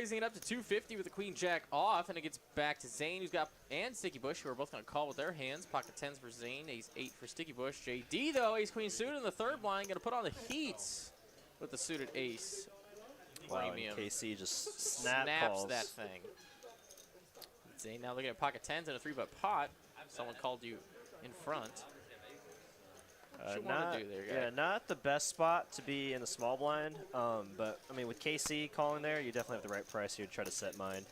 raising it up to 250 with the queen jack off, and it gets back to Zane, who's got, and Sticky Bush, who are both going to call with their hands. Pocket 10s for Zane, ace 8 for Sticky Bush. JD, though, ace queen suited in the third blind, going to put on the heat with the suited ace. Wow, and KC just snaps that thing. Zane now looking at pocket 10s and a 3-bet pot. Someone called you in front. What you want to do there, guy? Yeah, not the best spot to be in the small blind, but I mean, with KC calling there, you definitely have the right price here to try to set mine.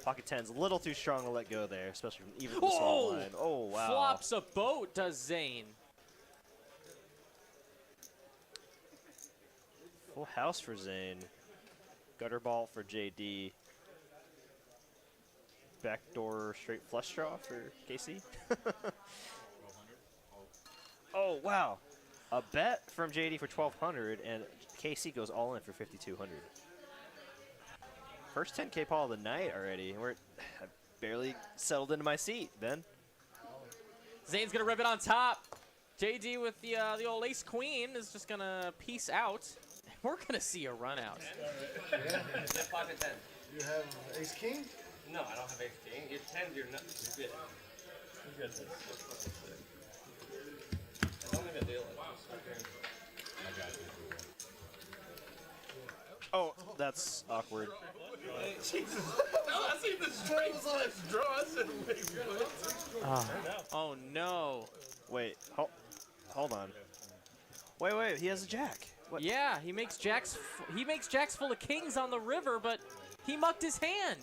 Pocket 10's a little too strong to let go there, especially from even the small blind. Oh, wow. Flops a boat, does Zane. Full house for Zane. Gutter ball for JD. Backdoor straight flush draw for KC. Oh, wow. A bet from JD for 1,200, and KC goes all in for 5,200. First 10K call of the night already. I barely settled into my seat, Ben. Zane's going to rip it on top. JD with the old ace queen is just going to peace out. We're going to see a run out. Yeah. Pocket 10. You have ace king? No, I don't have ace king. You're 10, you're not. You're good. You're good. I don't even deal with it. I got you. Oh, that's awkward. Jesus. No, I see the straight was on its draw. I said, wait, what? Oh, no. Wait, hold on. Wait, he has a jack. What? Yeah, he makes jacks full of kings on the river, but he mucked his hand.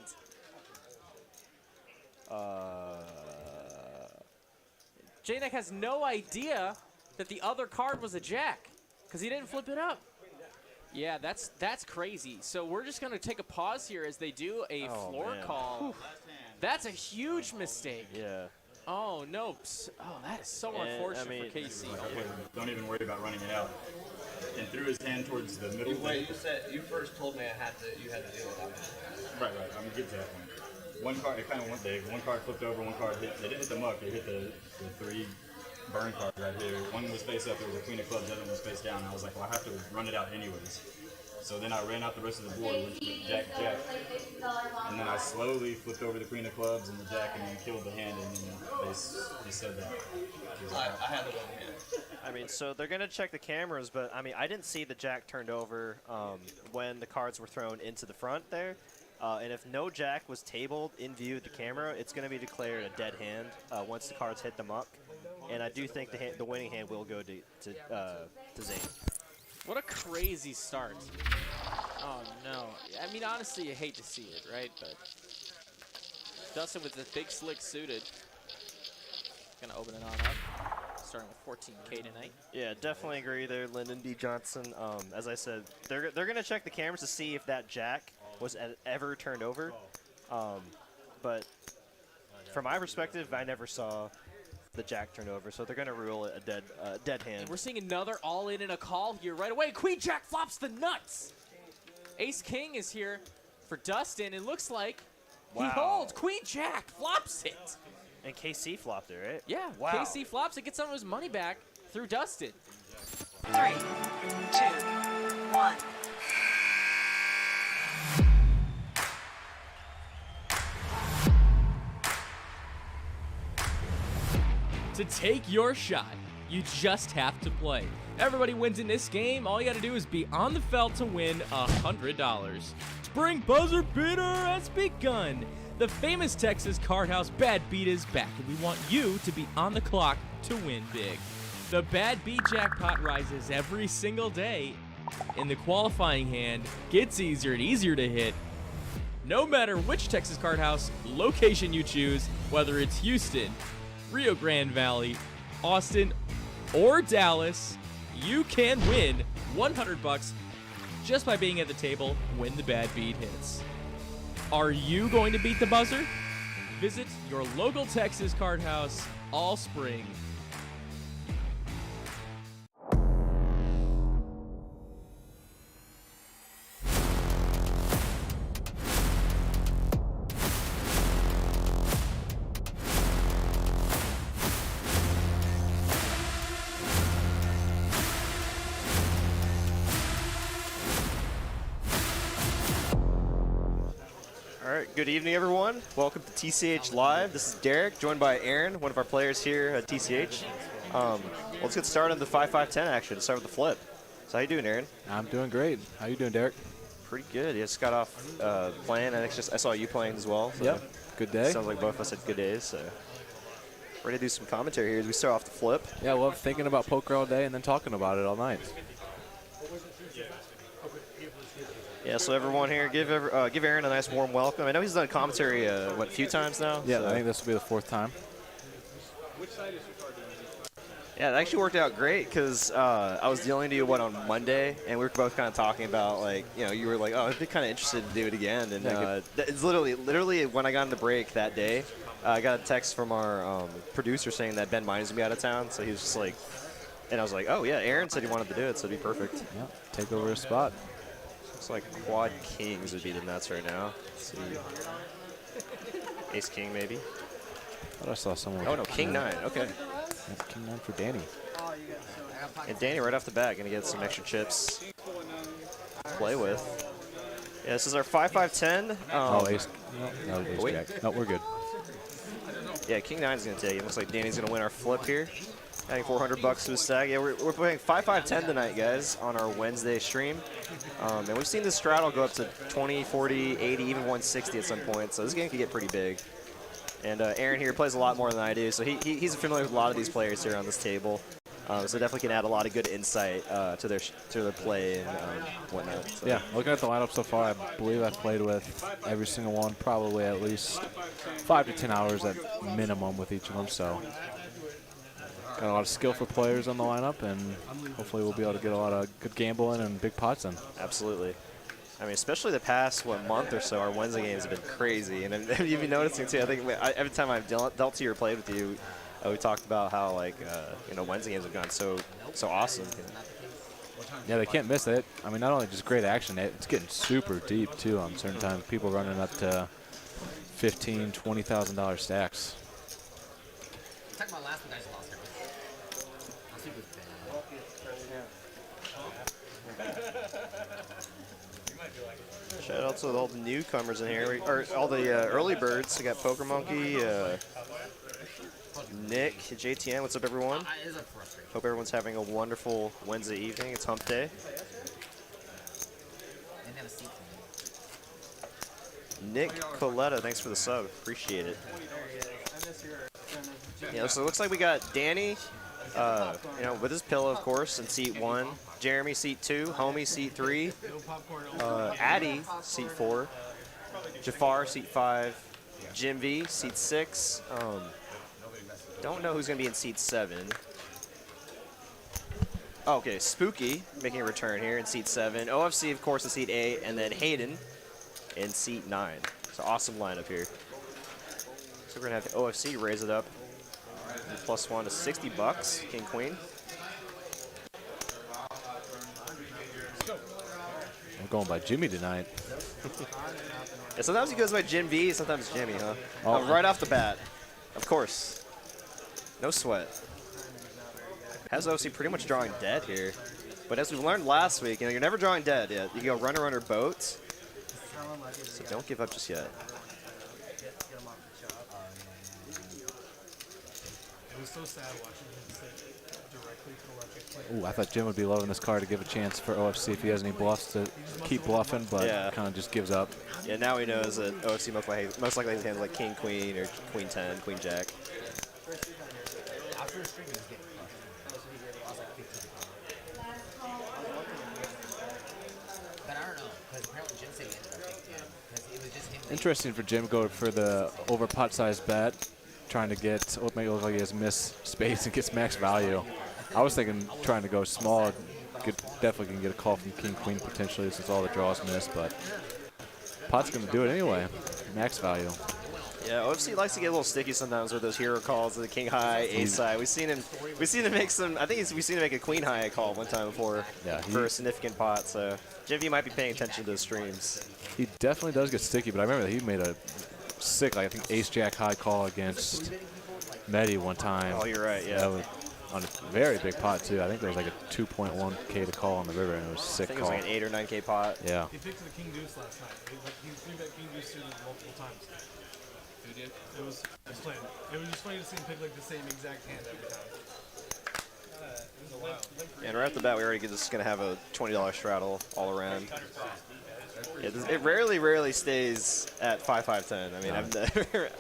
J-Neck has no idea that the other card was a jack because he didn't flip it up. Yeah, that's crazy. So we're just going to take a pause here as they do a floor call. That's a huge mistake. Yeah. Oh, no. Oh, that is so unfortunate for KC. Don't even worry about running it out. And threw his hand towards the middle. Wait, you first told me you had to deal with that. Right. I'm gonna get to that point. One card, it kind of went big. One card flipped over. One card hit. They didn't hit the muck. They hit the 3 burn cards right here. One was face up. It was a queen of clubs. The other one was face down. And I was like, well, I have to run it out anyways. So then I ran out the rest of the board, which was jack. And then I slowly flipped over the queen of clubs and the jack, and then killed the hand. And then they said that. I had the one hand. I mean, so they're going to check the cameras, but I mean, I didn't see the jack turned over when the cards were thrown into the front there. And if no jack was tabled in view of the camera, it's going to be declared a dead hand once the cards hit the muck. And I do think the winning hand will go to Zane. What a crazy start. Oh, no. I mean, honestly, you hate to see it, right? But Dustin with this big slick suited. Going to open it on up. Starting with 14K tonight. Yeah, definitely agree there, Lyndon D. Johnson. As I said, they're going to check the cameras to see if that jack was ever turned over. But from my perspective, I never saw the jack turned over, so they're going to rule it a dead hand. And we're seeing another all-in and a call here right away. Queen Jack flops the nuts. Ace King is here for Dustin. It looks like he holds. Queen Jack flops it. And KC flopped it, right? Yeah, wow. KC flops it, gets some of his money back through Dustin. 3, 2, 1. To take your shot, you just have to play. Everybody wins in this game. All you got to do is be on the felt to win $100. Spring buzzer beater has begun. The famous Texas Card House Bad Beat is back, and we want you to be on the clock to win big. The Bad Beat jackpot rises every single day, and the qualifying hand gets easier and easier to hit. No matter which Texas Card House location you choose, whether it's Houston, Rio Grande Valley, Austin, or Dallas, you can win $100 just by being at the table when the Bad Beat hits. Are you going to beat the buzzer? Visit your local Texas Card House all spring. right, good evening, everyone. Welcome to TCH Live. This is Derek, joined by Aaron, one of our players here at TCH. Let's get started on the 5-5-10 action. Start with the flip. So how you doing, Aaron? I'm doing great. How you doing, Derek? Pretty good. You just got off playing, and I saw you playing as well. So Yep. Good day. Sounds like both of us had good days. So ready to do some commentary here as we start off the flip. Yeah, well, thinking about poker all day and then talking about it all night. Yeah, so everyone here, give Aaron a nice warm welcome. I know he's done commentary, a few times now? Yeah, so. I think this will be the 4th time. Yeah, it actually worked out great because I was dealing to you, on Monday, and we were both kind of talking about, like, you were like, oh, I'd be kind of interested to do it again. And it's literally when I got in the break that day, I got a text from our producer saying that Ben Miney's going to be out of town. So he was just like, and I was like, oh, yeah, Aaron said he wanted to do it, so it'd be perfect. Yeah, take over his spot. Looks like quad kings would be the nuts right now. Let's see. Ace king, maybe. I thought I saw someone. Oh, no, king 9. Okay. Yeah, king 9 for Danny. And Danny right off the bat going to get some extra chips to play with. Yeah, this is our 5-5-10. Oh, ace. No, ace wait. jack. No, we're good. Yeah, king 9 is going to take it. Looks like Danny's going to win our flip here. Adding $400 to his stack. Yeah, we're playing 5-5-10 tonight, guys, on our Wednesday stream. And we've seen this straddle go up to 20, 40, 80, even 160 at some point. So this game can get pretty big. And Aaron here plays a lot more than I do, so he's familiar with a lot of these players here on this table. So definitely can add a lot of good insight to their play and whatnot. So. Yeah, looking at the lineup so far, I believe I've played with every single one, probably at least 5 to 10 hours at minimum with each of them. So got a lot of skillful players on the lineup, and hopefully we'll be able to get a lot of good gambling and big pots in. Absolutely. I mean, especially the past, month or so, our Wednesday games have been crazy. And you've been noticing, too, I think every time I've dealt to you or played with you, we talked about how, like, Wednesday games have gone so awesome. Yeah, they can't miss it. I mean, not only just great action, it's getting super deep, too, on certain times. People running up to $15,000, $20,000 stacks. Talk about last one, guys lost everything. I'll see what's Shout out to all the newcomers in here, or all the early birds. We got Poker Monkey, Nick, JTN. What's up, everyone? Hope everyone's having a wonderful Wednesday evening. It's hump day. Nick Coletta, thanks for the sub. Appreciate it. Yeah, so it looks like we got Danny, with his pillow, of course, in seat 1. Jeremy, seat 2. Homie, seat 3. Addy, seat 4. Jafar, seat 5. Jim V, seat 6. Don't know who's going to be in seat 7. Oh, okay, Spooky making a return here in seat 7. OFC, of course, in seat 8. And then Hayden in seat 9. It's an awesome lineup here. So we're going to have OFC raise it up. +1 to $60. King, Queen. I'm going by Jimmy tonight. Yeah, sometimes he goes by Jim V, sometimes Jimmy, huh? Oh. Right off the bat. Of course. No sweat. Has OFC pretty much drawing dead here. But as we learned last week, you're never drawing dead yet. You can go runner under boats. So don't give up just yet. It was so sad watching him sit directly to the left. Ooh, I thought Jim would be loving this card to give a chance for OFC if he has any bluffs to keep bluffing, but kind of just gives up. Yeah, now he knows that OFC most likely has hands like King, Queen, or Queen 10, Queen, Jack. After the stream, he was getting crushed. He lost like 15. But I don't know, because apparently Jim said he ended up taking him, because it was just him. Interesting for Jim go for the over pot size bet, trying to get what may look like he has missed spades and gets max value. I was thinking trying to go small, definitely can get a call from King Queen potentially since all the draws missed, but pot's going to do it anyway. Max value. Yeah, OFC likes to get a little sticky sometimes with those hero calls to the King High, Ace High. We've seen him make some. I think we've seen him make a Queen High call one time before for a significant pot. So Jim, you might be paying attention to those streams. He definitely does get sticky, but I remember that he made a sick, I think, Ace Jack high call against Medi one time. Oh, you're right. Yeah. on a very big pot too. I think there was like a 2.1K to call on the river, and it was a I sick think it call. was like an 8 or 9K pot. Yeah. He picked the king deuce last night. He 3-bet king deuce suited multiple times. Who did? It was just funny. It was just funny to see him pick like the same exact hand every time. And right off the bat, we already just gonna have a $20 straddle all around. Yeah, it rarely stays at 5-5-10. I mean, I've never.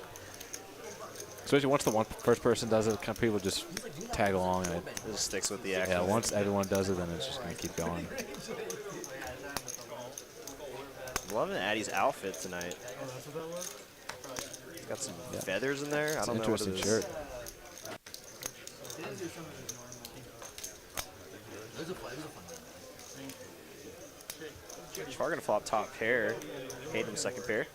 Especially once the first person does it, kind of people just tag along, and It just sticks with the action. yeah, once everyone does it, then it's just gonna keep going. Loving Addy's outfit tonight. Oh, that's what that was? He's got some feathers in there. I It's don't an know what it interesting is. shirt. It was a fun one. Jafar gonna flop top pair. Hayden second pair.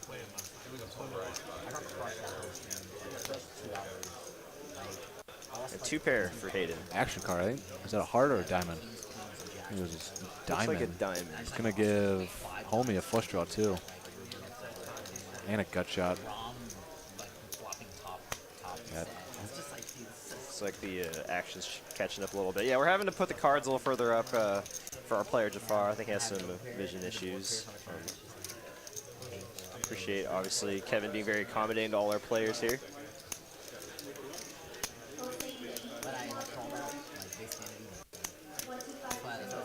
And 2 pair for Hayden. Action card, I think. Is that a heart or a diamond? I think it was a Looks diamond. like a diamond. It's gonna give homie a flush draw too, and a gut shot. Yeah. Looks like the action's catching up a little bit. Yeah, we're having to put the cards a little further up for our player Jafar. I think he has some vision issues. Appreciate, obviously, Kevin being very accommodating to all our players here.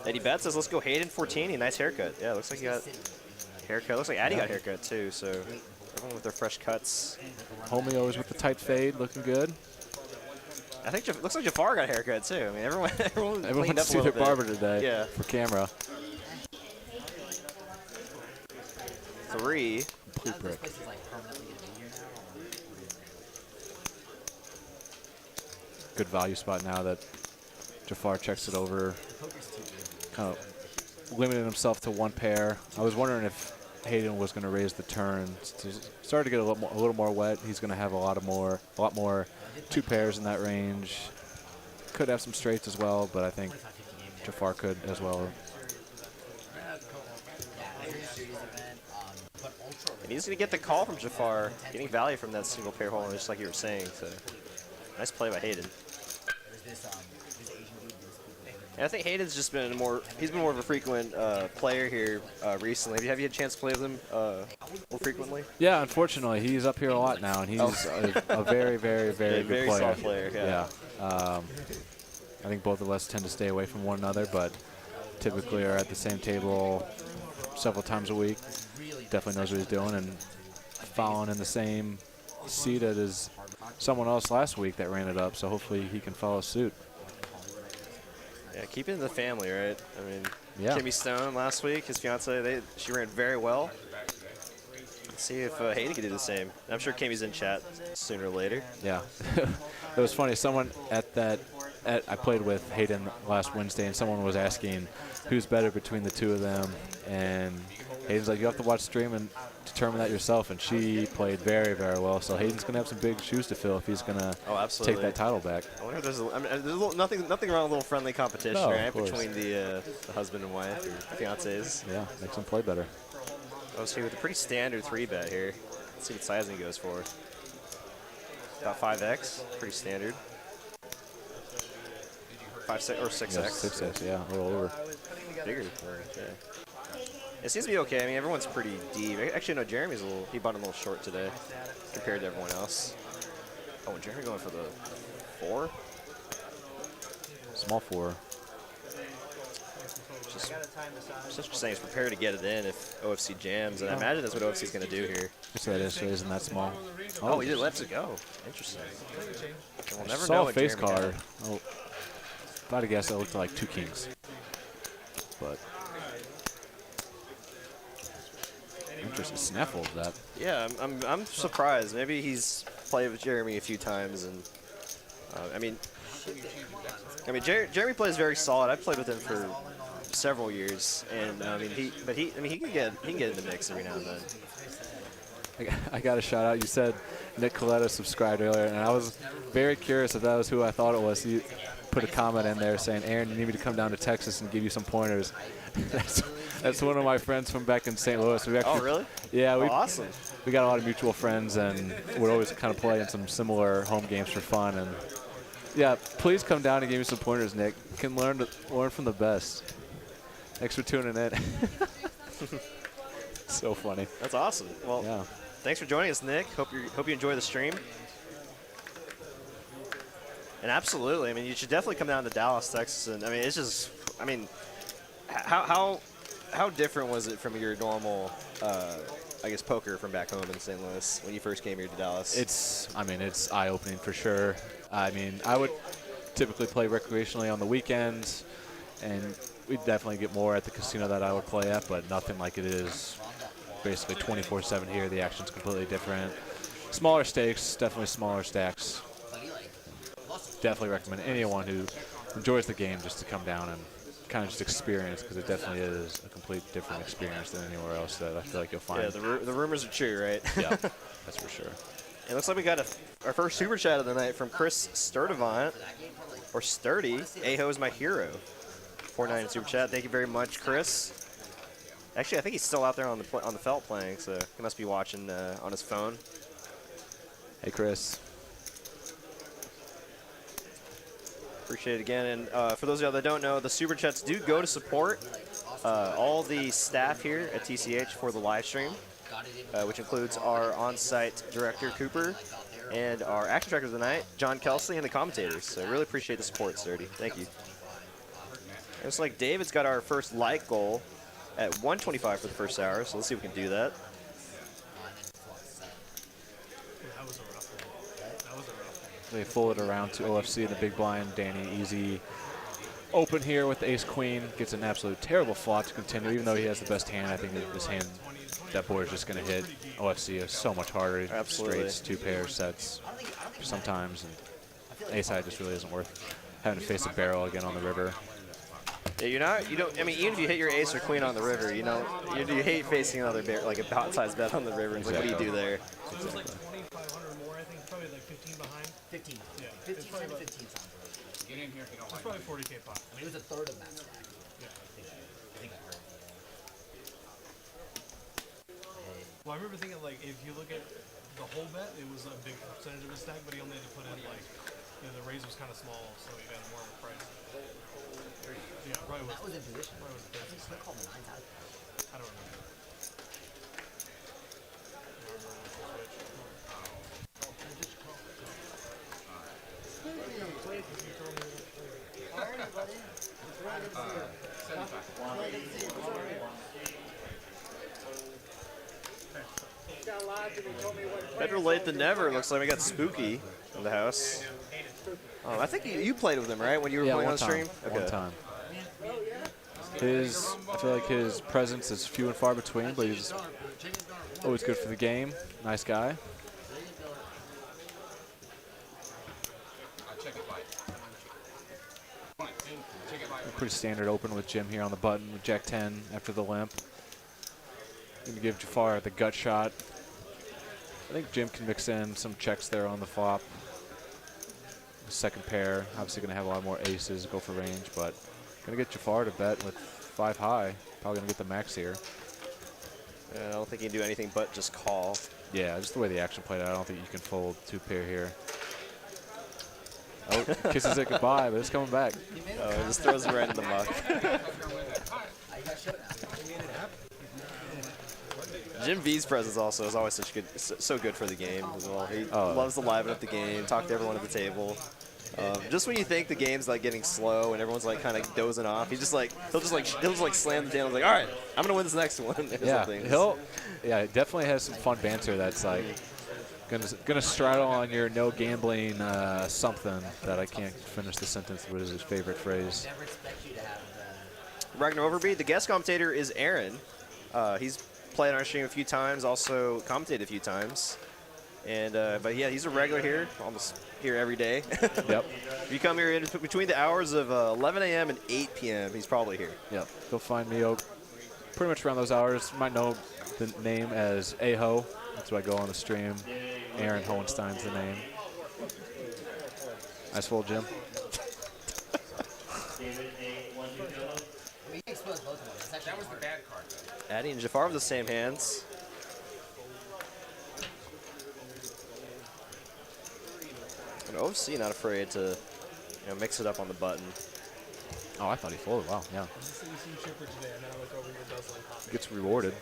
Eddie Bet says, let's go Hayden 14. Nice haircut. Yeah, looks like he got haircut. Looks like Addy got haircut too, so everyone with their fresh cuts. Homie always with the tight fade, looking good. I think looks like Jafar got a haircut too. I mean, everyone Everyone cleaned went up to a see little their bit. barber today Yeah. for camera. 3. Complete brick. Good value spot now that Jafar checks it over. Kind of limited himself to 1 pair. I was wondering if Hayden was going to raise the turn. Started to get a little more wet. He's going to have a lot more 2 pairs in that range. Could have some straights as well, but I think Jafar could as well. And he's going to get the call from Jafar, getting value from that single pair hole, just like you were saying. So nice play by Hayden. And I think Hayden's just been he's been more of a frequent player here recently. Have you had a chance to play with him more frequently? Yeah, unfortunately, he's up here a lot now, and he's a very, very, very good very player. solid player, yeah. I think both of us tend to stay away from one another, but typically are at the same table several times a week. Definitely knows what he's doing, and following in the same seat as someone else last week that ran it up, so hopefully he can follow suit. Yeah, keep it in the family, right? I mean, Yeah. Kimmy Stone last week, his fiance, she ran very well. Let's see if Hayden can do the same. I'm sure Kimmy's in chat sooner or later. Yeah. It was funny. Someone I played with Hayden last Wednesday, and someone was asking who's better between the two of them. And Hayden's like, you have to watch stream and determine that yourself. And she played very, very well. So Hayden's going to have some big shoes to fill if he's going to take that title back. I wonder if there's nothing wrong with a little friendly competition, No, right? of course. Between the husband and wife or fiancés. Yeah, makes them play better. I was here with a pretty standard 3-bet here. Let's see what sizing he goes for. About 5x, pretty standard. 5-6 or 6x. Yeah, 6x, yeah, a little over. Bigger. Okay. It seems to be okay. I mean, everyone's pretty deep. Actually, no, Jeremy's he bought a little short today compared to everyone else. Oh, and Jeremy going for the 4? Small 4. Just saying, he's prepared to get it in if OFC jams, and I imagine that's what OFC's going to do here. So that is raising that small. Oh, he did left to go. Interesting. And we'll never Saw know a what face Jeremy card. got. Oh, if I'd have guessed it looked like 2 kings. But interesting. Snaffled that. Yeah, I'm surprised. Maybe he's played with Jeremy a few times, and I mean, Jeremy plays very solid. I've played with him for several years, and I mean, he can get in the mix every now and then. I got a shout out. You said Nick Coletta subscribed earlier, and I was very curious if that was who I thought it was. He put a comment in there saying, "Aaron, you need me to come down to Texas and give you some pointers." That's one of my friends from back in St. Louis. We actually, Oh, really? Yeah. Awesome. We got a lot of mutual friends, and would always kind of play in some similar home games for fun. And Yeah, please come down and give me some pointers, Nick. You can learn from the best. Thanks for tuning in. So funny. That's awesome. Well, Yeah. thanks for joining us, Nick. Hope you enjoy the stream. And absolutely, I mean, you should definitely come down to Dallas, Texas. And I mean, it's just, I mean, how different was it from your normal, I guess, poker from back home in St. Louis when you first came here to Dallas? It's eye-opening for sure. I mean, I would typically play recreationally on the weekends, and we'd definitely get more at the casino that I would play at, but nothing like it is basically 24/7 here. The action's completely different. Smaller stakes, definitely smaller stacks. Definitely recommend anyone who enjoys the game just to come down and kind of just experience, because it definitely is a complete different experience than anywhere else that I feel like you'll find. Yeah, the rumors are true, right? Yeah, that's for sure. It looks like we got our first super chat of the night from Chris Sturdivant, or Sturdy. Aho is my hero. 4.9 super chat. Thank you very much, Chris. Actually, I think he's still out there on the felt playing, so he must be watching on his phone. Hey, Chris. Appreciate it again. And for those of you that don't know, the super chats do go to support all the staff here at TCH for the live stream, which includes our on-site director, Cooper, and our action director of the night, John Kelsey, and the commentators. So really appreciate the support, Sturdy. Thank you. Looks like David's got our first like goal at 125 for the first hour, so let's see if we can do that. That was a rough one. That was a rough one. They fold it around to OFC in the big blind. Danny easy open here with ace-queen. Gets an absolute terrible flop to continue, even though he has the best hand. I think that this hand, that board is just going to hit OFC is so much harder. Absolutely. Straights, two pairs, sets sometimes. And ace-high just really isn't worth having to face a barrel again on the river. Yeah, I mean, even if you hit your ace or queen on the river, you hate facing another bear, like a hot-sized bet on the river. It's Exactly. like, what do you do there? It was like 2,500 more, I think. Probably like 15 behind. 15. Yeah. 15, 10 to 15 something. Get in here if you don't It's like probably 40K pot. I mean, it was a third of Matt's stack. Yeah. I think I heard. Well, I remember thinking, like, if you look at the whole bet, it was a big percentage of his stack, but he only had to put in, like, the raise was kind of small, so he got more of a price. Yeah, probably was. That was in position. Probably was the I think Smith called the 9s out. I don't remember. Better late than never. Looks like we got Spooky in the house. I think you played with him, right, when you were playing on stream? Okay. One time. I feel like his presence is few and far between, but he's always good for the game. Nice guy. Pretty standard open with Jim here on the button with Jack 10 after the limp. Gonna give Jafar the gut shot. I think Jim can mix in some checks there on the flop. The second pair, obviously gonna have a lot more aces, go for range, but gonna get Jafar to bet with 5 high. Probably gonna get the max here. I don't think you can do anything but just call. Yeah, just the way the action played out, I don't think you can fold 2 pair here. Oh, kisses it goodbye, but it's coming back. Oh, it just throws it right in the muck. Jim V's presence also is always so good for the game as well. He loves to liven up the game, talk to everyone at the table. Just when you think the game's like getting slow and everyone's like kind of dozing off, he'll just slam the table and like, all right, I'm gonna win this next one. Yeah, definitely has some fun banter that's like gonna straddle on your no gambling something that I can't finish the sentence, what is his favorite phrase. Ragnar Overbeat, the guest commentator is Aaron. He's played on our stream a few times, also commentated a few times. And but yeah, he's a regular here, almost here every day. Yep. If you come here in between the hours of 11 a.m. and 8 p.m., he's probably here. Yep. Go find me pretty much around those hours. You might know the name as Aho. That's what I go on the stream. Aaron Hohenstein's the name. Nice fold, Jim. That was the bad card, though. Addy and Jafar with the same hands. And OFC not afraid to You know, mix it up on the button. Oh, I thought he folded. Wow, yeah. Gets rewarded.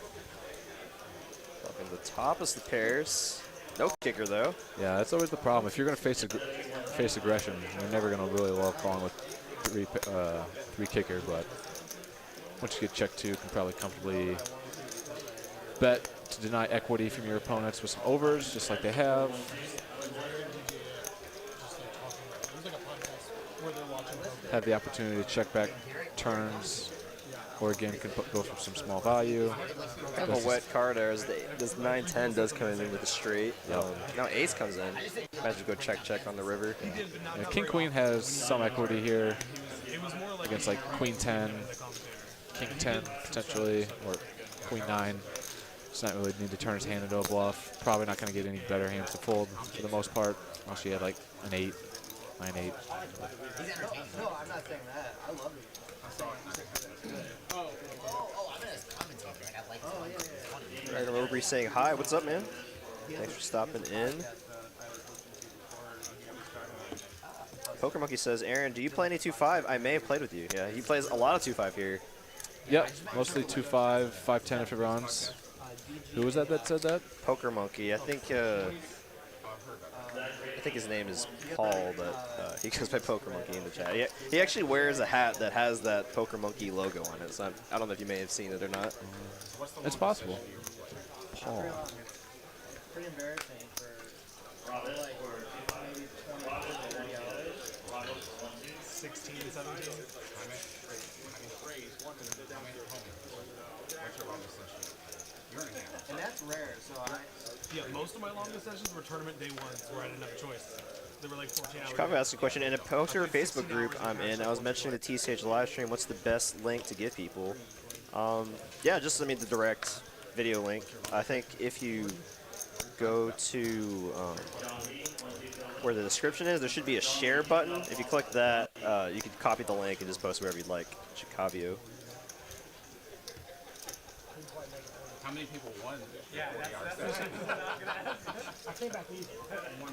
Up in the top is the pairs. No kicker though. Yeah, that's always the problem. If you're going to face aggression, you're never going to really love calling with three kicker. But once you get check two, you can probably comfortably bet to deny equity from your opponents with some overs, just like they have. Have the opportunity to check back turns, or again, can go for some small value. Kind of a wet card there. As this 9-10 does come in with a straight. Now ace comes in. Might as well go check on the river. Yeah, King Queen has some equity here against like Queen 10, King 10 potentially, or Queen 9. It's not really need to turn his hand into a bluff. Probably not going to get any better hands to fold for the most part. Unless he had like an 8, 9-8. He's entertaining. No, I'm not saying that. I love it. Oh, I'm in his commentary. I like his funny. Right, Roby saying hi. What's up, man? Thanks for stopping in. Poker Monkey says, Aaron, do you play any 2-5? I may have played with you. Yeah, he plays a lot of 2-5 here. Yep, mostly 2-5, 5-10 if it runs. Who was that said that? Poker Monkey. I think his name is Paul, but he goes by Poker Monkey in the chat. He actually wears a hat that has that Poker Monkey logo on it. So I don't know if you may have seen it or not. It's possible. Paul. Pretty embarrassing for like maybe 20 to 30 hours. 16, 17. And that's rare, so Yeah, most of my longest sessions were tournament day ones where I didn't have a choice. They were like 14 hours. Chicago asked a question. In a poker Facebook group I'm in, I was mentioning the TCH live stream. What's the best link to give people? Yeah, just, I mean, the direct video link. I think if you go to where the description is, there should be a share button. If you click that, you can copy the link and just post wherever you'd like. Chicago. How many people won?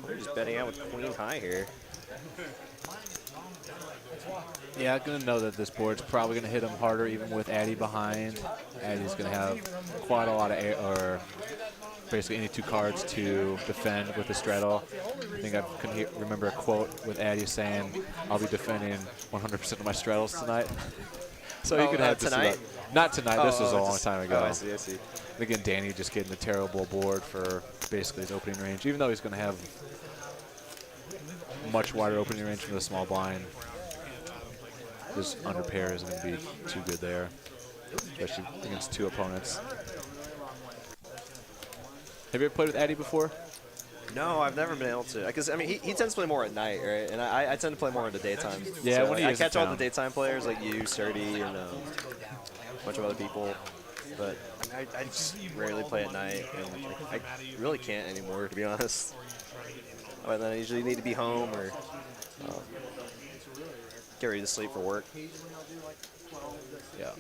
We're just betting out with Queen High here. Yeah, I'm going to know that this board's probably going to hit him harder even with Addy behind. Addy's going to have quite a lot of air, or basically any two cards to defend with the straddle. I think I can remember a quote with Addy saying, I'll be defending 100% of my straddles tonight. So you could have just tonight? Not tonight. This was a long time ago. Oh, I see, I see. And again, Danny just getting a terrible board for basically his opening range, even though he's going to have much wider opening range from the small blind. His under pair isn't going to be too good there, especially against two opponents. Have you ever played with Addy before? No, I've never been able to. Because, I mean, he tends to play more at night, right? And I tend to play more in the daytime. Yeah, so, when he I is catch in all the town. daytime players like you, Surdy, and a bunch of other people. But I mean, I just rarely play at night, and I really can't anymore, to be honest. But then I usually need to be home or get ready to sleep for work. Yeah.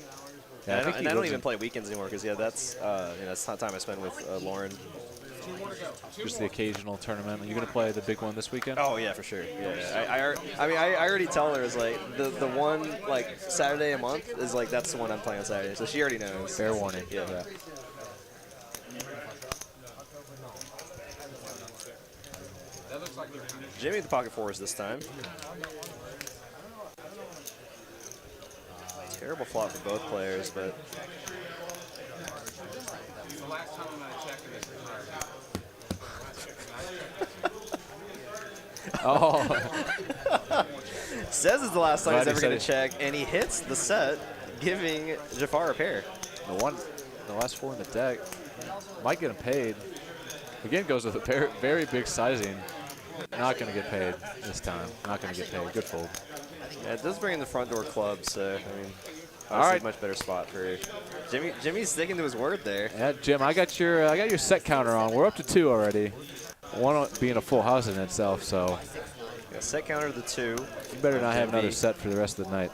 And I don't even play weekends anymore because that's that's not time I spend with Lauren. Just the occasional tournament. Are you going to play the big one this weekend? Oh yeah, for sure. Yeah. I already tell her is like the one like Saturday a month is like that's the one I'm playing on Saturday, so she already knows. Fair warning. Yeah. Jimmy the pocket fours this time. Terrible flop for both players, but The last time I checked this Oh. says it's the last time Glad he's he ever said going it. to check, and he hits the set, giving Jafar a pair. The last four in the deck might get him paid. Again, goes with a very big sizing. Not going to get paid this time. Not going to get paid. Good fold. Yeah, it does bring in the front door club, so I mean, All obviously right. much better spot for Jimmy. Jimmy's sticking to his word there. Yeah, Jim, I got your set counter on. We're up to 2 already. One being a full house in itself, so Yeah, set counter to the 2. you better not have another set for the rest of the night.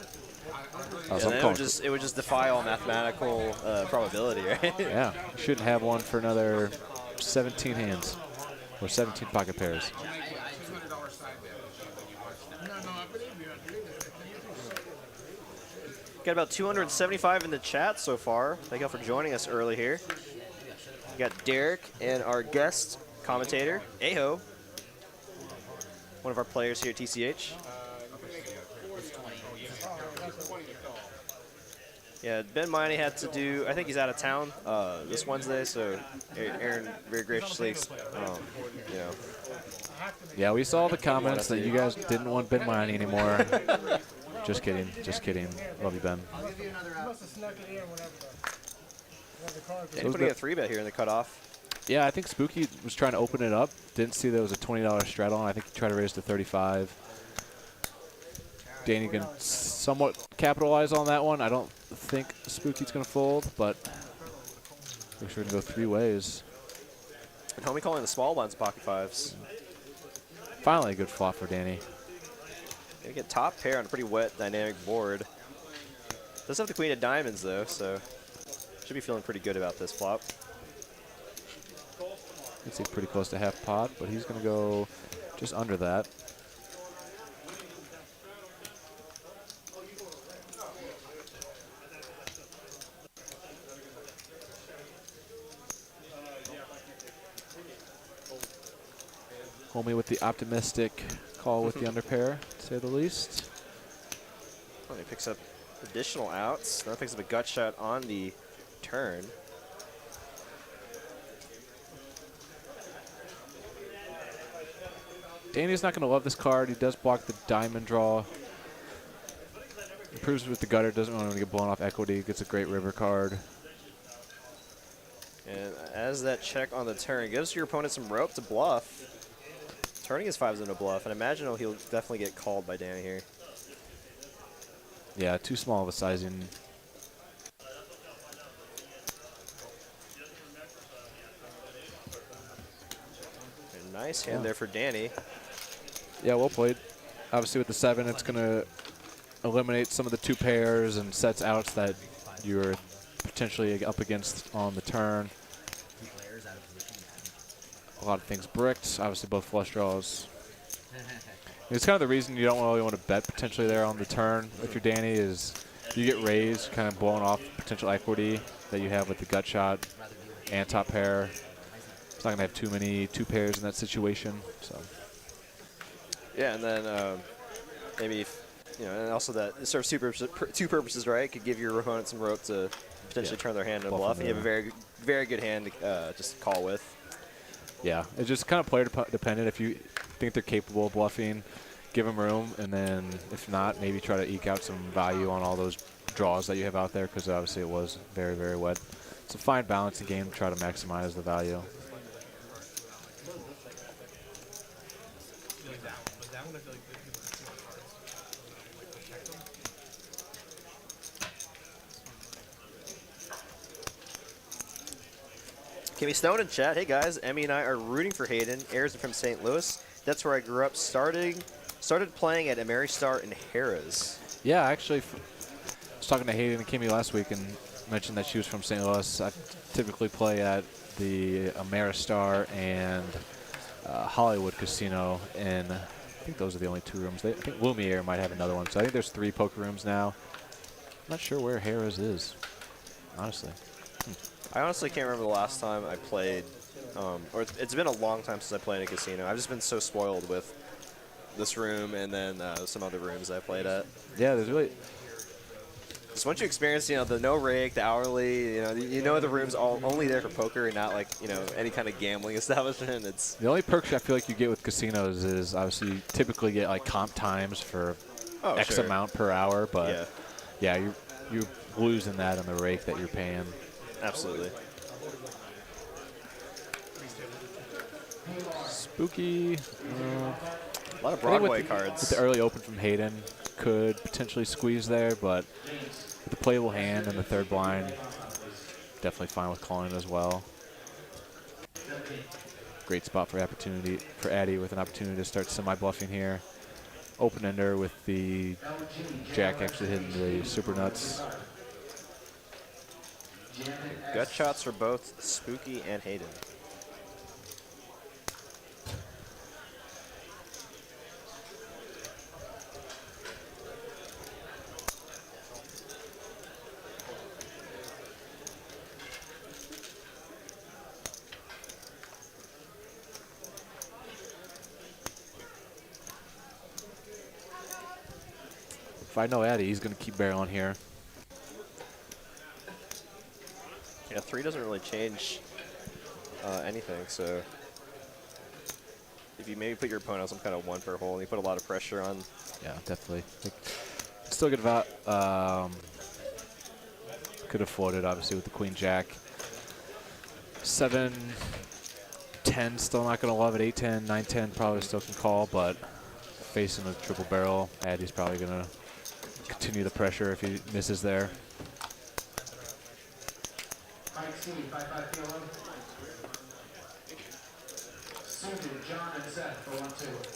And So I'm then calling it would just defy all mathematical probability, right? yeah, you shouldn't have one for another 17 hands or 17 pocket pairs. $200 side bet. No, I believe you. Got about 275 in the chat so far. Thank y'all for joining us early here. We got Derek and our guest commentator, Aho, one of our players here at TCH. Yeah, Ben Miney had to do, I think he's out of town this Wednesday, so Aaron very graciously, you know. Yeah, we saw the comments that you guys didn't want Ben Miney anymore. Just kidding, just kidding. Love you, Ben. He's putting a 3-bet here in the cutoff. Yeah, I think Spooky was trying to open it up. Didn't see there was a $20 straddle, and I think he tried to raise to 35. Danny can somewhat capitalize on that one. I don't think Spooky's going to fold, but we're sure to go 3 ways. And homie calling the small ones pocket 5s. Finally a good flop for Danny. Gonna get top pair on a pretty wet dynamic board. Does have the queen of diamonds though, so should be feeling pretty good about this flop. I'd say pretty close to half pot, but he's going to go just under that. Homie with the optimistic call with the underpair, to say the least. Well, he picks up additional outs. Now picks up a gut shot on the turn. Danny's not going to love this card. He does block the diamond draw. Improves with the gutter. Doesn't want to get blown off equity. Gets a great river card. And as that check on the turn gives your opponent some rope to bluff. Turning his 5s into a bluff, and imagine he'll definitely get called by Danny here. Yeah, too small of a sizing. A nice hand there for Danny. Yeah, well played. Obviously with the 7, it's going to eliminate some of the 2 pairs and sets outs that you're potentially up against on the turn. A lot of things bricked. Obviously both flush draws. It's kind of the reason you don't really want to bet potentially there on the turn if you're Danny is you get raised, kind of blowing off potential equity that you have with the gut shot and top pair. It's not going to have too many 2 pairs in that situation. So. Yeah, and then maybe, and also that it serves 2 purposes, right? It could give your opponent some rope to potentially turn their hand into a bluff, and you have a very, very good hand to just call with. Yeah, it's just kind of player dependent. If you think they're capable of bluffing, give them room, and then if not, maybe try to eke out some value on all those draws that you have out there, because obviously it was very, very wet. It's a fine balancing game to try to maximize the value. Kimmy Stone in chat. Hey guys, Emmy and I are rooting for Hayden. Ayers from St. Louis. That's where I grew up. Started playing at Ameristar in Harrah's. Yeah, actually, I was talking to Hayden and Kimmy last week and mentioned that she was from St. Louis. I typically play at the Ameristar and Hollywood Casino, and I think those are the only 2 rooms. I think Lumiere might have another one. So I think there's 3 poker rooms now. I'm not sure where Harrah's is, honestly. I honestly can't remember the last time I played, or it's been a long time since I played in a casino. I've just been so spoiled with this room and then some other rooms I played at. Yeah, there's really... Just once you experience, the no rake, the hourly, the room's only there for poker and not like, any kind of gambling establishment. It's the only perks I feel like you get with casinos is obviously you typically get like comp times for X amount per hour, but yeah, you're losing that on the rake that you're paying. Absolutely. Spooky. A lot of Broadway cards. With the early open from Hayden, could potentially squeeze there, but with the playable hand and the 3rd blind, definitely fine with calling it as well. Great spot for Addy with an opportunity to start semi-bluffing here. Open ender with the jack actually hitting the super nuts. Gut shots for both Spooky and Hayden. if I know Addy, he's going to keep barreling here. Yeah, 3 doesn't really change anything, so if you maybe put your opponent on some kind of 1 per hole, and you put a lot of pressure on. Yeah, definitely. Still good could have folded, obviously, with the queen jack. 7, 10, still not going to love it. 8, 10, 9, 10 probably still can call, but facing a triple barrel, Addy's probably going to continue the pressure if he misses there.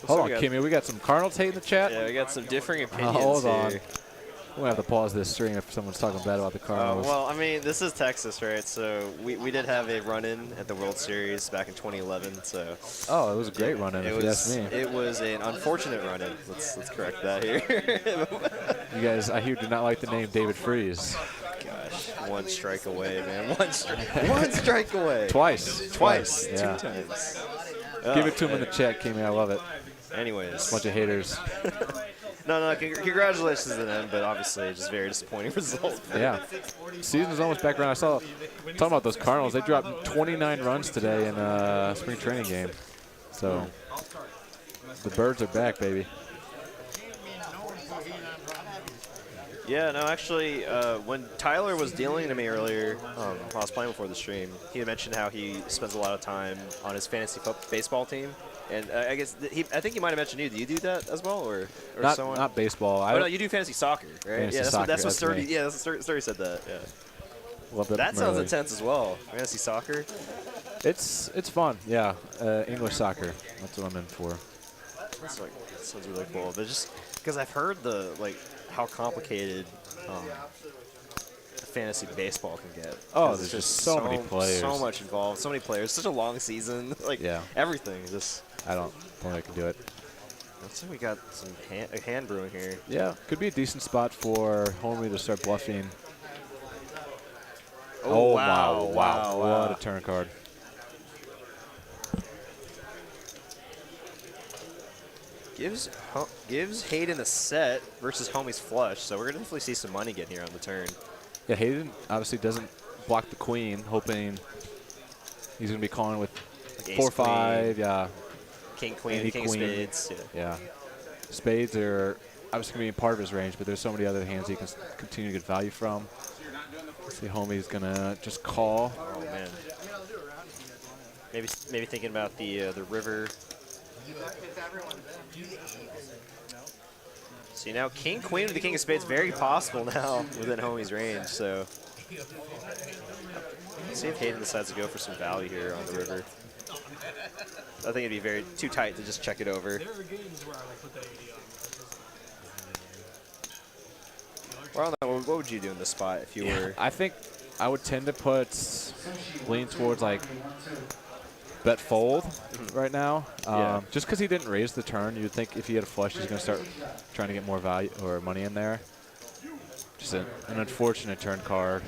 Hold on, Kimmy. We got some Cardinals hate in the chat. Yeah, we got some differing opinions hold on. here. We'll have to pause this stream if someone's talking bad about the Cardinals. Well, I mean, this is Texas, right? So we did have a run-in at the World Series back in 2011. So oh, it was a great run-in, if you ask me. It was an unfortunate run-in. Let's correct that here. You guys, I hear, do not like the name David Freeze. Gosh, 1 strike away, man. One strike away. Twice. Yeah. 2 times. Give it to him in the chat, Kimmy. I love it. Anyways. Bunch of haters. No, congratulations to them, but obviously just very disappointing result. Yeah. Season's almost back around. I saw, talking about those Cardinals, they dropped 29 runs today in a spring training game. So the birds are back, baby. Yeah, no, actually, when Tyler was dealing to me earlier, while I was playing before the stream, he had mentioned how he spends a lot of time on his fantasy baseball team. And I guess I think he might have mentioned you. Do you do that as well, or not, someone? Not baseball. Oh no, you do fantasy soccer, right? Fantasy yeah, soccer, that's what Sturdy. me. Yeah, Sturdy said that. Yeah. Love that sounds intense as well. Fantasy soccer. It's fun. Yeah, English soccer. That's what I'm in for. That sounds really cool. But just because I've heard how complicated fantasy baseball can get. Oh, there's just so many players. So much involved. So many players. Such a long season. Everything. Just. I don't think I can do it. Looks like we got some hand brewing here. Yeah, could be a decent spot for Homie to start bluffing. Oh, wow. Wow. What a turn card. Gives Hayden a set versus Homie's flush, so we're going to definitely see some money get here on the turn. Yeah, Hayden obviously doesn't block the queen, hoping he's going to be calling with 4-5, yeah. King, queen, king spades. Yeah. Spades are obviously going to be part of his range, but there's so many other hands he can continue to get value from. Let's see, Homie's going to just call. Oh, man. Maybe thinking about the river. See, now king, queen with the king of spades, very possible now within Homie's range, so. Let's see if Hayden decides to go for some value here on the river. I think it'd be too tight to just check it over. There are games where I will put the 80 on. Well, what would you do in this spot if you were? I think I would tend to lean towards bet fold right now. Just because he didn't raise the turn, you'd think if he had a flush, he's going to start trying to get more value or money in there. Just an unfortunate turn card.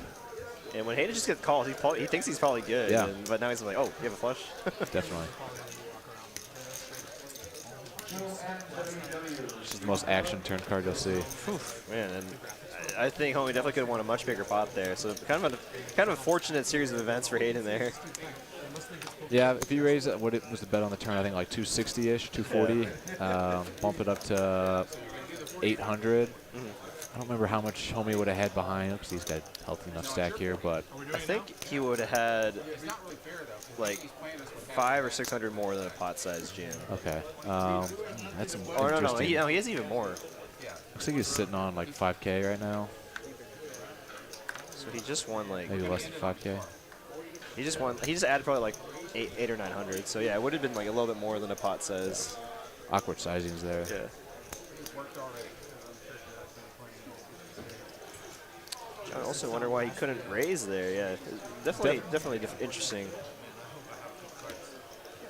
And when Hayden just gets called, he thinks he's probably good. Yeah. But now he's like, oh, you have a flush? Definitely. This is the most action turn card you'll see. Man, and I think Homie definitely could have won a much bigger pot there. So kind of a fortunate series of events for Hayden there. Yeah, if you raise what it was the bet on the turn, I think like 260-ish, 240. Yeah. Bump it up to 800. I don't remember how much Homie would have had behind because he's got a healthy enough stack here, but I think he would have had like 500 or 600 more than a pot-sized jam. Okay, that's interesting. No, he has even more. Looks like he's sitting on like 5K right now. So he just won like maybe less than 5K. He just added probably like 800 or 900. So yeah, it would have been like a little bit more than a pot size. Awkward sizings there. Yeah. I also wonder why he couldn't raise there. Yeah, definitely interesting.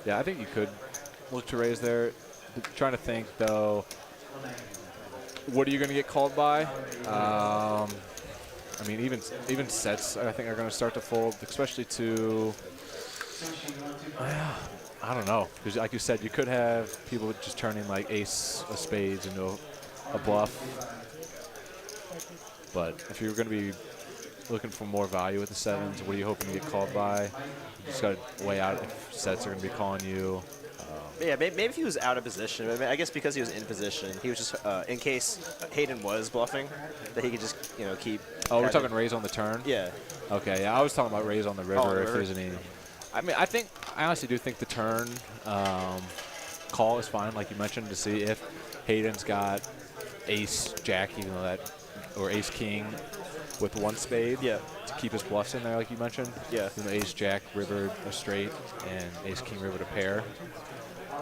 Yeah, I think you could look to raise there. Trying to think though, what are you going to get called by? I mean, even sets I think are going to start to fold, especially to. I don't know, because like you said, you could have people just turning like ace of spades into a bluff. But if you're going to be looking for more value with the sevens, what are you hoping to get called by? You just got to weigh out if sets are going to be calling you. Yeah, maybe if he was out of position. I guess because he was in position, he was just in case Hayden was bluffing, that he could just keep. Oh, we're talking raise on the turn. Yeah. Okay, yeah, I was talking about raise on the river. If river. there's any, I mean, I honestly do think the turn call is fine, like you mentioned, to see if Hayden's got ace jack, even though that, or ace king with one spade. Yeah. To keep his bluffs in there, like you mentioned. Yeah. Ace jack river a straight and ace king river a pair.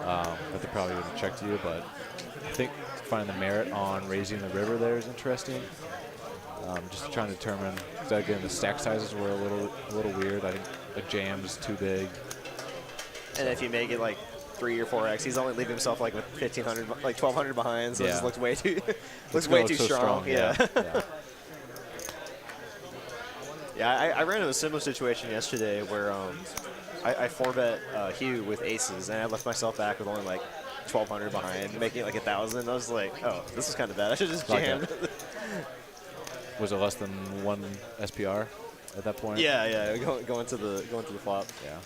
But they probably would have checked you, but I think finding the merit on raising the river there is interesting. Just trying to determine, because again, the stack sizes were a little weird. I think a jam's too big. And if you make it like 3 or 4x, he's only leaving himself like with 1,500, like 1,200 behind. So it just looks way too, way too so strong. Yeah. Yeah. Yeah, I ran into a similar situation yesterday where I 4-bet Hugh with aces, and I left myself back with only like 1,200 behind, making it like 1,000. I was like, oh, this is kind of bad. I should just jam. Was it less than 1 SPR at that point? Yeah, going to the flop. Yeah.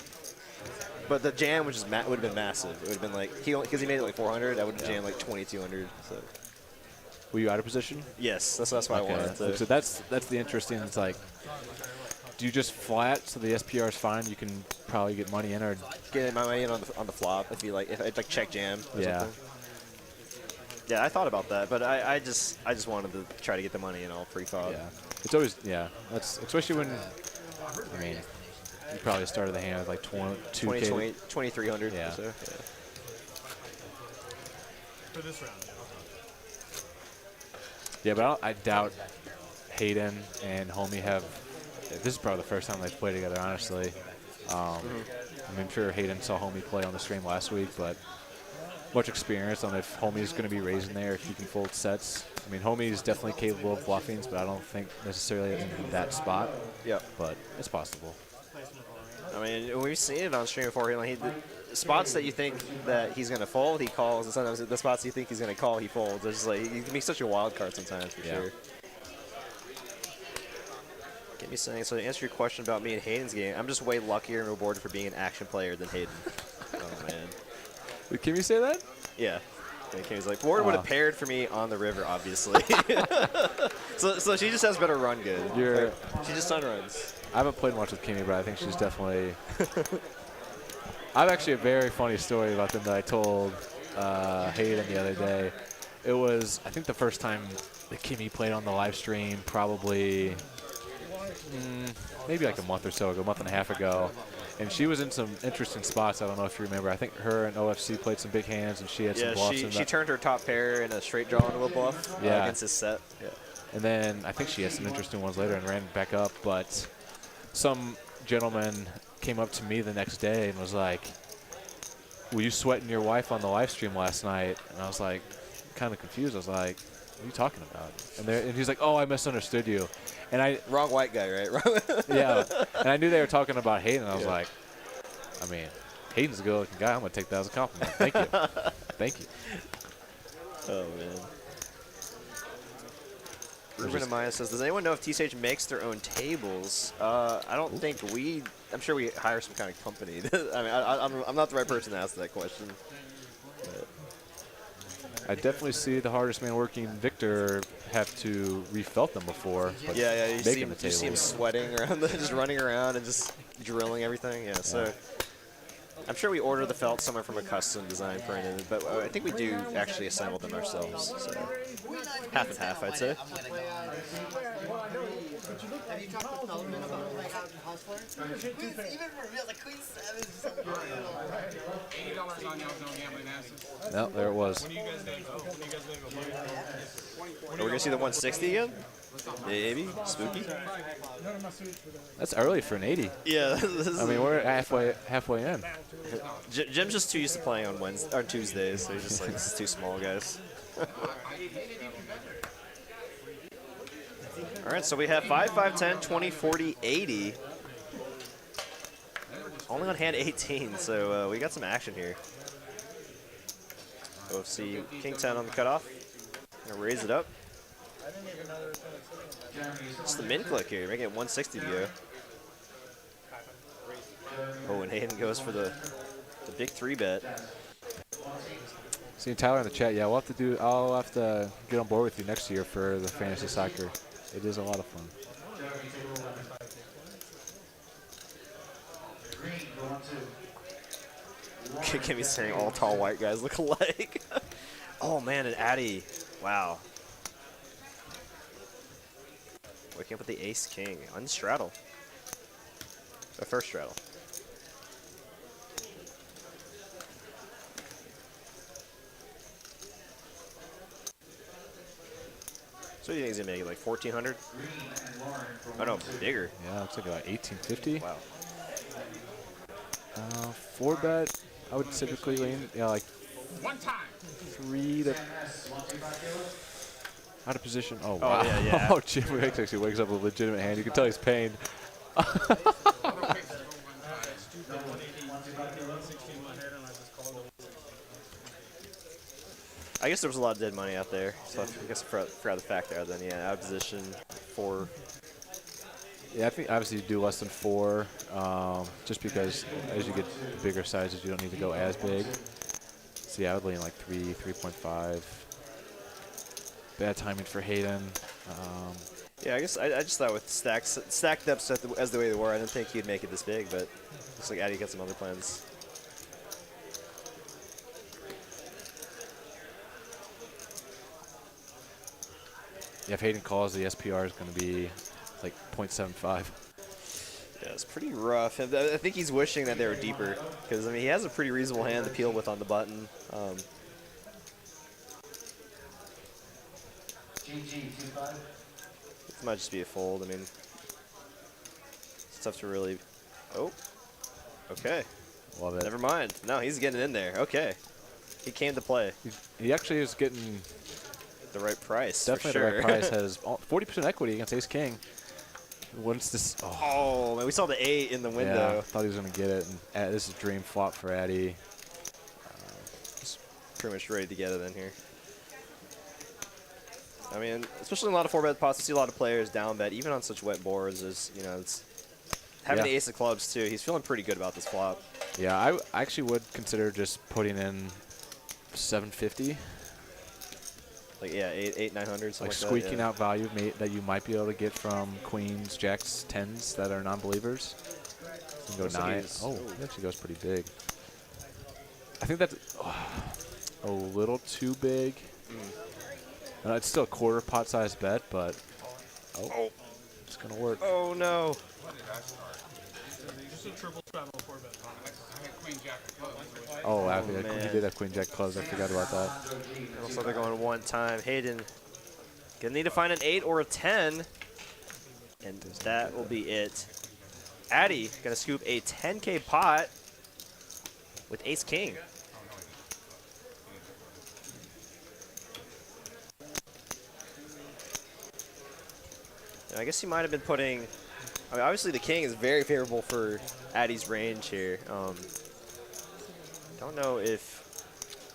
But the jam, which is would have been massive. It would have been like because he made it like 400. I would have jammed like 2,200. So. Were you out of position? Yes, that's why I wanted to. So that's the interesting. It's like, do you just flat so the SPR is fine? You can probably get money in, or get my money in on the flop if you like. If I like check jam. Or something. Yeah, I thought about that, but I just wanted to try to get the money in all pre-flop. Yeah, it's always that's especially when I mean you probably started the hand with like 2,300. Yeah. So. For this round. Yeah, but I doubt Hayden and Homie have. This is probably the first time they've played together, honestly. I mean, I'm sure Hayden saw Homie play on the stream last week, but much experience on if Homie's going to be raising there, if he can fold sets. I mean, Homie's definitely capable of bluffing, but I don't think necessarily in that spot. Yep. But it's possible. I mean, we've seen it on stream before. The spots that you think that he's going to fold, he calls, and sometimes the spots you think he's going to call, he folds. It's just like, he can be such a wild card sometimes, for sure. Get me saying, so to answer your question about me and Hayden's game, I'm just way luckier and rewarded for being an action player than Hayden. Oh, man. Wait, can you say that? Yeah. And Kimmy's like, Ward would have paired for me on the river, obviously. so she just has better run good. She just sun runs. I haven't played much with Kimmy, but I think she's definitely. I have actually a very funny story about them that I told Hayden the other day. It was, I think, the first time that Kimmy played on the live stream, probably maybe like a month and a half ago. And she was in some interesting spots. I don't know if you remember. I think her and OFC played some big hands, and she had some bluffs. She turned her top pair in a straight draw into a bluff against his set. Yeah. And then I think she had some interesting ones later and ran back up. But some gentleman came up to me the next day and was like, were you sweating your wife on the live stream last night? And I was like, kind of confused. I was like, what are you talking about? And he's like, oh, I misunderstood you. And wrong white guy, right? Yeah. And I knew they were talking about Hayden. And I was like, I mean, Hayden's a good-looking guy. I'm going to take that as a compliment. Thank you. Thank you. Oh, man. Ruben Amaya says, does anyone know if TCH makes their own tables? I don't think I'm sure we hire some kind of company. I mean, I'm not the right person to ask that question. But. I definitely see the hardest man working, Victor, have to refelt them before. But yeah, you see him sweating around, just running around and just drilling everything. Yeah, so I'm sure we order the felt somewhere from a custom design printed, but I think we do actually assemble them ourselves. So half and half, I'd say. Have you talked to Feldman about like how to hustler? Even reveals like Queen 7 is something. $80 on y'all's no gambling asses. No, there it was. When are you guys gonna go? When are you guys gonna go play? Are we gonna see the 160 again? Maybe. Spooky. That's early for an 80. Yeah. I mean, we're halfway in. Jim's just too used to playing on Wednesday or Tuesdays, so he's just like, this is too small, guys. All right, so we have 5, 5, 10, 20, 40, 80. Only on hand 18, so we got some action here. OFC King 10 on the cutoff. Gonna raise it up. It's the min click here. You're making it 160 to go. Oh, and Hayden goes for the big 3-bet. Seeing Tyler in the chat, yeah, we'll have to do. I'll have to get on board with you next year for the fantasy soccer. It is a lot of fun. Kimmy's saying all tall white guys look alike. Oh man, and Addy, wow. Waking up with the ace king, unstraddle. The first straddle. So you think he's gonna make it like 1,400? Oh no, bigger. Yeah, looks like about 1,850. Wow. 4-bet, I would typically lean, like 3 to out of position. Oh wow! Yeah, yeah. Oh, Jim Wicks actually wakes up with a legitimate hand. You can tell he's pained. I guess there was a lot of dead money out there, so I guess I forgot the fact there. Then yeah, out of position 4. Yeah, I think obviously you do less than 4, just because as you get the bigger sizes, you don't need to go as big. So yeah, I would lean like 3, 3.5. Bad timing for Hayden. Yeah, I guess I just thought with stacked depths as the way they were, I didn't think he'd make it this big, but looks like Addy got some other plans. Yeah, if Hayden calls, the SPR is going to be like 0.75. Yeah, it's pretty rough. And I think he's wishing that they were deeper, because I mean he has a pretty reasonable hand to peel with on the button. This might just be a fold. I mean, it's tough to really. Oh, okay. Love it. Never mind. No, he's getting in there. Okay, he came to play. He actually is getting the right price. definitely for sure. the right price. Has 40% equity against Ace King. Once this, oh man, we saw the 8 in the window. Yeah, thought he was going to get it. And this is dream flop for Addy. Just pretty much ready to get it in here. I mean, especially in a lot of 4-bet pots, you see a lot of players down bet, even on such wet boards. Is it's having the ace of clubs too. He's feeling pretty good about this flop. Yeah, I actually would consider just putting in 750. Like yeah, 800, 900, something Like like squeaking that, yeah. out value that you might be able to get from queens, jacks, 10s that are non-believers. You can go 9. Oh, it actually goes pretty big. I think that's a little too big. It's still a quarter pot size bet, but it's gonna work. Oh no! Just a triple straddle 4-bet. Oh, wow, he did have queen jack clubs. I forgot about that. Also, they're going one time. Hayden gonna need to find an 8 or a 10, and that will be it. Addy gonna scoop a 10K pot with Ace King. I guess he might have been putting. I mean, obviously the king is very favorable for Addy's range here. Don't know if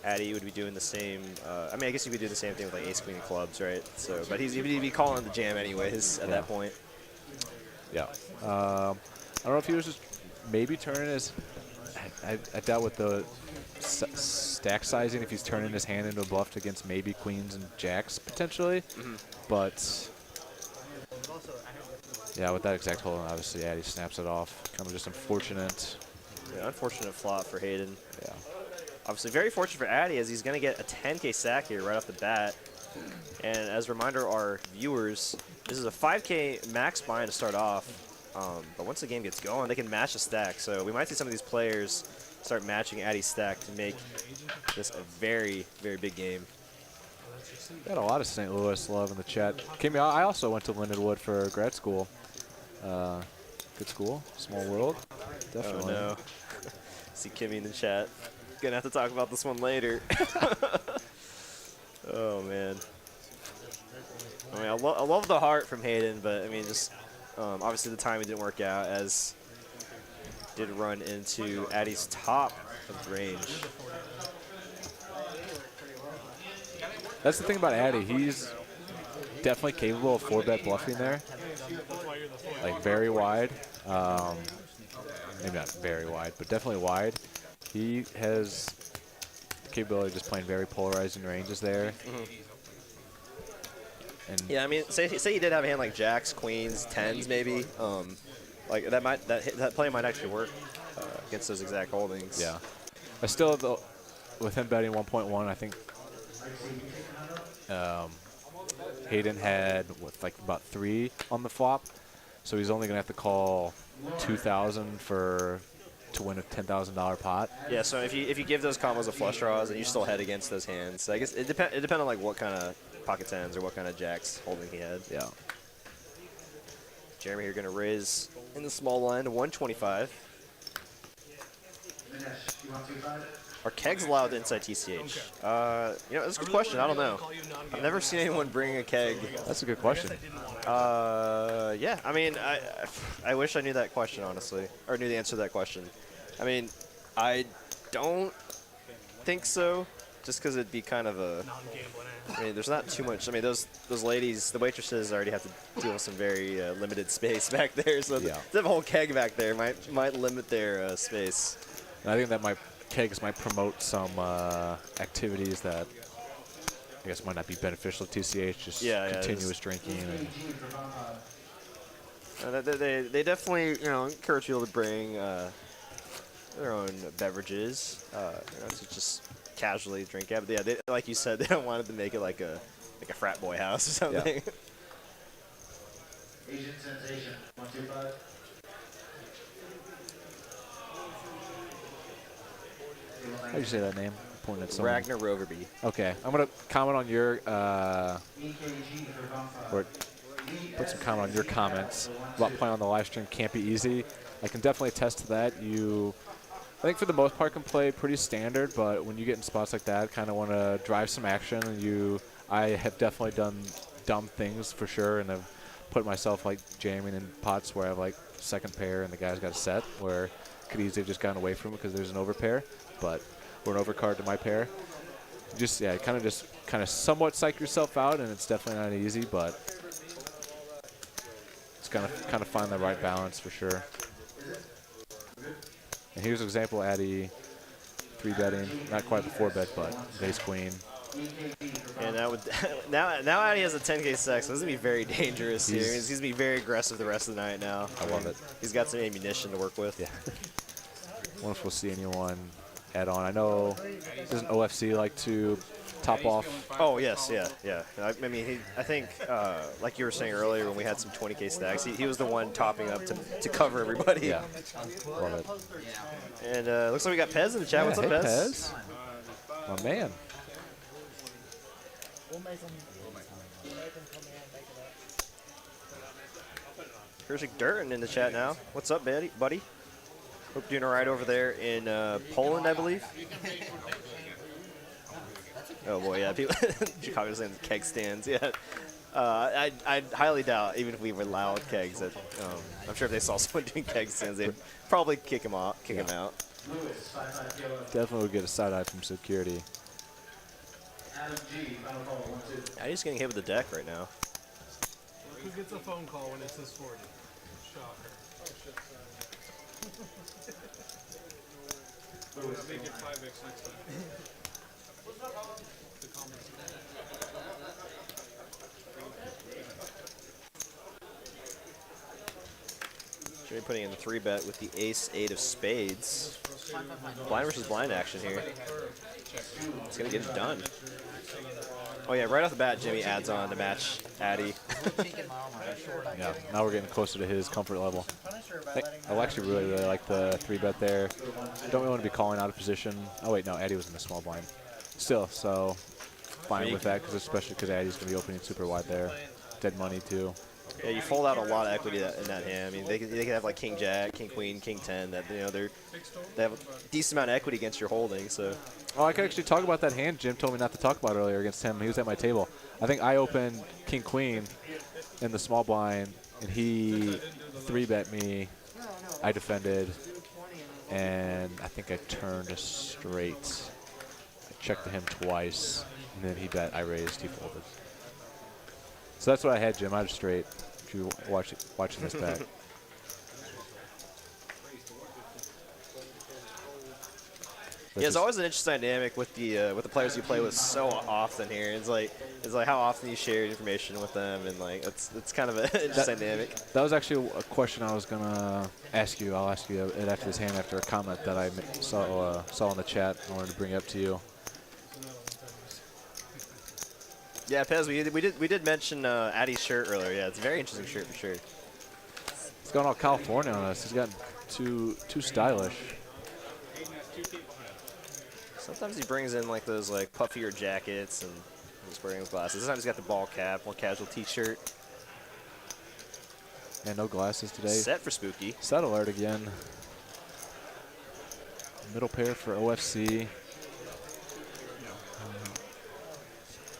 Addy would be doing the same. I mean, I guess he would do the same thing with like ace queen of clubs, right? So, but he'd be calling the jam anyways at that point. Yeah. I don't know if he was just maybe turning his. I doubt with the stack sizing if he's turning his hand into a bluff against maybe queens and jacks potentially, but. Yeah, with that exact hole, obviously Addy snaps it off. Kind of just unfortunate. Yeah, unfortunate flop for Hayden. Yeah. Obviously very fortunate for Addy as he's going to get a 10K stack here right off the bat. And as a reminder, our viewers, this is a 5K max buy-in to start off. But once the game gets going, they can match a stack. So we might see some of these players start matching Addy's stack to make this a very, very big game. Got a lot of St. Louis love in the chat. Kimmy, I also went to Lindenwood for grad school. Good school, small world, definitely. Oh no. See Kimmy in the chat. Gonna have to talk about this one later. Oh man. I mean, I love the heart from Hayden, but I mean, just obviously the timing didn't work out as did run into Addy's top of the range. That's the thing about Addy. definitely capable of 4-bet bluffing there. Like very wide. Maybe not very wide, but definitely wide. He has the capability of just playing very polarizing ranges there. And Yeah, I mean, say you did have a hand like jacks, queens, tens, maybe. Like that play might actually work against those exact holdings. yeah, I still though, with him betting 1.1, I think Hayden had like about 3 on the flop, so he's only gonna have to call 2,000 to win a $10,000 pot. Yeah, so if you give those combos of flush draws and you still head against those hands, so I guess it depends on like what kind of pocket tens or what kind of jacks holding he had. Yeah. Jeremy here gonna raise in the small line to 125. Are kegs allowed inside TCH? You know, that's a good question. I don't know. I've never seen anyone bring a keg. That's a good question. Yeah, I mean, I wish I knew that question, honestly, or knew the answer to that question. I mean, I don't think so, just because it'd be kind of a. I mean, there's not too much. I mean, those ladies, the waitresses, already have to deal with some very limited space back there. So Yeah. to have a whole keg back there might limit their space. And I think that kegs might promote some activities that I guess might not be beneficial to TCH, just continuous drinking. And They definitely encourage people to bring their own beverages, to just casually drink it. But yeah, like you said, they don't want it to make it like a frat boy house or something. Asian Sensation, 125. how do you say that name? Pointing at someone. Ragnar Roverby. Okay, I'm gonna comment on your EKG for bump or put some comment on your comments about playing on the live stream can't be easy. I can definitely attest to that. I think for the most part can play pretty standard, but when you get in spots like that, kind of want to drive some action. And I have definitely done dumb things for sure, and I've put myself like jamming in pots where I have like second pair and the guy's got a set where could easily have just gotten away from it because there's an overpair, but or an overcard to my pair. Just kind of somewhat psych yourself out, and it's definitely not easy, but it's kind of find the right balance for sure. And here's an example, Addy 3-betting, not quite the 4-bet, but ace queen. And now Addy has a 10K stack, so this is gonna be very dangerous here. He's gonna be very aggressive the rest of the night now. I love it. He's got some ammunition to work with. Yeah. Wonder if we'll see anyone add on. I know doesn't OFC like to top off? Oh yes, yeah. I mean, I think like you were saying earlier when we had some 20K stacks, he was the one topping up to cover everybody. Yeah, love it. And looks like we got Pez in the chat. What's up, hey, Pez? My man. Here's Durden in the chat now. What's up, buddy? Hope you're doing all right over there in Poland, I believe. Oh boy, yeah. People, Chicago's saying keg stands. Yeah, I highly doubt even if we were allowed kegs that I'm sure if they saw someone doing keg stands, they'd probably kick him out. Definitely would get a side eye from security. He's getting hit with the deck right now. Who gets a phone call when it's this 40? Shocker. Make it 5x next time. The comments. Jimmy putting in the 3-bet with the ace-8 of spades. Blind versus blind action here. It's going to get it done. Oh yeah, right off the bat, Jimmy adds on to match Addy. Yeah, now we're getting closer to his comfort level. I actually really like the 3-bet there. Don't really want to be calling out of position. Oh wait, no, Addy was in the small blind. Still, so fine with that, especially because Addy's going to be opening super wide there. Dead money too. Yeah, you fold out a lot of equity in that hand. I mean, they could have like King Jack, King Queen, King 10. That they have a decent amount of equity against your holding. So. Oh, I could actually talk about that hand Jim told me not to talk about earlier against him. He was at my table. I think I opened King Queen in the small blind, and he 3-bet me. I defended, and I think I turned a straight. I checked to him twice, and then he bet. I raised. He folded. So that's what I had, Jim. I was straight. If you watching this back. Yeah, it's always an interesting dynamic with the players you play with so often here. It's like how often you share information with them, and like it's kind of an interesting dynamic. That was actually a question I was gonna ask you. I'll ask you it after this hand, after a comment that I saw in the chat. I wanted to bring up to you. Yeah, Pez, we did mention Addy's shirt earlier. Yeah, it's a very interesting shirt for sure. He's going all California on us. He's gotten too stylish. Sometimes he brings in like those like puffier jackets and he's wearing his glasses. This time he's got the ball cap, more casual T-shirt. And no glasses today. Set for Spooky. Set alert again. Middle pair for OFC.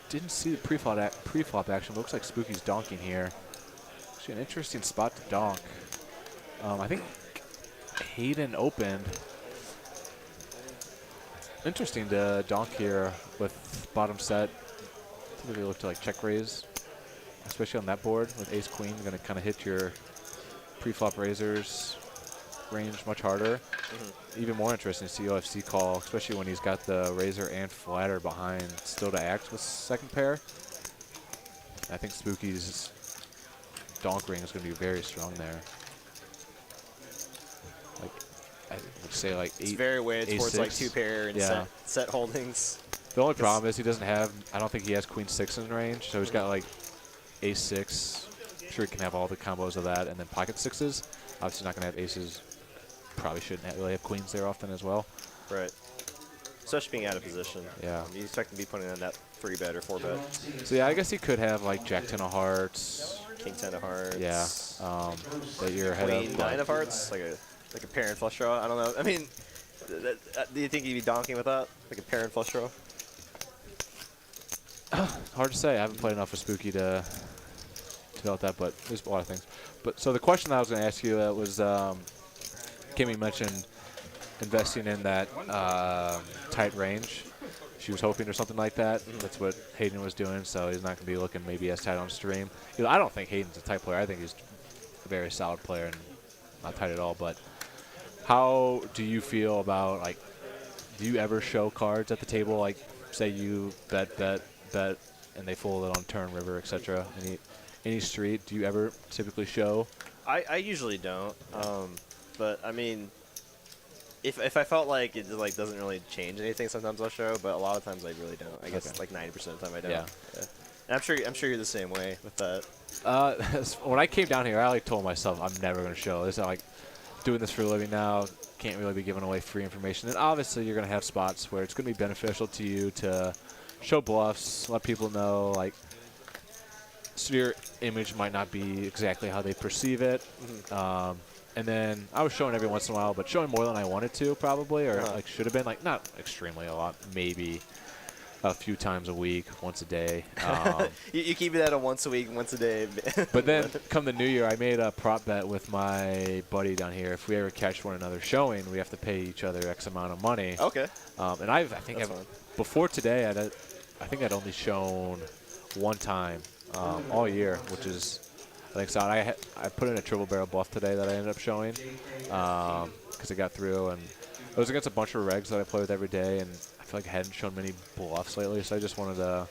Didn't see the pre-flop action. But looks like Spooky's donking here. Actually, an interesting spot to donk. I think Hayden opened. Interesting to donk here with bottom set. Typically look to like check raise, especially on that board with ace queen. You're going to kind of hit your pre-flop raisers range much harder. Even more interesting to see OFC call, especially when he's got the razor and flatter behind still to act with second pair. I think Spooky's donk ring is going to be very strong there. Like, I would say like It's very weighted towards like 2-pair and set holdings. The only problem is he doesn't have, I don't think he has queen 6 in range, so he's got like ace 6. I'm sure he can have all the combos of that and then pocket 6s. Obviously not going to have aces. Probably shouldn't really have queens there often as well. Right. Especially being out of position. Yeah. You expect to be putting on that 3-bet or 4-bet. So yeah, I guess he could have like Jack 10 of hearts. King 10 of hearts. Yeah. That you're ahead of. Queen 9 of hearts? Like a pair and flush draw? I don't know. I mean, do you think he'd be donking with that? Like a pair and flush draw? Hard to say. I haven't played enough with Spooky to develop that, but there's a lot of things. But so the question that I was going to ask you was, Kimmy mentioned investing in that tight range. She was hoping or something like that. That's what Hayden was doing, so he's not going to be looking maybe as tight on stream. You know, I don't think Hayden's a tight player. I think he's a very solid player and not tight at all. But how do you feel about, like, do you ever show cards at the table? Like, say you bet, and they fold it on turn, river, etc. Any street, do you ever typically show? I usually don't. But I mean, if I felt like it like doesn't really change anything, sometimes I'll show. But a lot of times I really don't. I guess like 90% of the time I don't. Yeah. And I'm sure you're the same way with that. When I came down here, I like told myself I'm never going to show. This is like doing this for a living now. Can't really be giving away free information. And obviously, you're going to have spots where it's going to be beneficial to you to show bluffs, let people know like. So your image might not be exactly how they perceive it. And then I was showing every once in a while, but showing more than I wanted to probably, or like should have been, like not extremely a lot, maybe a few times a week, once a day. You keep it at a once a week, once a day. But then come the new year, I made a prop bet with my buddy down here. If we ever catch one another showing, we have to pay each other X amount of money. Okay. And I think before today, I think I'd only shown one time all year, which is I think solid. I put in a triple barrel bluff today that I ended up showing because it got through, and it was against a bunch of regs that I play with every day, and I feel like I hadn't shown many bluffs lately, so I just wanted to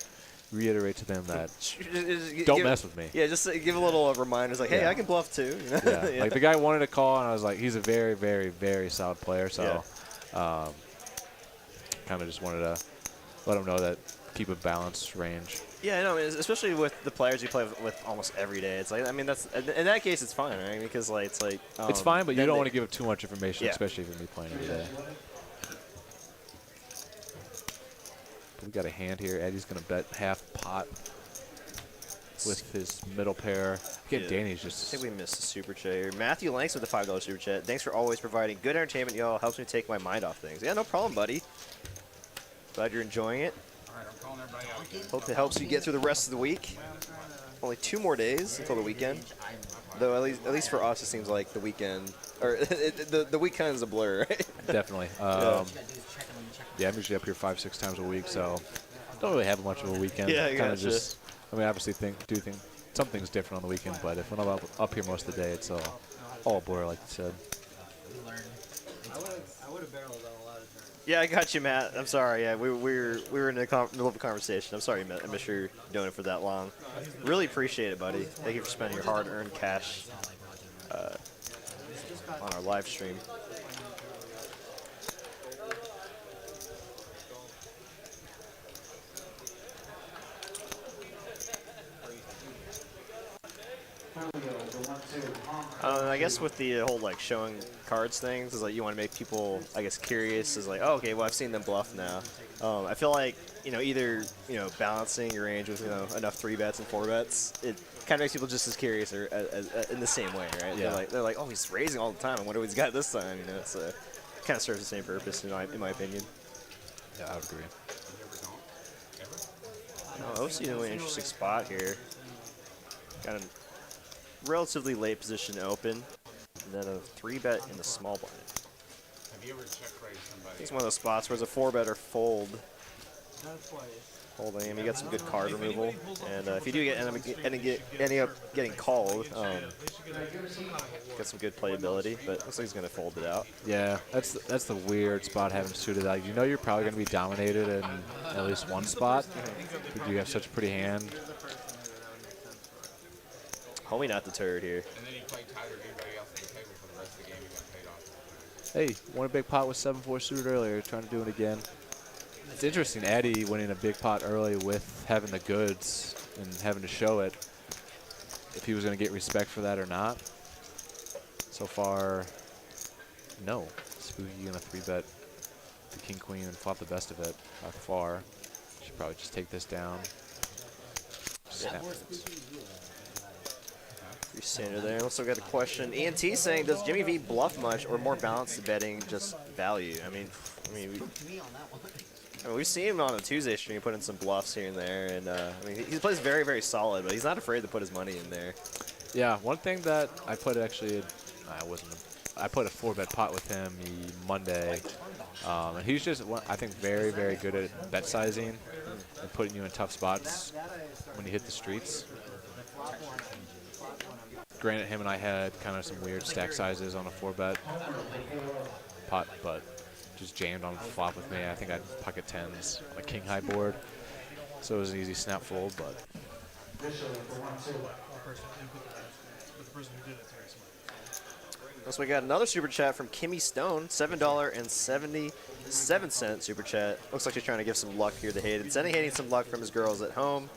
reiterate to them that don't mess with me. Yeah, just give a little reminders like, hey, I can bluff too. You know? Yeah. Like the guy wanted to call, and I was like, he's a very, very, very solid player, so kind of just wanted to let him know that keep a balanced range. Yeah, I know, especially with the players you play with almost every day. It's like, I mean, that's in that case, it's fine, right? Because like it's like it's fine, but you don't want to give up too much information, especially if you're playing every day. But we got a hand here. Eddie's gonna bet half pot with his middle pair. Again, Danny's just. I think we missed a super chat here. Matthew Lanks with the $5 super chat. Thanks for always providing good entertainment, y'all. Helps me take my mind off things. Yeah, no problem, buddy. Glad you're enjoying it. Hope it helps you get through the rest of the week. Only 2 more days until the weekend. Though at least for us, it seems like the weekend, or the weekend is a blur, right? Definitely. Yeah, I'm usually up here 5-6 times a week, so don't really have much of a weekend. Yeah, I kind of just. I mean, obviously do something's different on the weekend. But if when I'm up here most of the day, it's all blur, like you said. I would have barreled on a lot of turns. Yeah, I got you, Matt. I'm sorry. Yeah, we were in the middle of a conversation. I'm sorry, Matt. I missed you doing it for that long. Really appreciate it, buddy. Thank you for spending your hard-earned cash on our live stream. I guess with the whole like showing cards things is like you want to make people, I guess, curious. Is like, oh, okay, well I've seen them bluff now. I feel like either balancing your range with enough 3-bets and 4-bets, it kind of makes people just as curious or in the same way, right? Yeah. They're like, oh, he's raising all the time. I wonder what he's got this time. So it kind of serves the same purpose in my opinion. Yeah, I would agree. OC in a really interesting spot here. Got a relatively late position open, and then a 3-bet in the small blind. Have you ever check raised somebody? It's one of those spots where it's a 4-bet or fold. Holding him, you get some good card removal, and if you do end up getting called, get some good playability. But looks like he's gonna fold it out. Yeah, that's the weird spot having suited. Like you're probably gonna be dominated in at least one spot, but you have such a pretty hand. Homie, not deterred here. And then you play tighter than anybody else at the table for the rest of the game. You got paid off. Hey, won a big pot with 7-4 suited earlier. Trying to do it again. It's interesting, Addy winning a big pot early with having the goods and having to show it. If he was going to get respect for that or not. So far, no. Spooky going to 3-bet the king queen and flop the best of it by far. Should probably just take this down. Snap it. Standard there. Also got a question. ENT saying, does Jimmy V bluff much or more balanced betting just value? I mean, we've seen him on a Tuesday stream put in some bluffs here and there, and he plays very, very solid, but he's not afraid to put his money in there. Yeah, one thing that I put actually, I put a 4-bet pot with him Monday, and he's just, I think, very, very good at bet sizing and putting you in tough spots when you hit the streets. Granted, him and I had kind of some weird stack sizes on a 4-bet pot, but just jammed on flop with me. I think I had pocket 10s on a king high board, so it was an easy snap fold. But So we got another super chat from Kimmy Stone, $7.77 super chat. Looks like she's trying to give some luck here to Hayden. Sending Hayden some luck from his girls at home.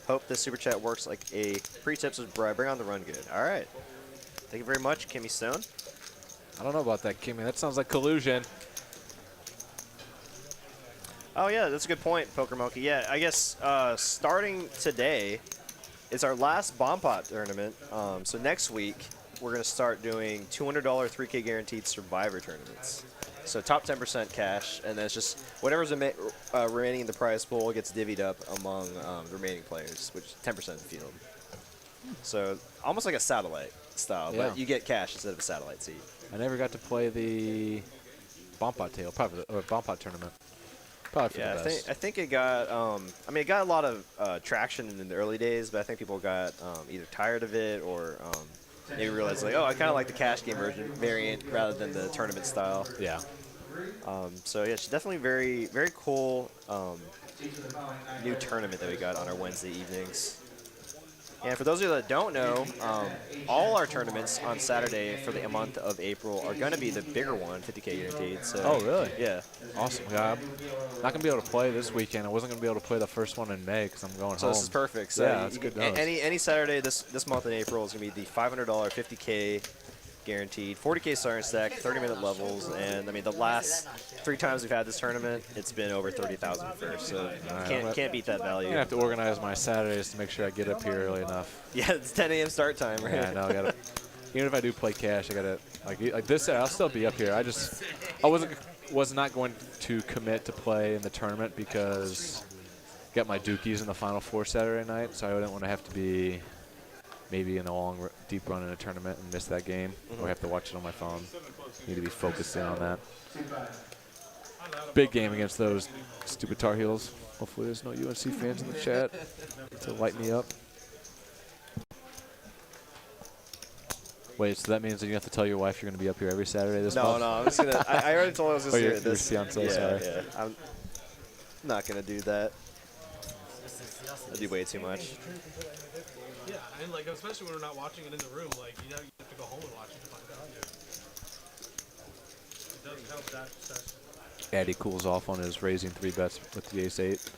Hope this super chat works like a pre-tips with Brian. Bring on the run good. All right. Thank you very much, Kimmy Stone. I don't know about that, Kimmy. That sounds like collusion. Oh, yeah, that's a good point, Poker Monkey. Yeah, I guess starting today is our last bomb pot tournament. So next week, we're going to start doing $200 3K guaranteed survivor tournaments. So top 10% cash, and then it's just whatever's remaining in the prize pool gets divvied up among the remaining players, which is 10% of the field. So almost like a satellite style, Yeah. but you get cash instead of a satellite seat. I never got to play the bomb pot tail, probably or bomb pot tournament. Probably for the best. I think it got. It got a lot of traction in the early days, but I think people got either tired of it or maybe realized like, oh, I kind of like the cash game variant rather than the tournament style. Yeah. So yeah, it's definitely very, very cool new tournament that we got on our Wednesday evenings. And for those of you that don't know, all our tournaments on Saturday for the month of April are going to be the bigger one, 50K guaranteed. So, oh, really? Yeah. Awesome. Yeah, I'm not going to be able to play this weekend. I wasn't going to be able to play the first one in May because I'm going home. So this is perfect. So yeah, that's good news. Any Saturday this month in April is going to be the $500 50K guaranteed, 40K starting stack, 30-minute levels, and I mean the last 3 times we've had this tournament, it's been over 30,000 first, so can't beat that value. I'm gonna have to organize my Saturdays to make sure I get up here early enough. Yeah, it's 10 a.m. start time, right? Yeah, no, I gotta. Even if I do play cash, I gotta like this. I'll still be up here. I was not going to commit to play in the tournament because I got my Dookies in the Final Four Saturday night, so I wouldn't want to have to be maybe in a long, deep run in a tournament and miss that game, or have to watch it on my phone. Need to be focused in on that. Big game against those stupid Tar Heels. Hopefully there's no UNC fans in the chat to light me up. Wait, so that means that you have to tell your wife you're going to be up here every Saturday this month? No, I'm just gonna. I already told her I was Oh, gonna your, do it this. your fiance, yeah, sorry. yeah. I'm not gonna do that. That'd be way too much. Yeah, and like especially when we're not watching it in the room, like you know you have to go home and watch it to find out. It does help that session. Addy cools off on his raising 3 bets with the ace-8.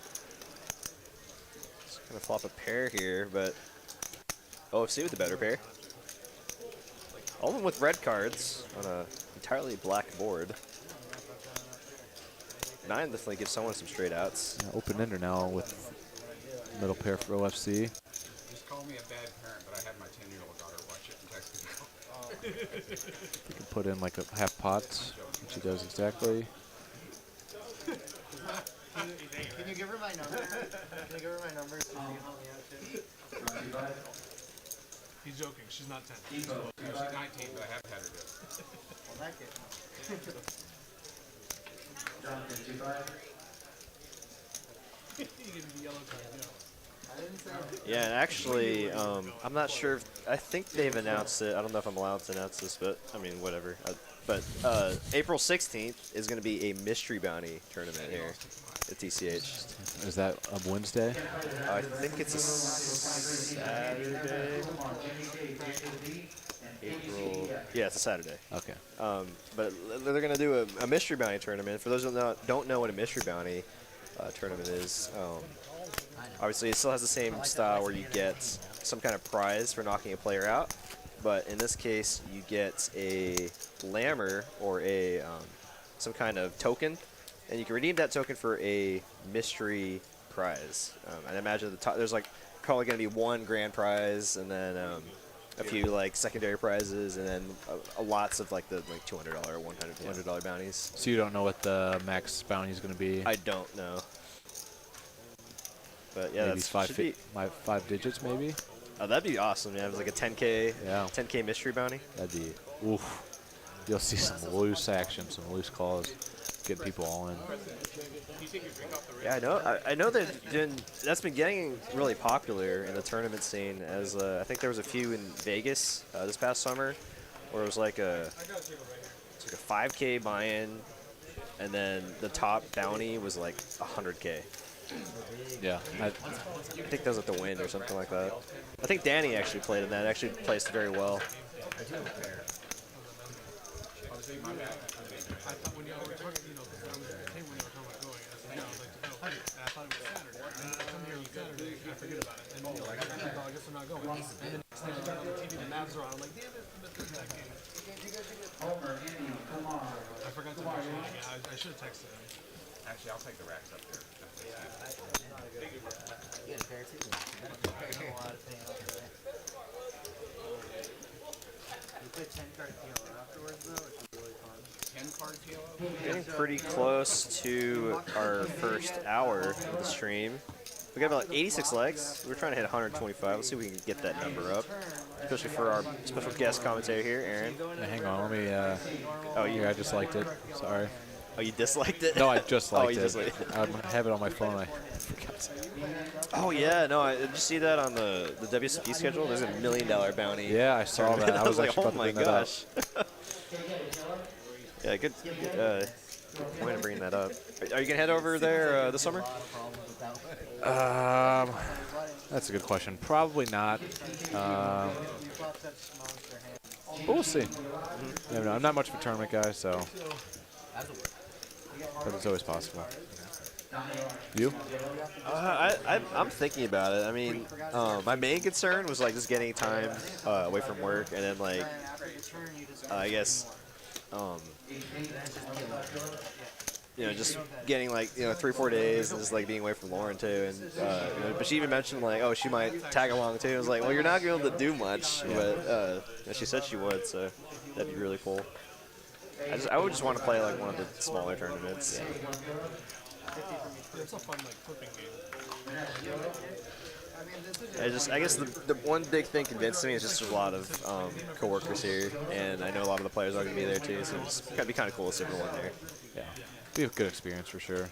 Just gonna flop a pair here, but OFC with the better pair. All of them with red cards on a entirely black board. 9 definitely gives someone some straight outs. Yeah, open-ender now with middle pair for OFC. Just call me a bad parent, but I had my 10-year-old daughter watch it and text me. You can put in like a half pot, which he does exactly. Can you give her my number? Can you give her my number so she can help me out too? He's joking. She's not 10. She's 19, but I have had her do it. Well, that kid. You give me the yellow card, yeah. Yeah, and actually, I'm not sure. I think they've announced it. I don't know if I'm allowed to announce this, but I mean, whatever. But April 16th is going to be a mystery bounty tournament here at TCH. Is that a Wednesday? I think it's a Saturday. April. Yeah, it's a Saturday. Okay. But they're going to do a mystery bounty tournament. For those who don't know what a mystery bounty tournament is, obviously it still has the same style where you get some kind of prize for knocking a player out. But in this case, you get a lammer or a some kind of token, and you can redeem that token for a mystery prize. I imagine the top, there's like probably going to be one grand prize, and then a few like secondary prizes, and then lots of like the $200, $100 bounties. So you don't know what the max bounty is going to be? I don't know. But yeah, maybe that's five digits, maybe. Oh, that'd be awesome. Yeah, it was like a 10K, yeah, 10K mystery bounty. That'd be oof. You'll see some loose action, some loose calls, getting people all in. Yeah, I know. I know that's been getting really popular in the tournament scene. As I think there was a few in Vegas this past summer, where it was like a 5K buy-in, and then the top bounty was like 100K. Yeah, I think that was at the win or something like that. I think Danny actually played in that. Actually placed very well. I thought when you were talking, you know, because I was at the table when you were talking about going, I said, yeah, I'd like to go. And I thought it was Saturday. And then I come here on Saturday, and I forget about it. And you know, like, I guess I'm not going. And then next thing I got on the TV, the Mavs are on. I'm like, damn it, I missed that game. I forgot to mention it. Yeah, I should have texted him. Actually, I'll take the racks up there. You got a pair too? A lot of pain over there. You play 10-card PLO afterwards, though, which is really fun. 10-card PLO? Getting pretty close to our first hour of the stream. We got about 86 legs. We're trying to hit 125. Let's see if we can get that number up, especially for our special guest commentator here, Aaron. Yeah, hang on, let me. Oh, yeah, I just liked it. Sorry. Oh, you disliked it? No, I just liked you it. just liked it. I have it on my phone. I forgot. Oh yeah, no. Did you see that on the WSP schedule? There's $1 million bounty. Yeah, I saw that. I was like, actually oh about to my bring that up. gosh. Yeah, good point of bringing that up. Are you gonna head over there this summer? That's a good question. Probably not. But we'll see. You never know. I'm not much of a tournament guy, so. But it's always possible. You? I'm thinking about it. I mean, my main concern was like just getting time away from work, and then like I guess you know, just getting like 3-4 days and just like being away from Lauren too. And you know, but she even mentioned like, oh, she might tag along too. I was like, well, you're not gonna be able to do much, but she said she would, so that'd be really cool. I would just want to play like one of the smaller tournaments. It's a fun like flipping game. I guess the one big thing convincing me is just there's a lot of coworkers here, and I know a lot of the players are going to be there too, so it's going to be kind of cool to see everyone there. Yeah, be a good experience for sure.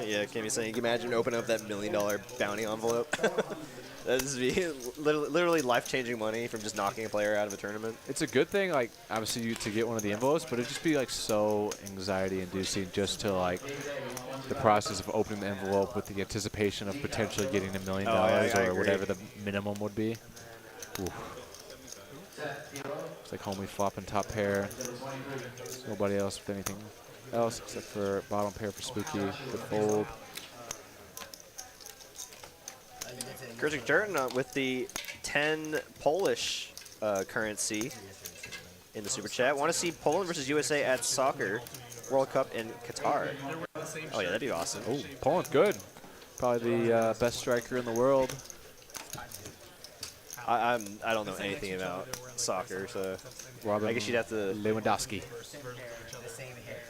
Yeah, Yeah, can you say? You can imagine opening up that $1 million bounty envelope. That'd just be literally life-changing money from just knocking a player out of a tournament. It's a good thing, like, obviously, to get one of the envelopes, but it'd just be, like, so anxiety-inducing just to, like, the process of opening the envelope with the anticipation of potentially getting $1 million I or agree. whatever the minimum would be. Oof. It's like homie flopping top pair. Nobody else with anything else except for bottom pair for Spooky. The fold. Kurzik Jordan with the 10 Polish currency in the super chat. Want to see Poland versus USA at soccer World Cup in Qatar? Oh yeah, that'd be awesome. Oh, Poland's good. Probably the best striker in the world. I don't know anything about soccer, so Robin I guess you'd have to. Lewandowski. The same hair.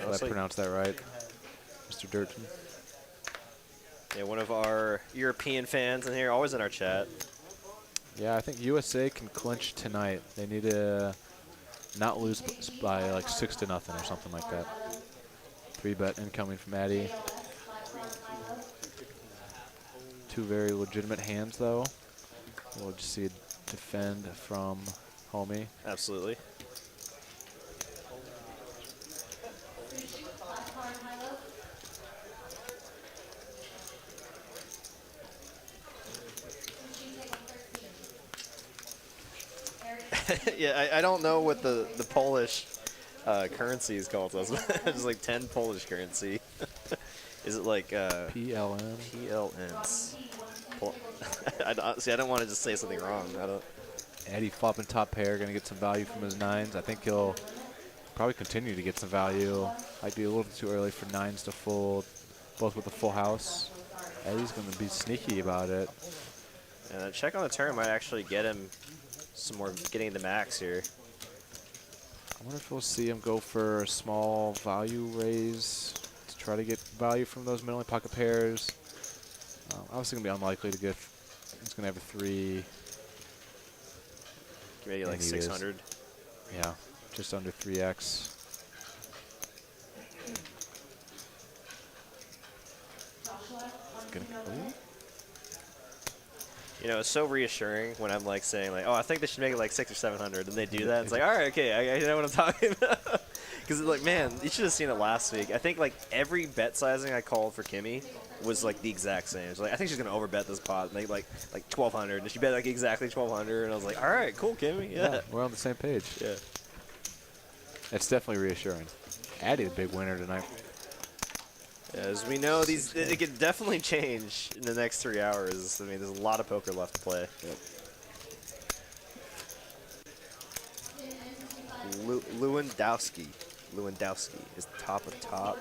Hopefully I pronounced that right. Mr. Durton. Yeah, one of our European fans in here, always in our chat. Yeah, I think USA can clinch tonight. They need to not lose by like 6-0 or something like that. 3-bet incoming from Addy. Two very legitimate hands, though. We'll just see a defend from homie. Absolutely. Yeah, I don't know what the Polish currency is called. It's like 10 Polish currency. Is it like PLN? PLNs. See, I don't want to just say something wrong. I don't. Eddie flopping top pair, gonna get some value from his nines. I think he'll probably continue to get some value. Might be a little too early for nines to fold, both with a full house. Eddie's gonna be sneaky about it. Check on the turn might actually get him some more getting the max here. I wonder if we'll see him go for a small value raise to try to get value from those middle pocket pairs. Obviously gonna be unlikely to get. He's gonna have a 3. Maybe like 600. Yeah, just under 3x. You know, it's so reassuring when I'm like saying like, oh, I think they should make it like 600 or 700, and they do that. It's like, all right, okay, I know what I'm talking about. Because like, man, you should have seen it last week. I think like every bet sizing I called for Kimmy was like the exact same. It's like, I think she's gonna overbet this pot, and make like 1,200, and she bet like exactly 1,200, and I was like, all right, cool, Kimmy, yeah. We're on the same page. Yeah. It's definitely reassuring. Addy, a big winner tonight. As we know, it could definitely change in the next 3 hours. I mean, there's a lot of poker left to play. Yep. Lewandowski is top of top.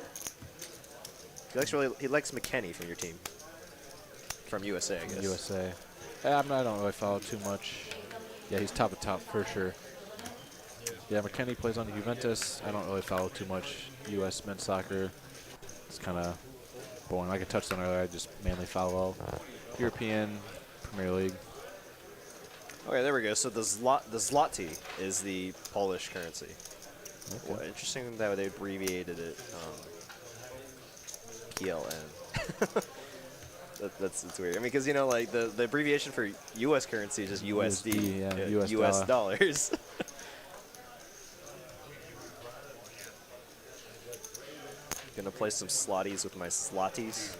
He likes McKenny from your team. From USA, I guess. USA. I don't really follow too much. Yeah, he's top of top for sure. Yeah, McKenny plays on the Juventus. I don't really follow too much U.S. men's soccer. It's kind of boring. Like I touched on earlier, I just mainly follow European Premier League. Okay, there we go. So the zloty is the Polish currency. Okay. Well, interesting that they abbreviated it PLN. That's weird. I mean, because you know, like the abbreviation for U.S. currency is just USD. Yeah, U.S. dollars. Gonna play some slotties with my slotties.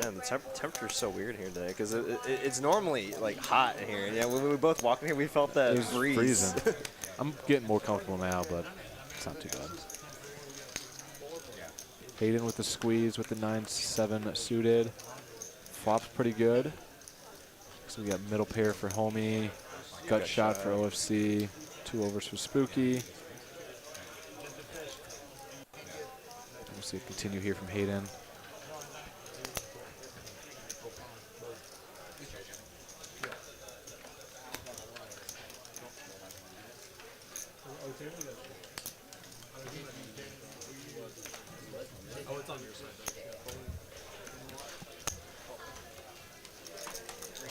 Man, the temperature's so weird here today because it's normally like hot in here. And yeah, when we both walked in here, we felt that breeze. Freezing. I'm getting more comfortable now, but it's not too bad. Hayden with the squeeze with the 9-7 suited. Flop's pretty good. So we got middle pair for homie, gut shot for OFC, 2 overs for Spooky. We'll see it continue here from Hayden. Oh, it's on your side.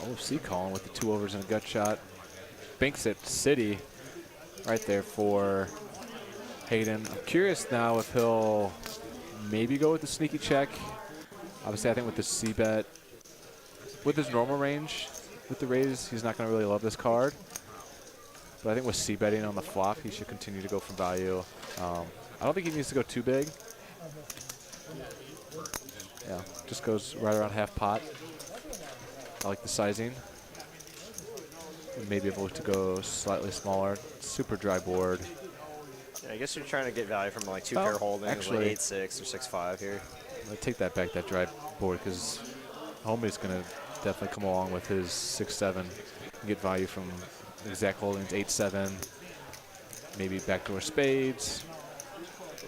OFC calling with the 2 overs and a gut shot. Spinks at City right there for Hayden. I'm curious now if he'll maybe go with the sneaky check. Obviously, I think with the C-bet, with his normal range, with the raise, he's not going to really love this card. But I think with C-betting on the flop, he should continue to go for value. I don't think he needs to go too big. Yeah, just goes right around half pot. I like the sizing. Maybe able to go slightly smaller. Super dry board. Yeah, I guess you're trying to get value from like 2 pair holdings, actually, like 8-6 or 6-5 here. I'm going to take that back, that dry board, because Homie's going to definitely come along with his 6-7 and get value from exact holdings, 8-7, maybe backdoor spades.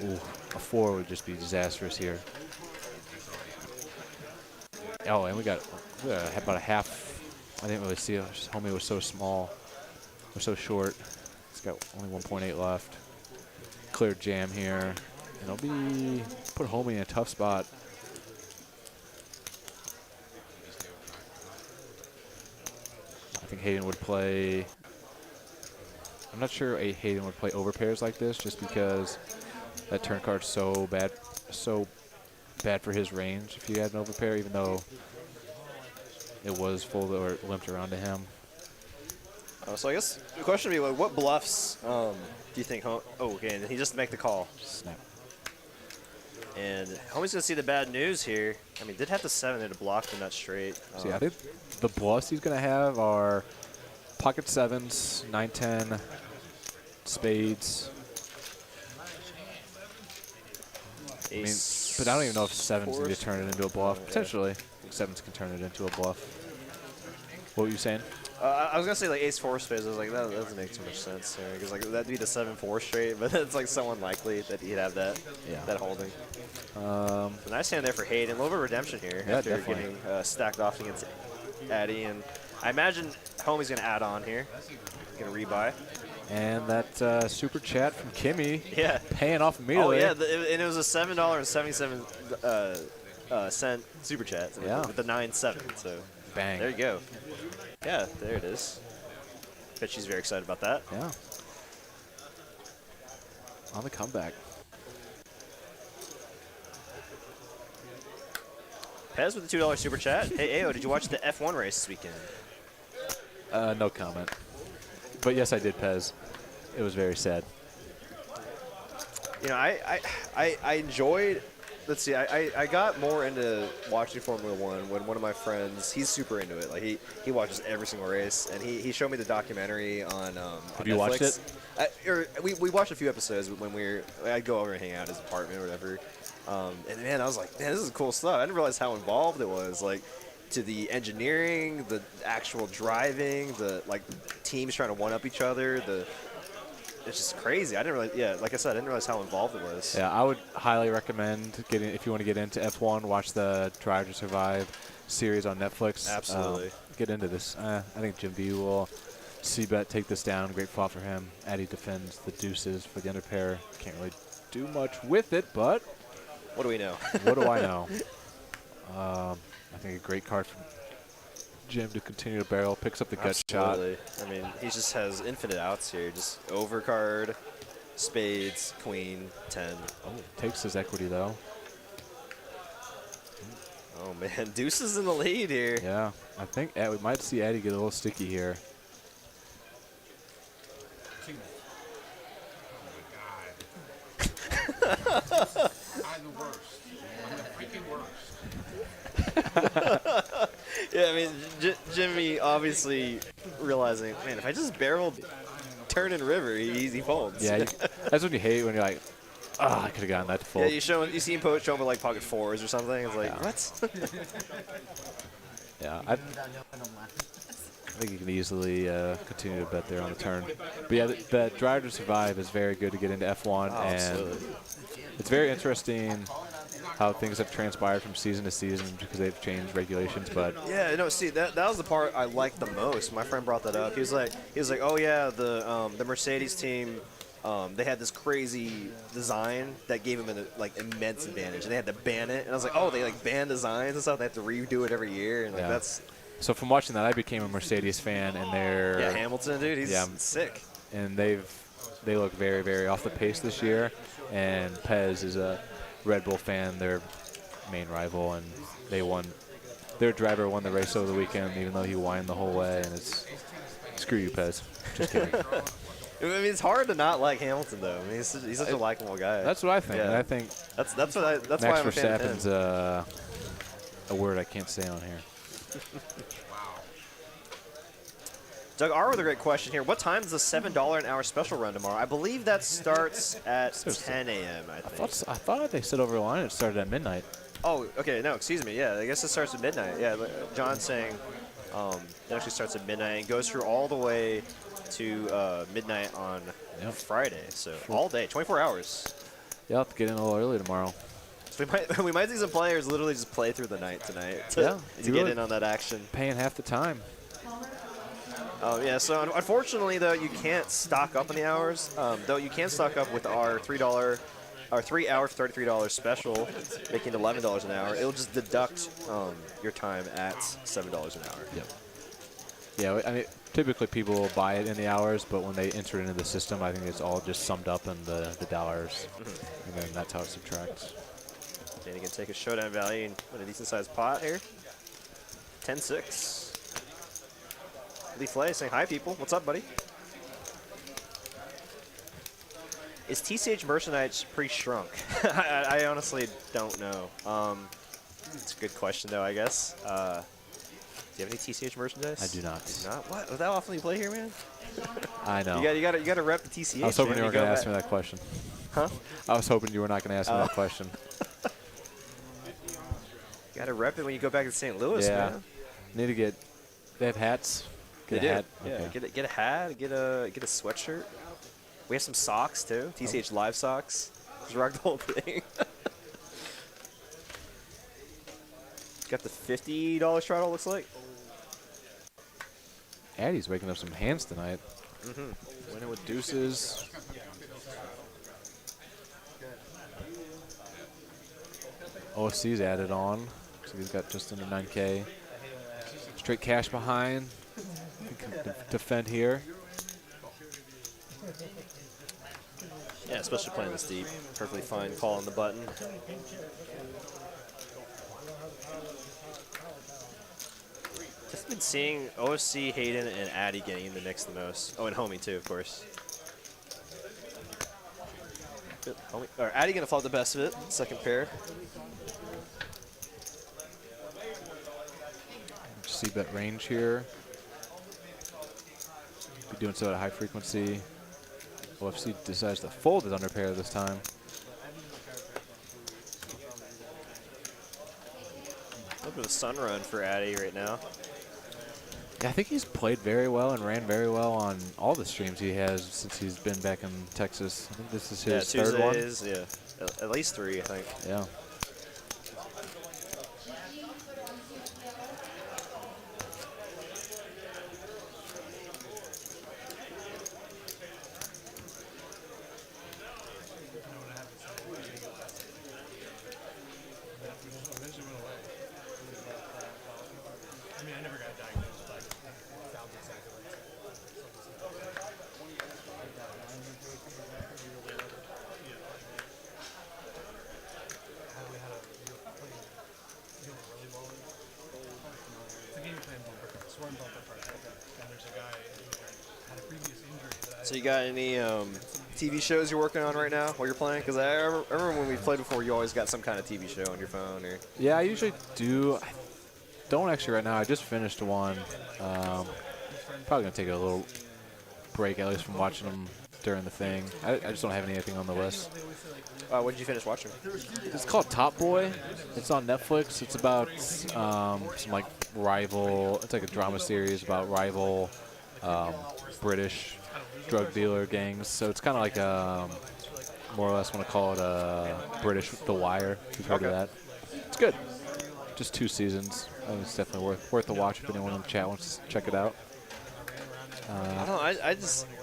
Ooh, a 4 would just be disastrous here. Oh, and we got about a half. I didn't really see it. Homie was so small, or so short. He's got only 1.8 left. Clear jam here, and it'll be put Homie in a tough spot. I think Hayden would play. I'm not sure Hayden would play over pairs like this, just because that turn card's so bad for his range if he had an overpair, even though it was full or limped around to him. So I guess the question would be, like, what bluffs do you think? Oh, okay, and he just make the call. Snap. And Homie's gonna see the bad news here. I mean, did have the 7 there to block the nut straight. See, I think the bluffs he's gonna have are pocket 7s, 9-10, spades. I mean, but I don't even know if 7s need to turn it into a bluff. Okay. Potentially, I think 7s can turn it into a bluff. What were you saying? I was gonna say like ace-4 spades. I was like, that doesn't make too much sense here, because like that'd be the 7-4 straight, but it's like so unlikely that he'd have that that holding. A nice hand there for Hayden. A little bit of redemption here after getting stacked off against Addy, and I imagine Homie's gonna add on here. Gonna rebuy. And that super chat from Kimmy, paying off Oh immediately. yeah, and it was a $7.77 super chat with the 9-7. So bang. There you go. Yeah, there it is. Bet she's very excited about that. Yeah. On the comeback. Pez with the $2 super chat. Hey, Ayo, did you watch the F1 race this weekend? No comment. But yes, I did, Pez. It was very sad. You know, I enjoyed. Let's see. I got more into watching Formula One when one of my friends. He's super into it. Like he watches every single race, and he showed me the documentary on. Have you watched it? We watched a few episodes when I'd go over and hang out at his apartment or whatever. And man, I was like, man, this is cool stuff. I didn't realize how involved it was. Like, to the engineering, the actual driving, the teams trying to one up each other. It's just crazy. I didn't really, like I said, I didn't realize how involved it was. Yeah, I would highly recommend if you want to get into F1, watch the Drive to Survive series on Netflix. Absolutely. Get into this. I think Jim B will C-bet, take this down. Great flop for him. Addy defends the deuces for the underpair. Can't really do much with it, but what do we know? What do I know? I think a great card for Jim to continue to barrel. Picks up the gut shot. I mean, he just has infinite outs here. Just overcard, spades, queen, 10. Oh, takes his equity, though. Oh, man. Deuces in the lead here. Yeah. I think we might see Addy get a little sticky here. I'm the worst. I'm the freaking worst. Yeah, I mean, Jimmy obviously realizing, man, if I just barreled turn and river, he folds. Yeah, that's what you hate when you're like, oh, I could have gotten that to fold. Yeah, you see him show him with like pocket 4s or something. It's like, what? Yeah, I think you can easily continue to bet there on the turn. But yeah, the Drive to Survive is very good to get into F1, and absolutely. It's very interesting how things have transpired from season to season because they've changed regulations. But yeah, no, see that was the part I liked the most. My friend brought that up. He was like, oh yeah, the Mercedes team. They had this crazy design that gave them an immense advantage, and they had to ban it. And I was like, oh, they banned designs and stuff. They have to redo it every year, and that's So from watching that, I became a Mercedes fan, and they're Yeah, Hamilton, dude, he's sick. And they look very, very off the pace this year. And Pez is a Red Bull fan, their main rival, and they won. Their driver won the race over the weekend, even though he whined the whole way. And it's screw you, Pez. Just kidding. I mean, it's hard to not like Hamilton, though. I mean, he's such a likable guy. That's what I think. Yeah. And I think that's why I'm a fan of him. Verstappen's a word I can't say on here. Doug R with a great question here. What time is the $7 an hour special run tomorrow? I believe that starts at 10 a.m. I think. I thought they said over the line it started at midnight. Oh, okay. No, excuse me. Yeah, I guess it starts at midnight. Yeah, John's saying it actually starts at midnight and goes through all the way to midnight on Friday. So all day, 24 hours. You'll have to get in a little early tomorrow. So we might see some players literally just play through the night tonight to get in on that action. Paying half the time. Oh, yeah, so unfortunately, though, you can't stock up on the hours. Though you can stock up with our our 3 hour for $33 special, making $11 an hour. It'll just deduct your time at $7 an hour. Yep. Yeah, I mean, typically people will buy it in the hours, but when they enter it into the system, I think it's all just summed up in the dollars, and then that's how it subtracts. Danny can take a showdown value in a decent-sized pot here. 10-6. Lee Flay saying hi, people. What's up, buddy? Is TCH merchandise pre-shrunk? I honestly don't know. It's a good question, though, I guess. Do you have any TCH merchandise? I do not. You do not? What? Is that often you play here, man? I know. You got to rep the TCH. I was hoping man. you were going to ask me that question. Huh? I was hoping you were not going to ask me that question. You got to rep it when you go back to St. Louis, yeah. man. Need to get. They have hats. They do. Hat. Yeah. Okay. Get a hat. Get a sweatshirt. We have some socks too. TCH Live socks. Just rock the whole thing. Got the $50 straddle. Looks like. Addy's waking up some hands tonight. Winning with deuces. OFC's added on, so he's got just under 9K. Straight cash behind. He can defend here. Yeah, especially playing this deep. Perfectly fine call on the button. Just been seeing OFC, Hayden, and Addy getting in the mix the most. Oh, and Homie too, of course. Good. Homie, or Addy gonna flop the best of it. Second pair. C-bet range here. Be doing so at a high frequency. OFC decides to fold his under pair this time. A little bit of sun run for Addy right now. Yeah, I think he's played very well and ran very well on all the streams he has since he's been back in Texas. I think this is his third one. Yeah, at least 3, I think. Yeah. So you got any TV shows you're working on right now while you're playing? Because I remember when we played before, you always got some kind of TV show on your phone. Or Yeah, I usually do. I don't actually right now. I just finished one. Probably going to take a little break, at least from watching them during the thing. I just don't have anything on the list. what did you finish watching? It's called Top Boy. It's on Netflix. It's about some like rival. It's like a drama series about rival British drug dealer gangs. So it's kind of like more or less want to call it a British The Wire. If you've heard of that. It's good. Just 2 seasons. I think it's definitely worth a watch if anyone in the chat wants to check it out. I don't know.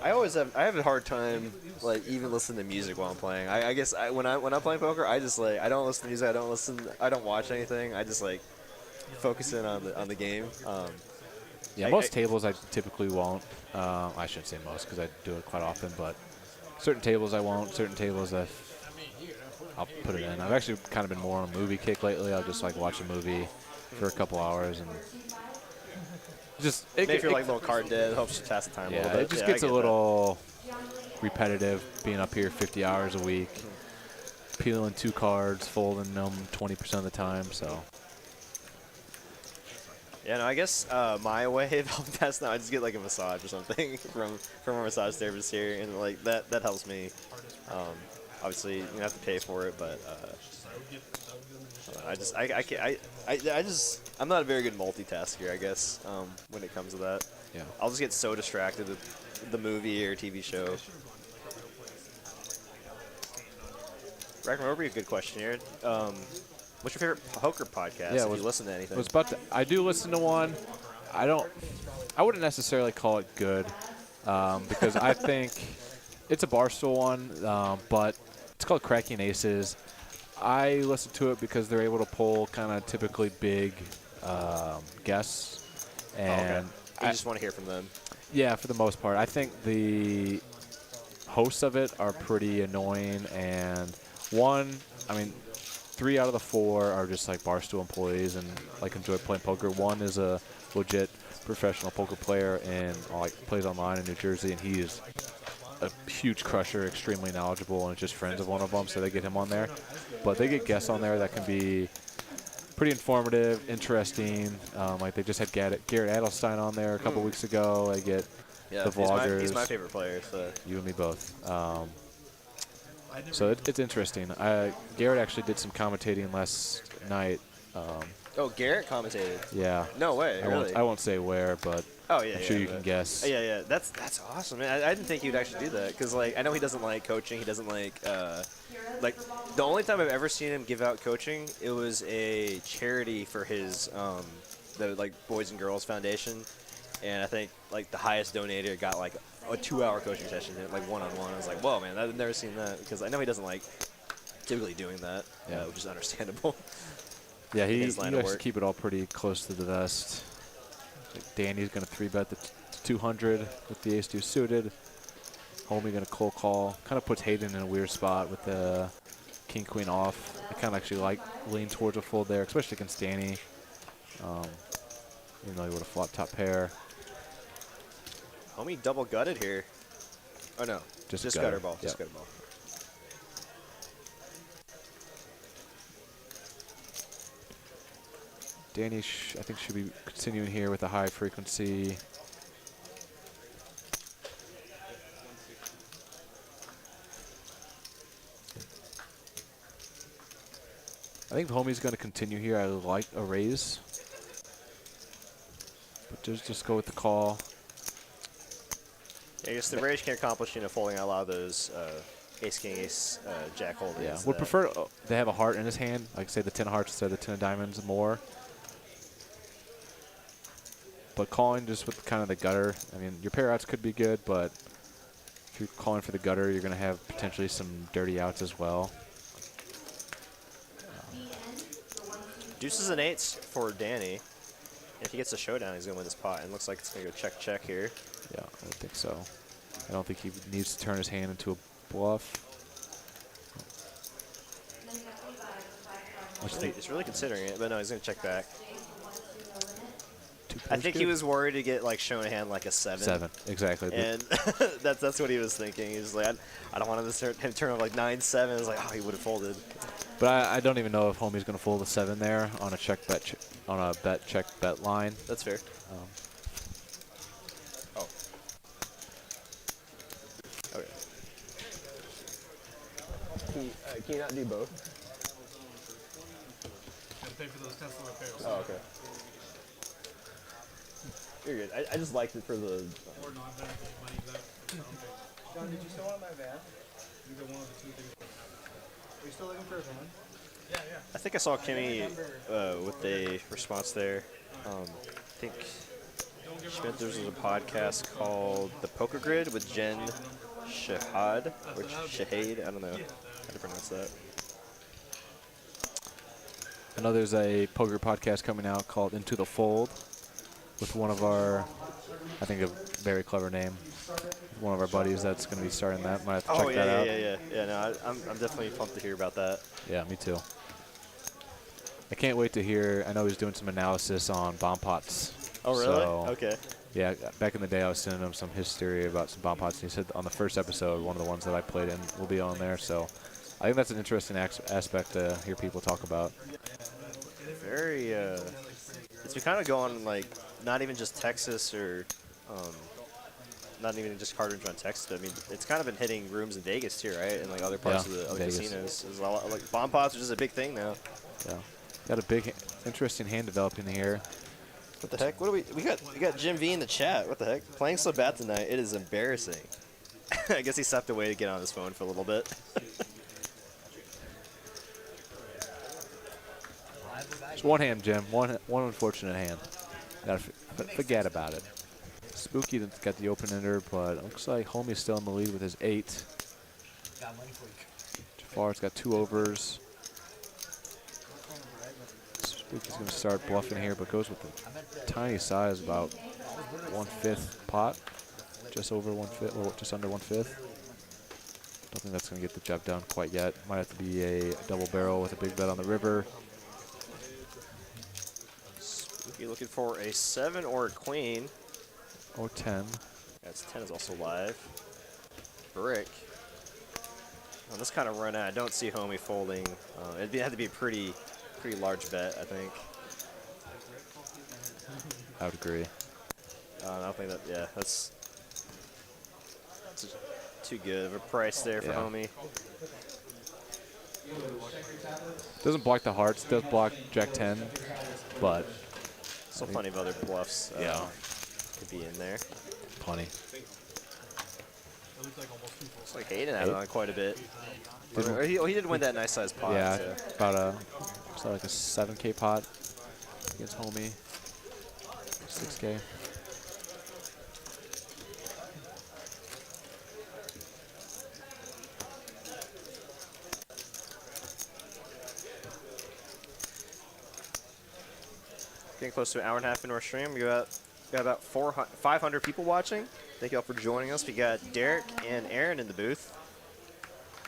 I have a hard time like even listening to music while I'm playing. I guess when I'm playing poker, I just like I don't listen to music. I don't watch anything. I just like focus in on the game. Yeah, most tables I typically won't. I shouldn't say most because I do it quite often, but certain tables I won't. Certain tables I'll put it in. I've actually kind of been more on a movie kick lately. I'll just like watch a movie for a couple hours and just Maybe if you're like a little card dead, it helps you pass the time a little bit. It just gets a little repetitive being up here 50 hours a week, peeling 2 cards, folding them 20% of the time. So. Yeah, no, I guess my way of helping pass now, I just get like a massage or something from a massage therapist here, and like that helps me. Obviously, you have to pay for it, but I'm not a very good multitasker, I guess, when it comes to that. Yeah. I'll just get so distracted with the movie or TV show. Rackman, what would be a good question here? What's your favorite poker podcast? Yeah, if you listen to anything? I do listen to one. I wouldn't necessarily call it good because I think it's a Barstool one, but it's called Cracking Aces. I listen to it because they're able to pull kind of typically big guests. And you just want to hear from them. Yeah, for the most part. I think the hosts of it are pretty annoying. And 3 out of the 4 are just like Barstool employees and like enjoy playing poker. One is a legit professional poker player and like plays online in New Jersey, and he is a huge crusher, extremely knowledgeable, and just friends of one of them, so they get him on there. But they get guests on there that can be pretty informative, interesting. Like they just had Garrett Adelstein on there a couple weeks ago. They get the vloggers. He's my favorite player. So. You and me both. So it's interesting. Garrett actually did some commentating last night. Garrett commentated? Yeah. No way, really? I won't say where, but I'm sure you can guess. Yeah. That's awesome, man. I didn't think he'd actually do that because, like, I know he doesn't like coaching. He doesn't like the only time I've ever seen him give out coaching, it was a charity for his the like Boys and Girls Foundation, and I think like the highest donator got like a 2-hour coaching session, like one-on-one. I was like, whoa, man, I've never seen that because I know he doesn't like typically doing that, which is understandable. Yeah, he likes to keep it all pretty close to the vest. Like Danny's going to 3-bet the 200 with the ace-2 suited. Homie going to cold call. Kind of puts Hayden in a weird spot with the king-queen off. I kind of actually lean towards a fold there, especially against Danny. Even though he would have flopped top pair. Homie double gutted here. Oh, no. Just gutter ball. Just gutter ball. Danny, I think, should be continuing here with a high frequency. I think Homie's going to continue here. I like a raise. But just go with the call. Yeah, I guess the raise can accomplish, folding out a lot of those ace, king, ace, jack holdings. Yeah, would prefer they have a heart in his hand, like say the 10 of hearts instead of the 10 of diamonds more. But calling just with kind of the gutter, I mean, your pair outs could be good, but if you're calling for the gutter, you're going to have potentially some dirty outs as well. Deuces and eights for Danny. If he gets a showdown, he's going to win this pot. And looks like it's going to go check here. Yeah, I don't think so. I don't think he needs to turn his hand into a bluff. He's really considering it, but no, he's going to check back. I think he was worried to get shown a hand like a 7. 7, exactly. And that's what he was thinking. He was like, I don't want him to turn over 9-7. It's like, oh, he would have folded. But I don't even know if Homie's going to fold a 7 there on a check bet on a bet check bet line. That's fair. Okay. Can you not do both? Gotta pay for those Tesla repairs. Oh, okay. You're good. I just liked it for the. Or not that money back. John, did you still want my van? Either one of the two things. Are you still looking for a van? Yeah. I think I saw Kimmy with a response there. I think she meant there's a podcast called The Poker Grid with Jen Shahad, or Shahade, I don't know how to pronounce that. I know there's a poker podcast coming out called Into the Fold. with one of our, I think a very clever name, one of our buddies that's going to be starting that. Might have to check that out. Yeah. No, I'm definitely pumped to hear about that. Yeah, me too. I can't wait to hear. I know he's doing some analysis on bomb pots. Oh, really? So, Okay. Yeah, back in the day, I was sending him some history about some bomb pots, and he said on the first episode, one of the ones that I played in will be on there. So I think that's an interesting aspect to hear people talk about. Very, it's been kind of going, like, not even just Texas or, not even just card rooms around Texas. I mean, it's kind of been hitting rooms in Vegas too, right? And like other parts of the other casinos. There's a lot, like bomb pots are just a big thing now. Yeah, got a big, interesting hand developing here. What the heck? What do we got Jim V in the chat. What the heck? Playing so bad tonight, it is embarrassing. I guess he stepped away to get on his phone for a little bit. Just one hand, Jim. One unfortunate hand. Gotta forget about it. Spooky got the open ender, but it looks like Homie's still in the lead with his 8. Jafar's got 2 overs. Spooky's going to start bluffing here, but goes with a tiny size, about 1/5 pot. Just over 1/5, well, just under 1/5. Don't think that's going to get the job done quite yet. Might have to be a double barrel with a big bet on the river. Spooky looking for a 7 or a queen. Or 10. That's 10 is also live. Brick. On this kind of run out, I don't see Homie folding. It'd have to be a pretty large bet, I think. I would agree. I don't think that. Yeah, that's too good of a price there for Homie. Doesn't block the hearts. Does block Jack 10, but still plenty of other bluffs. Could be in there. Plenty. Looks like Hayden had it on quite a bit. He did win that nice size pot. Yeah, so. about like a 7K pot against Homie. 6K. Getting close to an hour and a half into our stream. We got about 500 people watching. Thank you all for joining us. We got Derek and Aaron in the booth,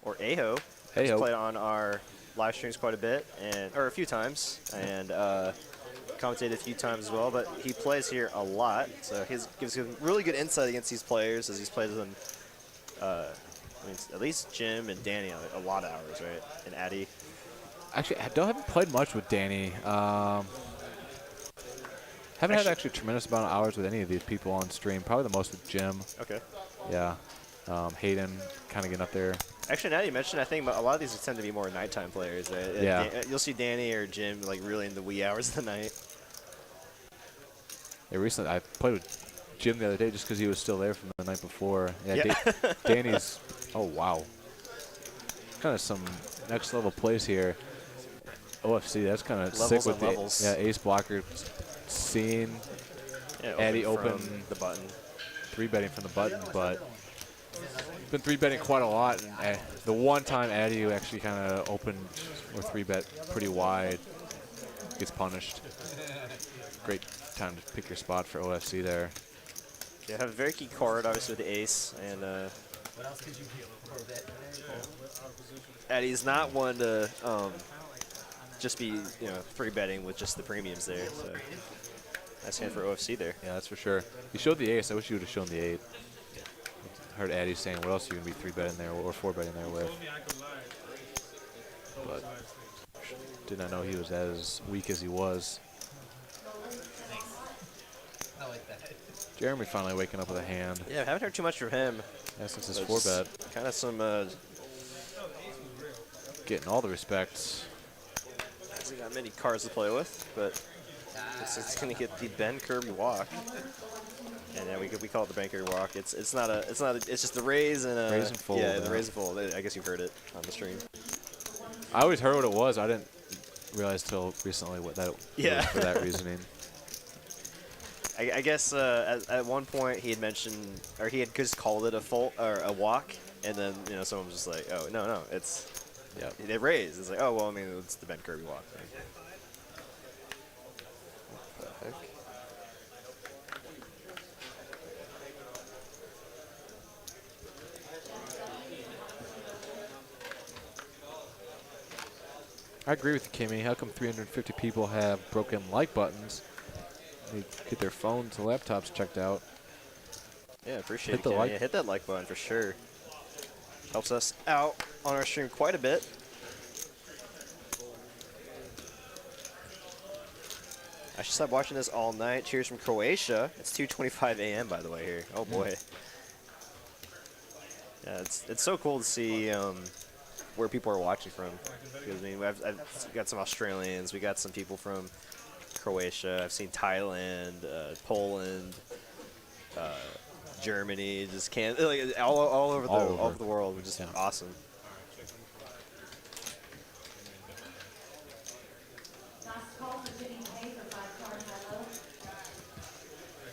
or Aho. He's played on our live streams quite a bit, or a few times, and commentated a few times as well. But he plays here a lot, so he gives him really good insight against these players as he's played with them. I mean, at least Jim and Danny a lot of hours, right? And Addy. Actually, I haven't played much with Danny. Haven't had actually a tremendous amount of hours with any of these people on stream. Probably the most with Jim. Okay. Yeah. Hayden kind of getting up there. Actually, now you mentioned, I think a lot of these tend to be more nighttime players, right? Yeah. You'll see Danny or Jim like really in the wee hours of the night. Yeah, recently I played with Jim the other day just because he was still there from the night before. Yeah. Danny's. Oh wow. Kind of some next level plays here. OFC, that's kind of sick with the ace blocker. Scene, Addy open the button, 3-betting from the button, but been 3-betting quite a lot. And the one time Addy actually kind of opened or 3-bet pretty wide gets punished. Great time to pick your spot for OFC there. Yeah, have a very key card, obviously with the ace, and what else could you be able to bet? Addy's not one to just be 3-betting with just the premiums there. So. Nice hand for OFC there. Yeah, that's for sure. You showed the ace. I wish you would have shown the 8. Heard Addy saying, what else are you going to be 3-betting there or 4-betting there with? But did not know he was as weak as he was. I like that. Jeremy finally waking up with a hand. Yeah, I haven't heard too much from him. Yeah, since his 4-bet. Kind of some... getting all the respect. Hasn't got many cards to play with, but... It's going to get the Ben Kirby walk, and then we call it the Ben Kirby walk. It's just the raise and raise and fold. Yeah, the raise and fold. I guess you've heard it on the stream. I always heard what it was. I didn't realize till recently what that was for that reasoning. I guess at one point he had mentioned, or he had just called it a fold or a walk, and then someone was just like, oh no, it's they raise. It's like, oh well, I mean it's the Ben Kirby walk. I agree with you, Kimmy. How come 350 people have broken like buttons? They get their phones and laptops checked out. Yeah, appreciate Hit it, the Kenny. like. Yeah, hit that like button for sure. Helps us out on our stream quite a bit. I should stop watching this all night. Cheers from Croatia. It's 2:25 a.m. by the way here. Oh boy. Yeah, it's so cool to see where people are watching from. Because I mean, I've got some Australians. We got some people from Croatia. I've seen Thailand, Poland, Germany. Just can't like all over the world, which is awesome.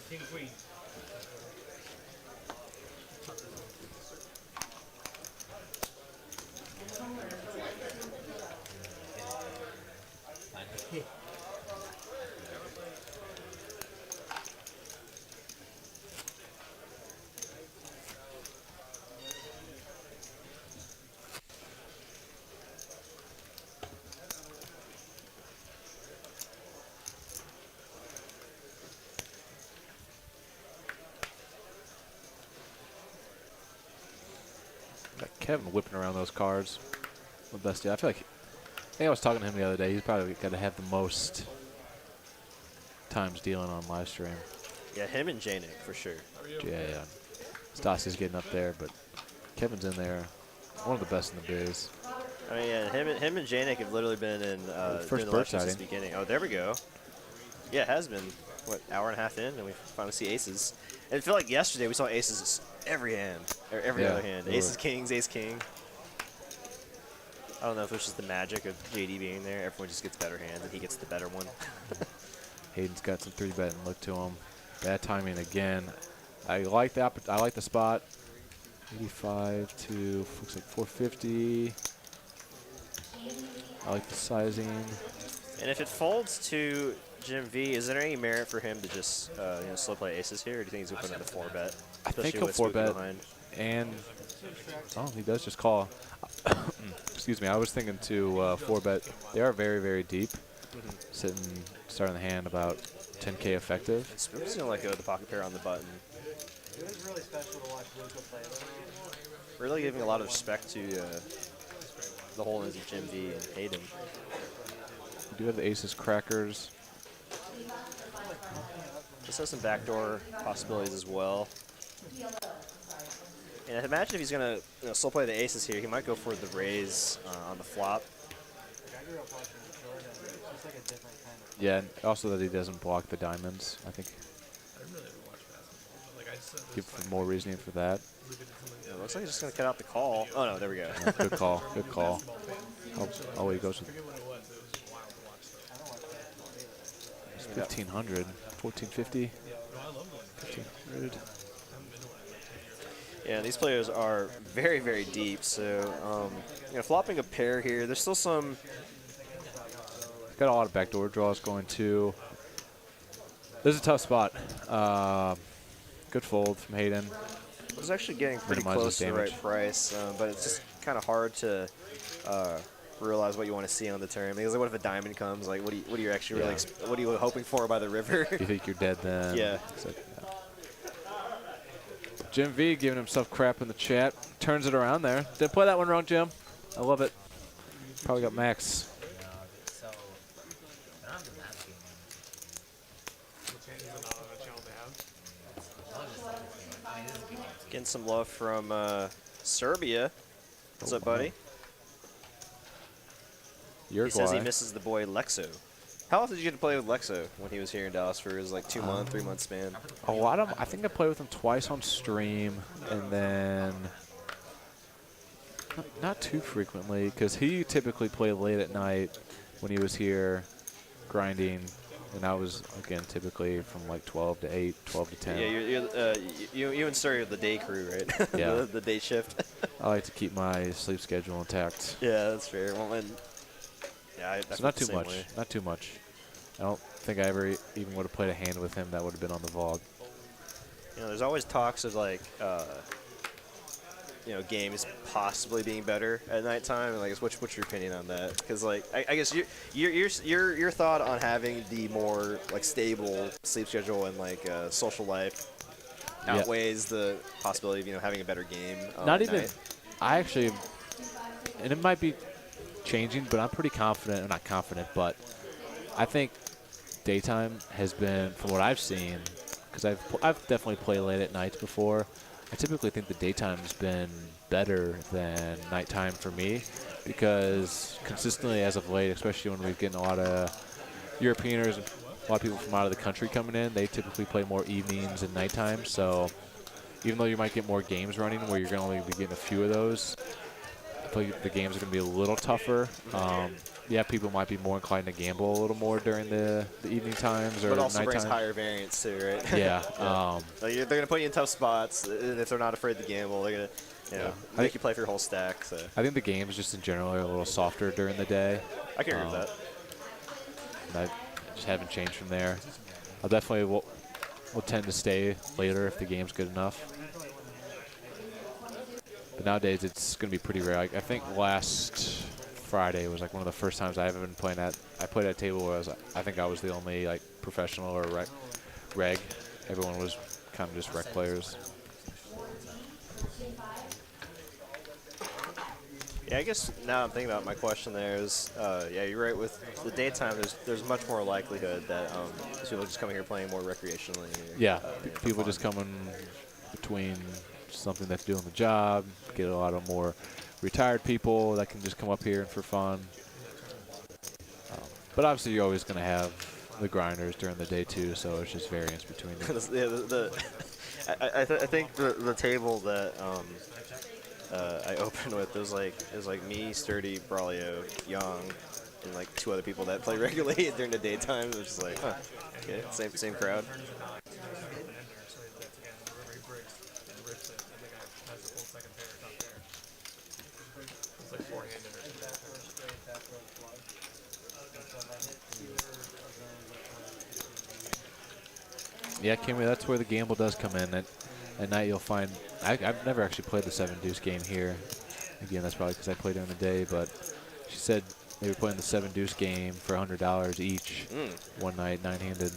King Queen. Got Kevin whipping around those cards. The best. I feel like. I think I was talking to him the other day. He's probably got to have the most times dealing on live stream. Yeah, him and Janik for sure. Yeah. Stassi's getting up there, but Kevin's in there. One of the best in the biz. I mean, yeah, him and Janik have literally been in First doing the bird live stream since sighting. the beginning. Oh, there we go. Yeah, it has been, what, hour and a half in, and we finally see aces. And it felt like yesterday we saw aces every hand, or every other hand. Aces, kings, ace, king. I don't know if it's just the magic of JD being there. Everyone just gets better hands, and he gets the better one. Hayden's got some 3-betting look to him. Bad timing again. I like the spot. 85 to looks like 450. I like the sizing. And if it folds to Jim V, is there any merit for him to just slow play aces here, or do you think he's going to put in the 4-bet? I think he'll 4-bet, and he does just call. Excuse me, I was thinking to 4-bet. They are very, very deep. Starting the hand about 10K effective. It's going to let go of the pocket pair on the button. It was really special to watch Luca play. Really giving a lot of respect to the whole of Jim V and Hayden. We do have the aces crackers. Just has some backdoor possibilities as well. And imagine if he's going to slow play the aces here, he might go for the raise on the flop. I grew up watching Jordan. It's just like a different kind of. Yeah, and also that he doesn't block the diamonds. I think I really haven't watched basketball, but like I said, give more reasoning for that. Yeah, looks like he's just going to cut out the call. Oh no, there we go. Yeah, good call. Good call. Oh, he goes with. It's 1,500. 1,450. 1,500. Yeah, these players are very, very deep. So, flopping a pair here. There's still some. Got a lot of backdoor draws going too. This is a tough spot. Good fold from Hayden. It was actually getting pretty Minimizes close to the damage. right price, but it's just kind of hard to realize what you want to see on the turn. Because like, what if a diamond comes? Like, what are you actually really? What are you hoping for by the river? You think you're dead then? Yeah. So, Jim V giving himself crap in the chat. Turns it around there. Didn't play that one wrong, Jim. I love it. Probably got max. So, I don't have the math game. Getting some love from Serbia. What's up, buddy? He says he misses the boy Lexo. How often did you get to play with Lexo when he was here in Dallas for his like 2-month, 3-month span? Oh, I think I played with him twice on stream, and then not too frequently, because he typically played late at night when he was here grinding, and I was again typically from like 12 to 8, 12 to 10. Yeah, you and Surrey are the day crew, right? Yeah. the day shift. I like to keep my sleep schedule intact. Yeah, that's fair. Well, I So not too much. Not too much. I don't think I ever even would have played a hand with him that would have been on the vlog. There's always talks of like, games possibly being better at nighttime. And I guess what's your opinion on that? Because like I guess your thought on having the more like stable sleep schedule and like social life outweighs the possibility of having a better game. Not at even. night. I actually, and it might be changing, but I'm pretty confident. Or not confident, but I think daytime has been, from what I've seen, because I've definitely played late at nights before. I typically think the daytime's been better than nighttime for me, because consistently as of late, especially when we've getting a lot of Europeaners, a lot of people from out of the country coming in, they typically play more evenings and nighttime. So even though you might get more games running where you're going to only be getting a few of those, I feel like the games are going to be a little tougher. Yeah, people might be more inclined to gamble a little more during the evening times or But also nighttime. brings higher variance too, right? Yeah. Like they're going to put you in tough spots, and if they're not afraid to gamble, they're going to make you play for your whole stack. So I think the games just in general are a little softer during the day. I can agree with that. And I just haven't changed from there. I'll definitely will tend to stay later if the game's good enough. But nowadays it's going to be pretty rare. I think last Friday was like one of the first times I haven't been playing at. I played at a table where I think I was the only like professional or reg. Everyone was kind of just rec players. Yeah, I guess now I'm thinking about my question there is, yeah, you're right. With the daytime, there's much more likelihood that people just coming here playing more recreationally. Yeah, people just coming between something that's doing the job, get a lot of more retired people that can just come up here for fun. But obviously you're always going to have the grinders during the day too, so it's just variance between them. I think the table that I opened with was like me, Sturdy, Braulio, Young, and like 2 other people that play regularly during the daytime. It was just like, huh, okay, same crowd. Yeah, Kimmy, that's where the gamble does come in. At night you'll find, I've never actually played the 7 deuce game here. Again, that's probably because I played during the day, but she said they were playing the 7 deuce game for $100 each one night, 9-handed.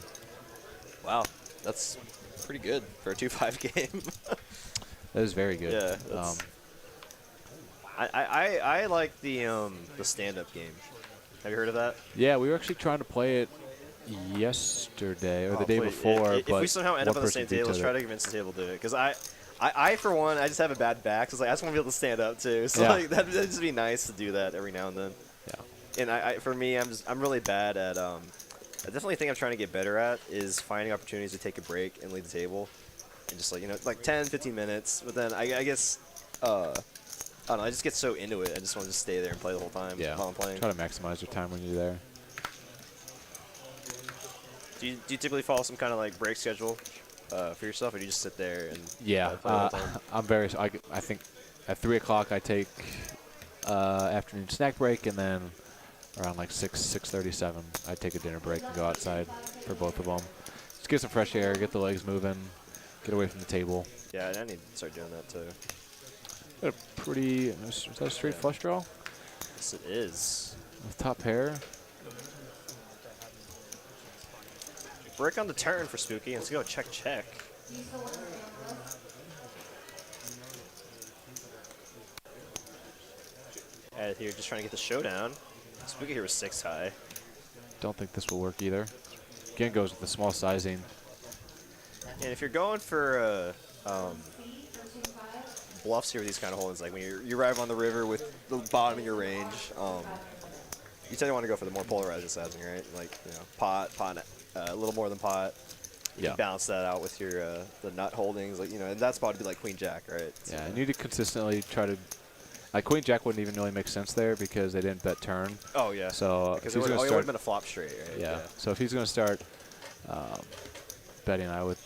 Wow, that's pretty good for a 2-5 game. That is very good. Yeah. I like the stand-up game. Have you heard of that? Yeah, we were actually trying to play it yesterday or the day before. If we somehow end up on the same table, let's try to convince the table to do it. Because I for one, I just have a bad back. So it's like, I just want to be able to stand up too. So like, that'd just be nice to do that every now and then. Yeah. And for me, I'm really bad at. I definitely think I'm trying to get better at is finding opportunities to take a break and leave the table, and just like 10, 15 minutes. But then I guess. I don't know. I just get so into it. I just want to just stay there and play the whole time while I'm playing. Try to maximize your time when you're there. Do you typically follow some kind of like break schedule for yourself, or do you just sit there and play the whole time? I'm very. I think at 3 o'clock I take afternoon snack break, and then around like 6:37 I take a dinner break and go outside for both of them. Just get some fresh air, get the legs moving, get away from the table. Yeah, I need to start doing that too. Got a pretty. Is that a straight flush draw? Yes, it is. With top pair. Brick on the turn for Spooky. Let's go check. Added here, just trying to get the showdown. Spooky here was 6 high. Don't think this will work either. Again, goes with the small sizing. And if you're going for bluffs here with these kind of holdings, like when you arrive on the river with the bottom of your range, you tend to want to go for the more polarizing sizing, right? Like, pot, a little more than pot. You can balance that out with your the nut holdings, like and that spot would be like Queen Jack, right? So yeah, you need to consistently try to. Like Queen Jack wouldn't even really make sense there because they didn't bet turn. Oh yeah. So because it would have been a flop straight, right? Yeah. So if he's going to start betting, I would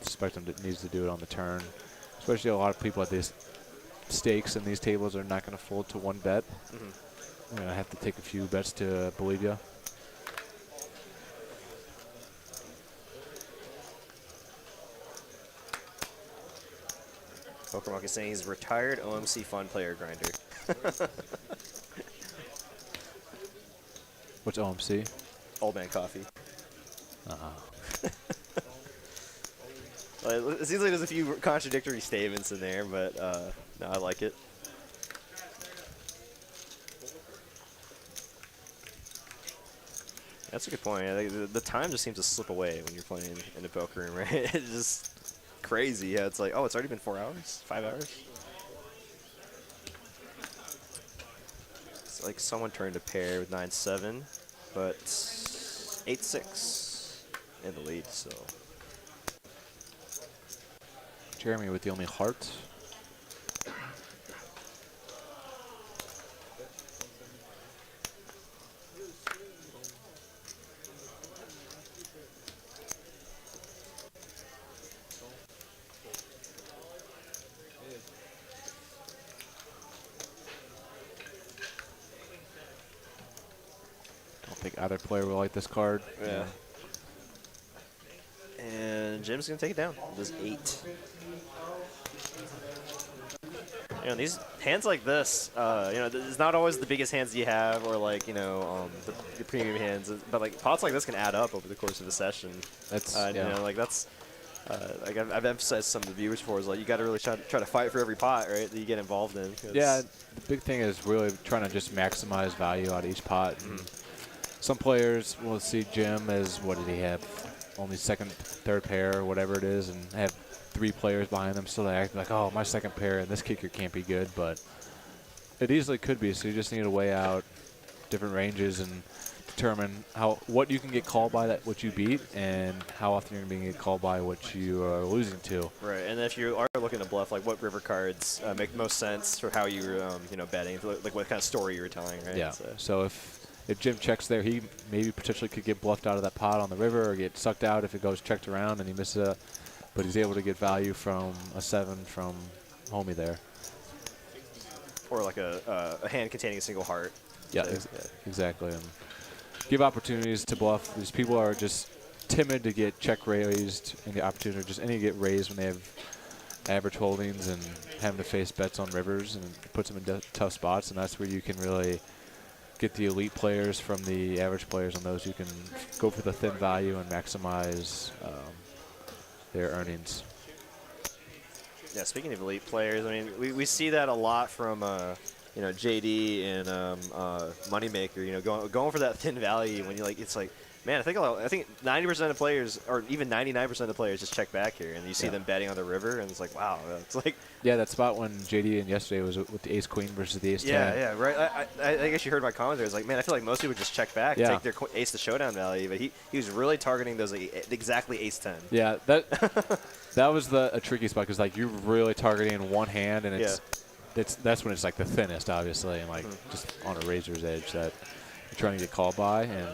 suspect him needs to do it on the turn. Especially a lot of people at these stakes and these tables are not going to fold to one bet. You're going to have to take a few bets to believe you. Poker Monkey saying he's retired OMC fun player grinder. What's OMC? Old man coffee. Uh-huh. Well, it seems like there's a few contradictory statements in there, but no, I like it. That's a good point. I think the time just seems to slip away when you're playing in a poker room, right? It's just crazy. Yeah, it's like, oh, it's already been 4 hours, 5 hours. It's like someone turned a pair with 9-7, but 8-6 in the lead. So Jeremy with the only heart. Don't think either player will like this card. yeah. And Jim's gonna take it down. Does 8. You know, these hands like this, you know, it's not always the biggest hands you have, or like, you know, the premium hands, but like pots like this can add up over the course of a session. That's You know, like that's like I've emphasized some of the viewers before is like you got to really try to fight for every pot, right, that you get involved in. Yeah, the big thing is really trying to just maximize value out of each pot. And some players will see Jim as, what did he have? Only second, third pair, or whatever it is, and have 3 players behind them, so they act like, oh, my second pair and this kicker can't be good, but it easily could be. So you just need to weigh out different ranges and determine what you can get called by that what you beat, and how often you're going to get called by what you are losing to. Right, and if you are looking to bluff, like what river cards make the most sense for how you're you know, betting, like what kind of story you're telling, right? Yeah. So if Jim checks there, he maybe potentially could get bluffed out of that pot on the river, or get sucked out if it goes checked around and he misses it. But he's able to get value from a 7 from homie there. Or like a hand containing a single heart. Yeah, exactly. And give opportunities to bluff. These people are just timid to get check raised, and the opportunity just any get raised when they have average holdings and having to face bets on rivers, and it puts them in tough spots. And that's where you can really get the elite players from the average players. On those, you can go for the thin value and maximize their earnings. Yeah, speaking of elite players, I mean, we see that a lot from you know, JD and Moneymaker. You know, going for that thin value when you like, it's like, man, I think 90% of players, or even 99% of players, just check back here, and you see them betting on the river, and it's like, wow, it's like. Yeah, that spot when JD and yesterday was with the ace queen versus the ace 10. Yeah, right. I guess you heard my comment there. It's like, man, I feel like most people just check back and take their ace to showdown value, but he was really targeting those exactly ace 10. Yeah, that was a tricky spot, because like you're really targeting one hand, and that's when it's like the thinnest, obviously, and like just on a razor's edge that you're trying to get called by, and.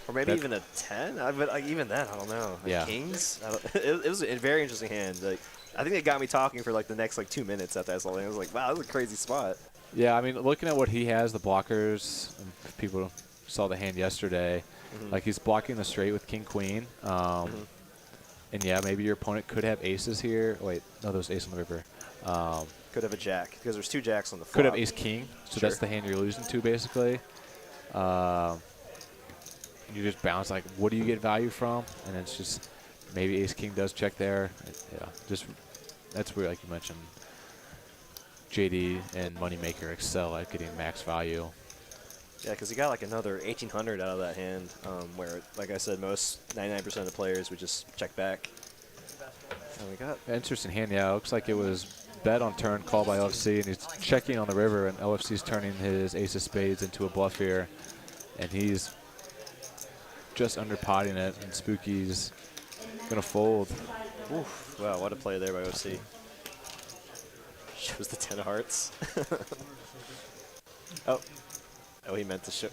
Or maybe even a 10. But like, even then, I don't know. Like yeah. Kings. It was a very interesting hand. Like, I think it got me talking for like the next like 2 minutes at that. I was like, wow, that was a crazy spot. Yeah, I mean, looking at what he has, the blockers. If people saw the hand yesterday, like he's blocking the straight with king queen. And yeah, maybe your opponent could have aces here. Wait, no, there's ace on the river. Could have a jack, because there's 2 jacks on the flop. Could have ace king, so that's the hand you're losing to, basically. You just bounce, like, what do you get value from? And it's just maybe ace king does check there. Yeah, just that's where, like you mentioned, JD and Moneymaker excel at getting max value. Yeah, because he got like another 1,800 out of that hand, where, like I said, most 99% of the players would just check back. And we got interesting hand. Yeah, it looks like it was bet on turn, called by LFC, and he's checking on the river, and LFC's turning his ace of spades into a bluff here, and he's just under potting it, and Spooky's gonna fold. Oof, wow, what a play there by OC. Shows the 10 of hearts. Oh, he meant to show.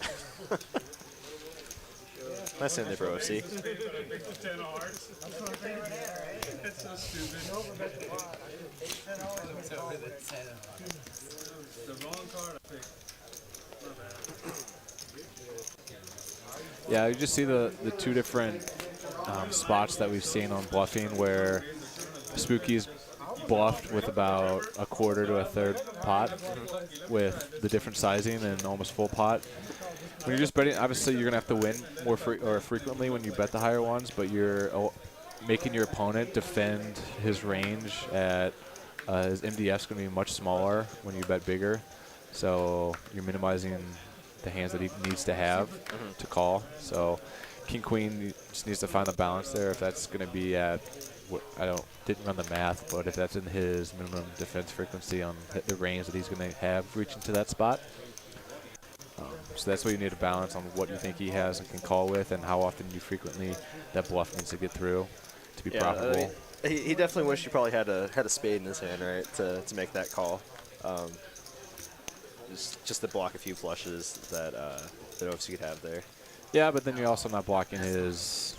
Nice hand there for OC. 10 of hearts. That's so stupid. The wrong card I picked. Yeah, you just see the 2 different spots that we've seen on bluffing, where Spooky's bluffed with about a quarter to a third pot with the different sizing and almost full pot. When you're just betting, obviously you're gonna have to win more frequently when you bet the higher ones, but you're making your opponent defend his range at his MDF's gonna be much smaller when you bet bigger, so you're minimizing the hands that he needs to have to call. So King Queen just needs to find the balance there. If that's gonna be at didn't run the math, but if that's in his minimum defense frequency on the range that he's going to have reaching to that spot. So that's what you need to balance on what you think he has and can call with, and how often you frequently that bluff needs to get through to be profitable. He definitely wished he probably had a spade in his hand, right, to make that call. Just to block a few flushes that OFC could have there. Yeah, but then you're also not blocking his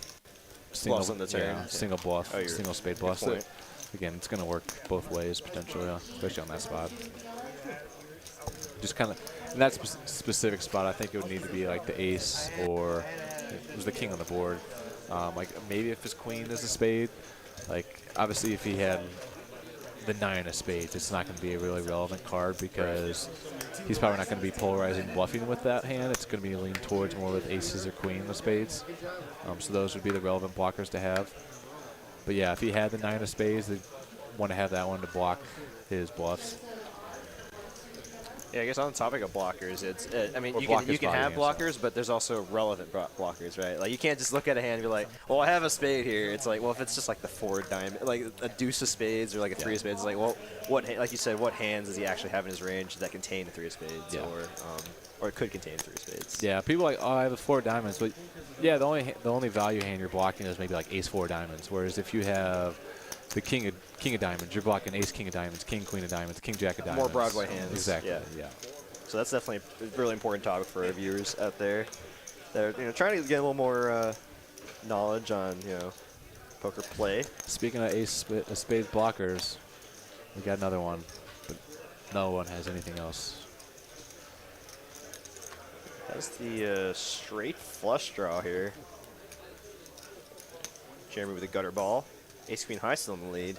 single on the turn. Single bluff, single spade bluff. So again, it's going to work both ways potentially, especially on that spot. Just kind of in that specific spot, I think it would need to be like the ace, or it was the king on the board. Like maybe if his queen is a spade, like obviously if he had the 9 of spades, it's not going to be a really relevant card because he's probably not going to be polarizing bluffing with that hand. It's going to be leaned towards more with aces or queen of spades. So those would be the relevant blockers to have. But yeah, if he had the 9 of spades, they'd want to have that one to block his bluffs. Yeah, I guess on the topic of blockers, it's I mean, you can have blockers, but there's also relevant blockers, right? Like you can't just look at a hand and be like, well, I have a spade here. It's like, well, if it's just like the 4 diamond, like a deuce of spades or like a 3 of spades, it's like, well, like you said, what hands does he actually have in his range that contain the 3 of spades, or it could contain 3 of spades? Yeah, people are like, oh, I have a 4 diamonds, but yeah, the only value hand you're blocking is maybe like ace 4 diamonds. Whereas if you have the king of diamonds, you're blocking ace king of diamonds, king queen of diamonds, king jack of diamonds. More Broadway hands. Exactly. Yeah. So that's definitely a really important topic for our viewers out there. They're trying to get a little more knowledge on poker play. Speaking of ace spades blockers, we got another one, but no one has anything else. That's the straight flush draw here. Jeremy with a gutter ball. Ace queen high still in the lead.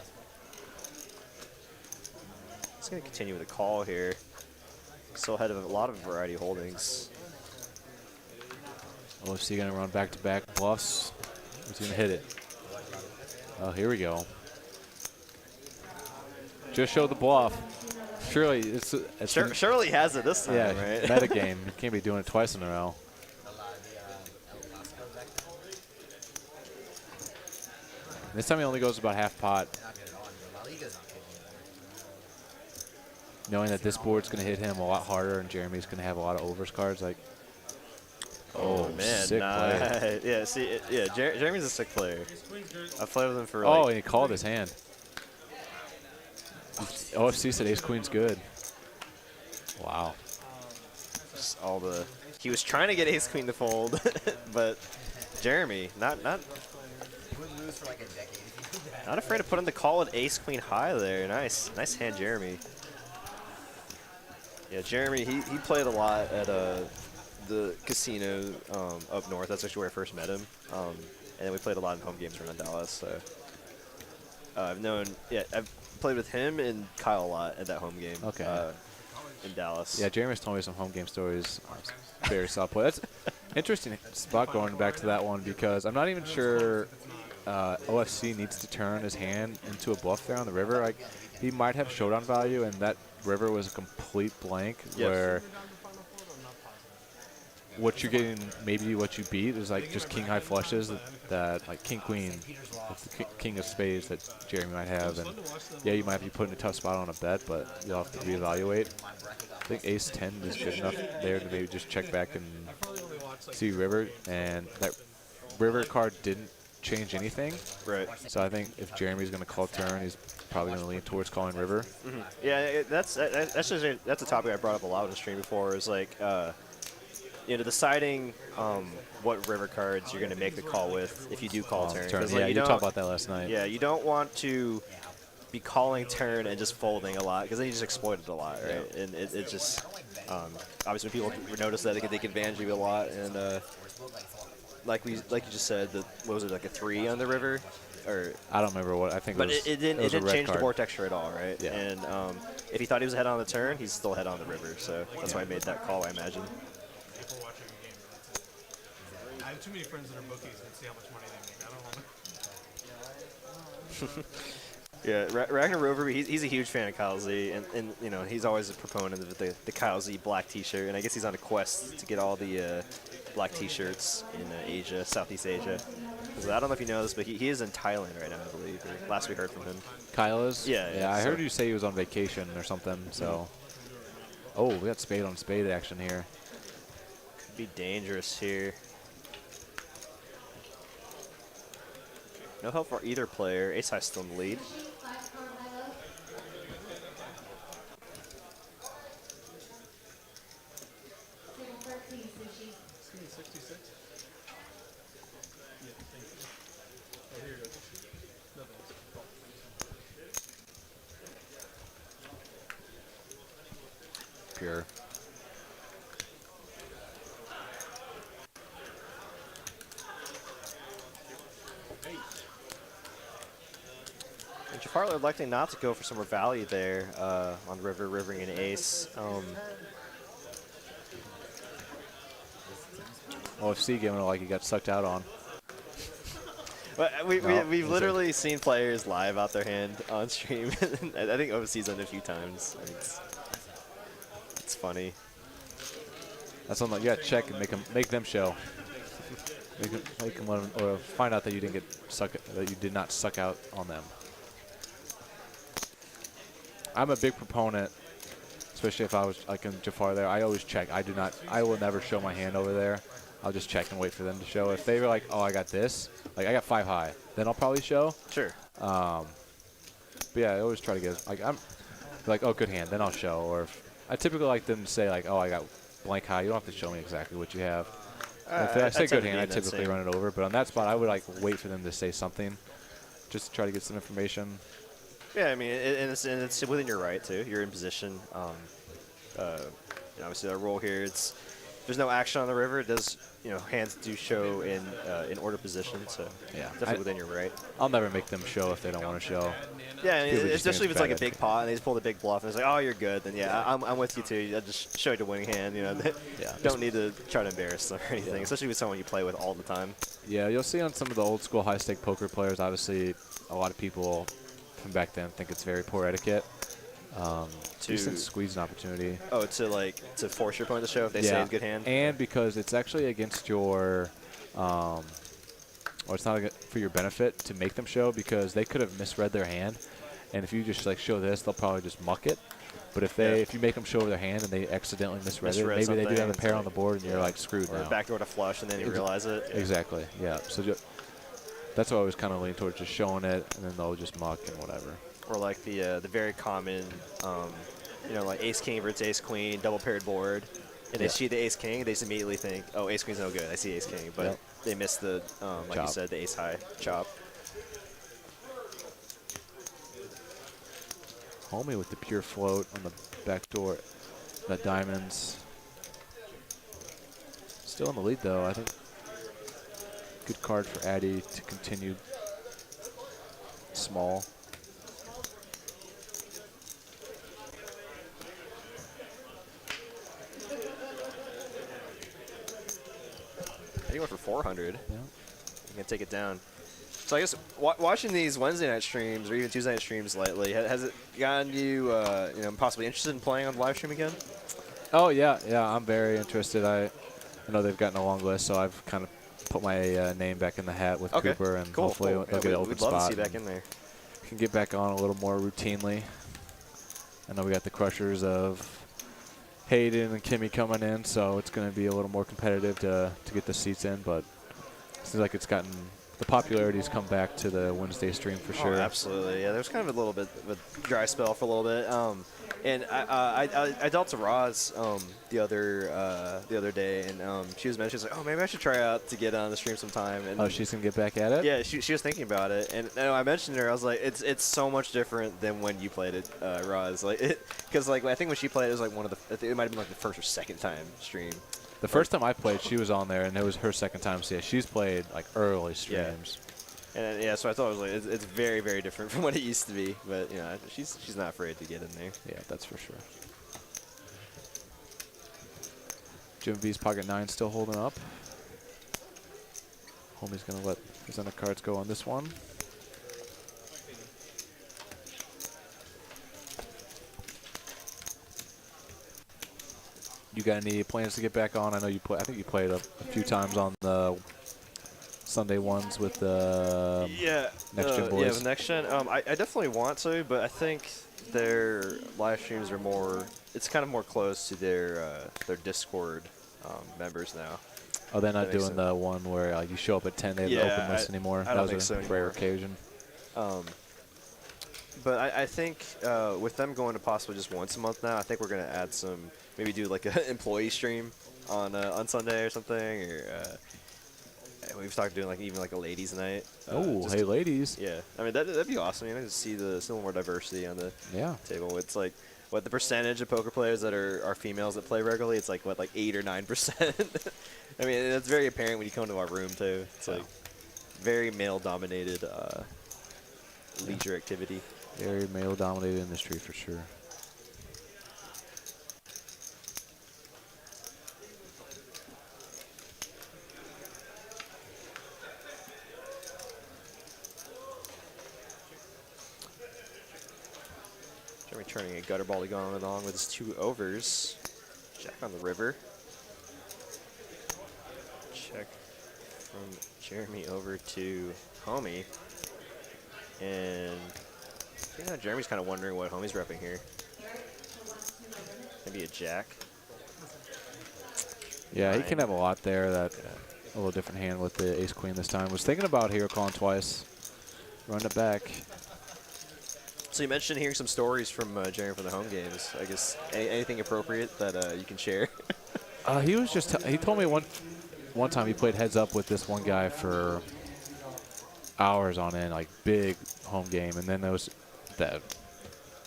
He's going to continue with a call here. Still ahead of a lot of variety holdings. OFC going to run back-to-back bluffs. Who's going to hit it? Oh, here we go. Just show the bluff. Surely it's Surely has it this time, right? Meta game. You can't be doing it twice in a row. This time he only goes about half pot. Knowing that this board's going to hit him a lot harder and Jeremy's going to have a lot of overs cards, like, oh man, sick play. Yeah, see, Jeremy's a sick player. I've played with him for and he called his hand. OFC said ace queen's good. Wow. Just he was trying to get ace queen to fold, but Jeremy, not afraid to put in the call with ace queen high there. Nice hand, Jeremy. Yeah, Jeremy, he played a lot at the casino up north. That's actually where I first met him. And then we played a lot in home games around Dallas. So I've played with him and Kyle a lot at that home game. Okay. In Dallas. Yeah, Jeremy's told me some home game stories. Very solid play. That's interesting spot going back to that one because I'm not even sure OFC needs to turn his hand into a bluff there on the river. Like he might have showdown value, and that river was a complete blank where what you're getting, maybe what you beat is like just king high flushes that like king queen with the king of spades that Jeremy might have, and yeah, you might be put in a tough spot on a bet, but you'll have to reevaluate. I think ace 10 is good enough there to maybe just check back and see river, and that river card didn't change anything. Right. So I think if Jeremy's going to call turn, he's probably going to lean towards calling river. Mm-hmm. Yeah, that's a topic I brought up a lot in the stream before. Is like deciding what river cards you're going to make the call with if you do call turn. Yeah, you talked about that last night. Yeah, you don't want to be calling turn and just folding a lot because then you just exploit it a lot, right? Yeah. And it just obviously when people notice that they can take advantage of you a lot, and like you just said, what was it, like a 3 on the river or I don't remember what. I think but it was, it didn't was a red change the card. board texture at all, right? Yeah. And if he thought he was ahead on the turn, he's still ahead on the river. So that's why I made that call, I imagine. People watching a game, that's it. I have too many friends that are bookies and see how much money they make. I don't want to. Yeah, Ragnar Rover, he's a huge fan of Kyle Z, and you know, he's always a proponent of the Kyle Z black T-shirt, and I guess he's on a quest to get all the black T-shirts in Asia, Southeast Asia. So I don't know if you know this, but he is in Thailand right now, I believe. Or last we heard from him. Kyle is? Yeah, I so heard you say he was on vacation or something. So, oh, we got spade on spade action here. Could be dangerous here. No help for either player. Ace High still in the lead. Pure. And Jafar electing not to go for some more value there on the river, rivering an ace. OFC giving it like he got sucked out on. But we've literally seen players live out their hand on stream. I think OFC's done it a few times. It's funny. That's something you gotta check and make them show. make them let them, or find out that you didn't get that you did not suck out on them. I'm a big proponent, especially if I was like in Jafar there. I always check. I will never show my hand over there. I'll just check and wait for them to show. If they were like, oh, I got this, like I got 5 high, then I'll probably show. Sure. But yeah, I always try to get like I'm like, oh, good hand, then I'll show. Or if, I typically like them to say like, oh, I got blank high. You don't have to show me exactly what you have. If I say good hand, I typically run it over. But on that spot, I would like wait for them to say something, just to try to get some information. Yeah, I mean, and it's within your right too. You're in position. Obviously, our role here, there's no action on the river. It does, hands do show in order position, so yeah, definitely within your right. I'll never make them show if they don't want to show. Yeah, I mean, especially if it's like a big pot and they just pull the big bluff and it's like, oh, you're good. Then yeah, I'm with you too. I just show you the winning hand. Don't need to try to embarrass them or anything, especially with someone you play with all the time. Yeah, you'll see on some of the old school high stake poker players. Obviously, a lot of people from back then think it's very poor etiquette. Decent squeezing opportunity. Oh, to force your opponent to show if they say it's a good hand? And because it's actually against your, or it's not for your benefit to make them show, because they could have misread their hand. And if you just like show this, they'll probably just muck it. But if you make them show their hand and they accidentally misread it, maybe they do have a pair on the board and you're like screwed now. Or backdoor to flush and then you realize it. Yeah. Exactly, yeah. So that's why I was kind of leaning towards just showing it, and then they'll just muck and whatever. Or like the very common, like ace king versus ace queen, double paired board, and they see the ace king, they just immediately think, oh, ace queen's no good. I see ace king, but they miss the like you said, the ace high chop. Homie with the pure float on the back door, the diamonds. Still in the lead though, I think. Good card for Addy to continue small. He went for 400. Yeah. You can take it down. So I guess watching these Wednesday night streams or even Tuesday night streams lately, has it gotten you, possibly interested in playing on the live stream again? Oh yeah, I'm very interested. I know they've gotten a long list, so I've kind of put my name back in the hat with Cooper, and hopefully they'll get an open spot. We'd love to see back in there. Can get back on a little more routinely. I know we got the crushers of Hayden and Kimmy coming in, so it's going to be a little more competitive to get the seats in, but it seems like it's gotten the popularity's come back to the Wednesday stream for sure. Oh, absolutely. Yeah, there was kind of a little bit of a dry spell for a little bit. And I dealt to Roz the other day, and she was like, oh, maybe I should try out to get on the stream sometime. And she's gonna get back at it. Yeah, she was thinking about it, and I mentioned her. I was like, it's so much different than when you played it, Roz. Because I think when she played, it was like it might have been like the first or second time stream. The first time I played, she was on there, and it was her second time. So yeah, she's played like early streams. And yeah, so I thought it was like it's very, very different from what it used to be. But you know, she's not afraid to get in there. Yeah, that's for sure. Jim V's pocket 9 still holding up. Homie's gonna let presenter cards go on this one. You got any plans to get back on? I know you play. I think you played a few times on the Sunday ones with the Next Gen boys. Yeah, with Next Gen. I definitely want to, but I think their live streams are more. It's kind of more close to their Discord members now. Oh, they're not doing the one where you show up at 10, they have an open list anymore? I don't that think was so a rare anymore. occasion. But I think with them going to possibly just once a month now, I think we're going to add some, maybe do like an employee stream on Sunday or something. Or we've talked doing like even like a ladies' night. Oh, hey, ladies. Yeah, I mean that'd be awesome. You know, to see the more diversity on the table. It's like what the percentage of poker players that are females that play regularly. It's like what, like 8 or 9%. I mean, that's very apparent when you come to our room too. It's like very male-dominated leisure activity. Very male-dominated industry for sure. Jeremy turning a gutter ball going along with his 2 overs. Jack on the river. Check from Jeremy over to Homie. And I think Jeremy's kind of wondering what Homie's repping here. Maybe a jack. Yeah, he can have a lot there. That a little different hand with the ace queen this time. Was thinking about here calling twice. Run it back. So you mentioned hearing some stories from Jeremy from the home games. I guess anything appropriate that you can share? He was just he told me one time he played heads up with this one guy for hours on end, like big home game, and then there was that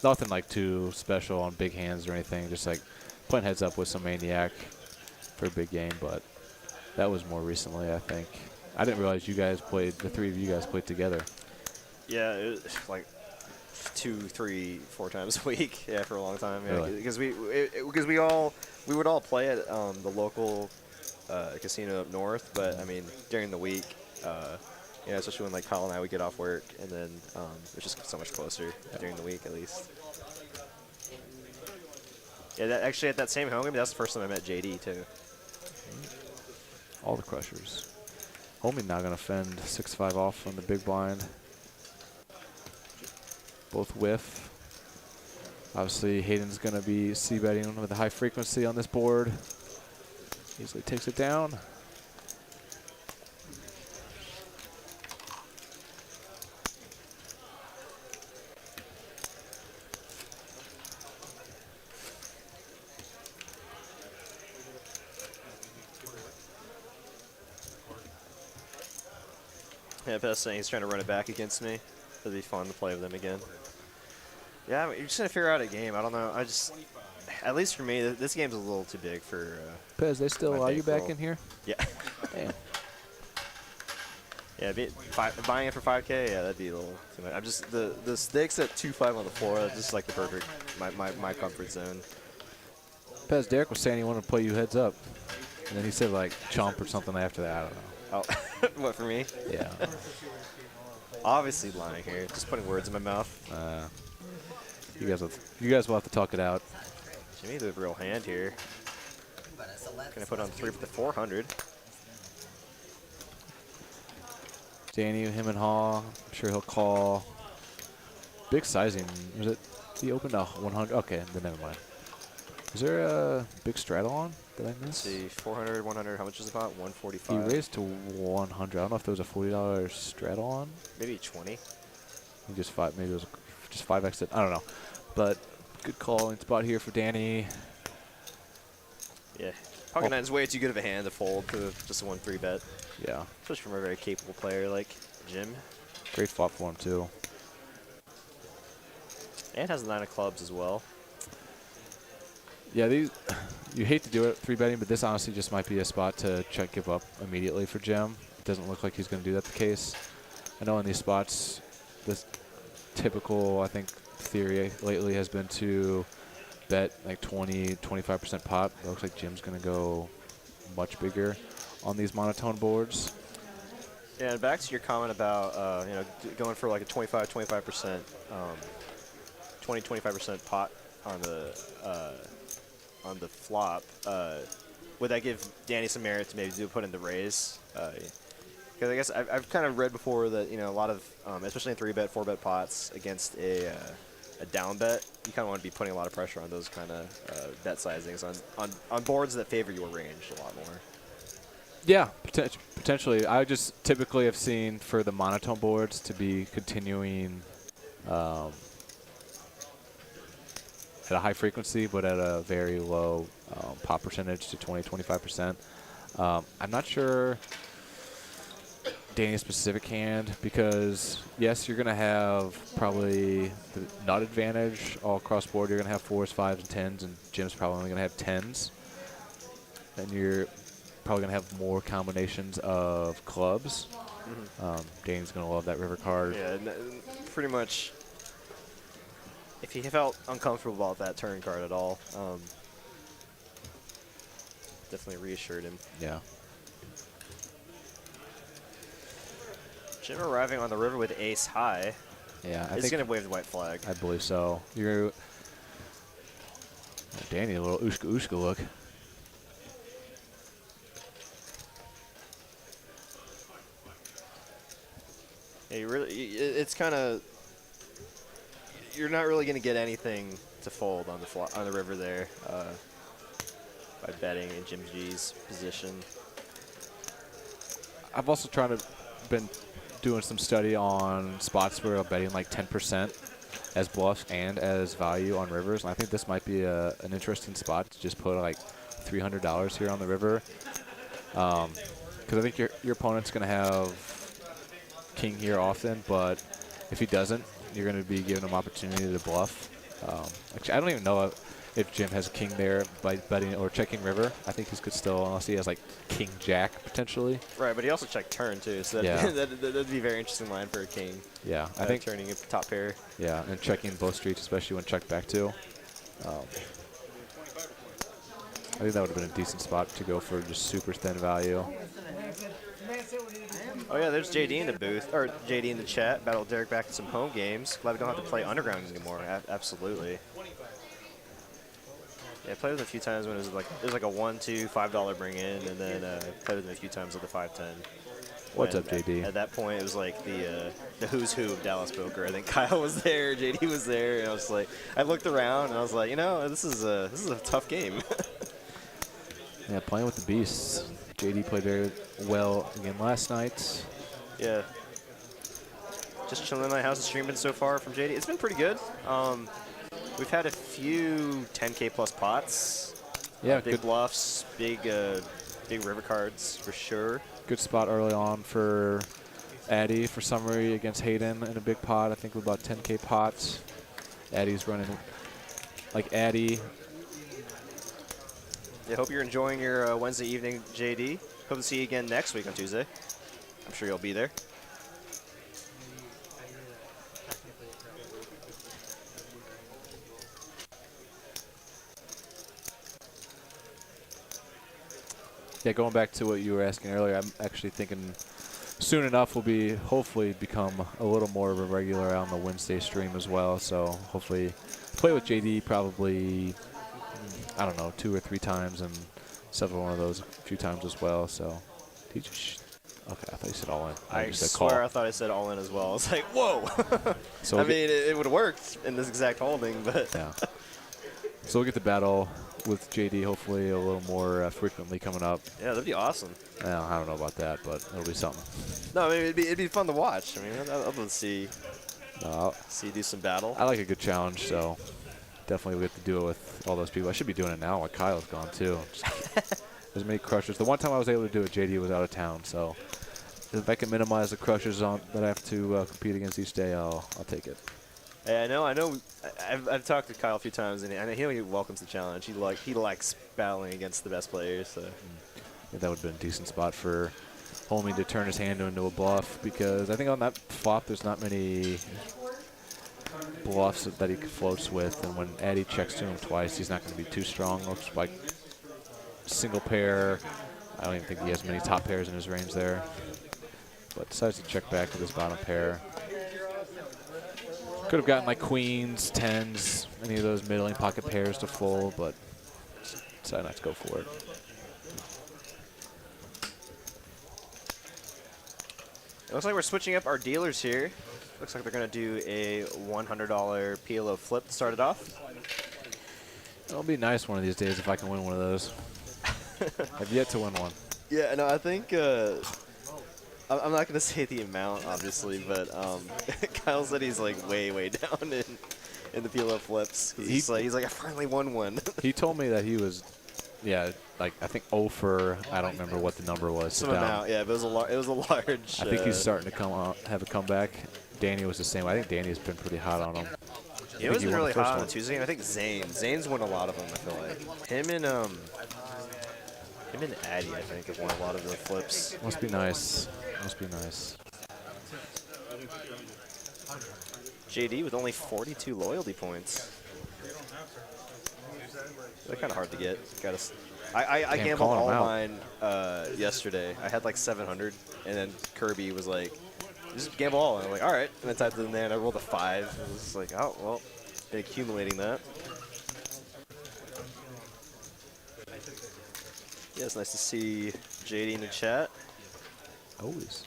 nothing like too special on big hands or anything, just like playing heads up with some maniac for a big game. But that was more recently, I think. I didn't realize you guys played, the 3 of you guys played together. Yeah, it was like 2, 3, 4 times a week. Yeah, for a long time. Yeah, Really? because we would all play at the local casino up north. But I mean, during the week, yeah, especially when like Kyle and I would get off work, and then it's just so much closer during the week at least. Yeah, actually at that same home game, that's the first time I met JD too. All the crushers. Homie now gonna fend 6-5 off from the big blind. Both whiff. Obviously, Hayden's going to be c-betting with a high frequency on this board. Easily takes it down. Yeah, Pest saying he's trying to run it back against me. It'd be fun to play with him again. Yeah, I mean, you're just gonna figure out a game. I don't know. At least for me, this game's a little too big for. Pez, they still allow you back bankroll. in here? Yeah. Damn. Yeah, buying it for 5K. Yeah, that'd be a little too much. I'm just the stakes at 2-5 on the floor. That's just like the perfect my comfort zone. Pez, Derek was saying he wanted to play you heads up, and then he said like chomp or something after that. I don't know. Oh, what for me? Yeah. Obviously lying here, just putting words in my mouth. You guys will have to talk it out. Jimmy, the real hand here. Gonna put on 3 for the 400. Danny, him and Haw. I'm sure he'll call. Big sizing. Was it? He opened a 100. Okay, then never mind. Is there a big straddle on? Did I miss? Let's see, 400, 100. How much is it about? 145. He raised to 100. I don't know if there was a $40 straddle on. Maybe 20. He just maybe it was just 5x it. I don't know. But good calling spot here for Danny. Yeah. Pocket nine's way too good of a hand to fold to just a 1-3 bet. Yeah. Especially from a very capable player like Jim. Great flop for him, too. And has the 9 of clubs as well. Yeah, these you hate to do it 3-betting, but this honestly just might be a spot to check give up immediately for Jim. It doesn't look like he's going to do that the case. I know in these spots, this typical, I think, theory lately has been to bet like 20-25% pot. It looks like Jim's going to go much bigger on these monotone boards. Yeah, and back to your comment about going for like a 25%, 20-25% pot on the flop. Would that give Danny some merit to maybe put in the raise? Because I guess I've kind of read before that a lot of especially in 3-bet, 4-bet pots against a down bet, you kind of want to be putting a lot of pressure on those kind of bet sizings on boards that favor your range a lot more. Yeah, potentially. I just typically have seen for the monotone boards to be continuing at a high frequency, but at a very low pop percentage to 20-25%. I'm not sure Danny's specific hand because, yes, you're going to have probably the nut advantage all across board. You're going to have 4s, 5s, and 10s, and Jim's probably only going to have 10s. And you're probably going to have more combinations of clubs. Danny's going to love that river card. Yeah, pretty much. If he felt uncomfortable about that turn card at all, definitely reassured him. Yeah. Jim arriving on the river with ace high. Yeah, I He's think going to wave the white flag. I believe so. Danny, a little ooshka look. Yeah, it's kind of, you're not really going to get anything to fold on the river there by betting in Jim G's position. I've also been doing some study on spots where I'm betting like 10% as bluffs and as value on rivers, and I think this might be an interesting spot to just put like $300 here on the river, because I think your opponent's going to have king here often, but if he doesn't, you're going to be giving him opportunity to bluff. Actually, I don't even know if Jim has a king there by betting or checking river. I think he could still, unless he has like king jack potentially. Right, but he also checked turn too, so that'd be a very interesting line for a king. Yeah, I think turning a top pair. Yeah, and checking both streets, especially when checked back too. I think that would have been a decent spot to go for just super thin value. Oh yeah, there's JD in the booth, or JD in the chat. Battle Derek back to some home games. Glad we don't have to play Underground anymore. Absolutely. Yeah, I played with him a few times when it was like a $1, $2, $5 bring in, and then played with him a few times at the 5-10. What's up, JD? At that point, it was like the who's who of Dallas poker. I think Kyle was there, JD was there, and I was like, I looked around and I was like, this is a tough game. Yeah, playing with the beasts. JD played very well again last night. Yeah. Just chilling in my house and streaming so far from JD. It's been pretty good. We've had a few 10K plus pots. Yeah, big bluffs, big river cards for sure. Good spot early on for Addy for summary against Hayden in a big pot. I think with about 10K pots. Addy's running like Addy. Yeah, hope you're enjoying your Wednesday evening, JD. Hope to see you again next week on Tuesday. I'm sure you'll be there. Yeah, going back to what you were asking earlier, I'm actually thinking soon enough we'll hopefully become a little more of a regular on the Wednesday stream as well. So hopefully play with JD probably, I don't know, 2 or 3 times and several one of those a few times as well. So he just, okay, I thought you said all in. I just said swear call. I thought I said all in as well. I was like, whoa. So I mean, it would have worked in this exact holding, but. Yeah. So we'll get to battle with JD hopefully a little more frequently coming up. Yeah, that'd be awesome. Well, I don't know about that, but it'll be something. No, I mean, it'd be fun to watch. I mean, I'd love to see you do some battle. I like a good challenge, so definitely we'll get to do it with all those people. I should be doing it now while Kyle's gone, too. As many crushers. The one time I was able to do it, JD was out of town, so if I can minimize the crushers that I have to compete against each day, I'll take it. Yeah, I know. I've talked to Kyle a few times, and I know he welcomes the challenge. He likes battling against the best players. So. Yeah, that would have been a decent spot for homie to turn his hand into a bluff, because I think on that flop there's not many bluffs that he floats with, and when Addy checks to him twice, he's not going to be too strong. Looks like single pair. I don't even think he has many top pairs in his range there, but decides to check back with his bottom pair. Could have gotten like queens, tens, any of those middling pocket pairs to fold, but decided not to go for it. It looks like we're switching up our dealers here. Looks like they're going to do a $100 PLO flip to start it off. It'll be nice one of these days if I can win one of those. I've yet to win one. Yeah, no, I think I'm not going to say the amount, obviously, but Kyle said he's like way down in the PLO flips. He's like, I finally won one. He told me that he was, yeah, like I think 0 for, I don't remember what the number was. Some amount, yeah, but it was a large. I think he's starting to come out, have a comeback. Danny was the same. I think Danny's been pretty hot on him. He wasn't really hot on Tuesday. I think Zane's won a lot of them, I feel like. Him and Addy, I think, have won a lot of the flips. Must be nice. Must be nice. JD with only 42 loyalty points. They're kind of hard to get. I gambled all mine yesterday. I had like 700, and then Kirby was like, just gamble all. And I'm like, all right. And I typed it in there, and I rolled a 5. It was like, oh, well, been accumulating that. Yeah, it's nice to see JD in the chat. Always.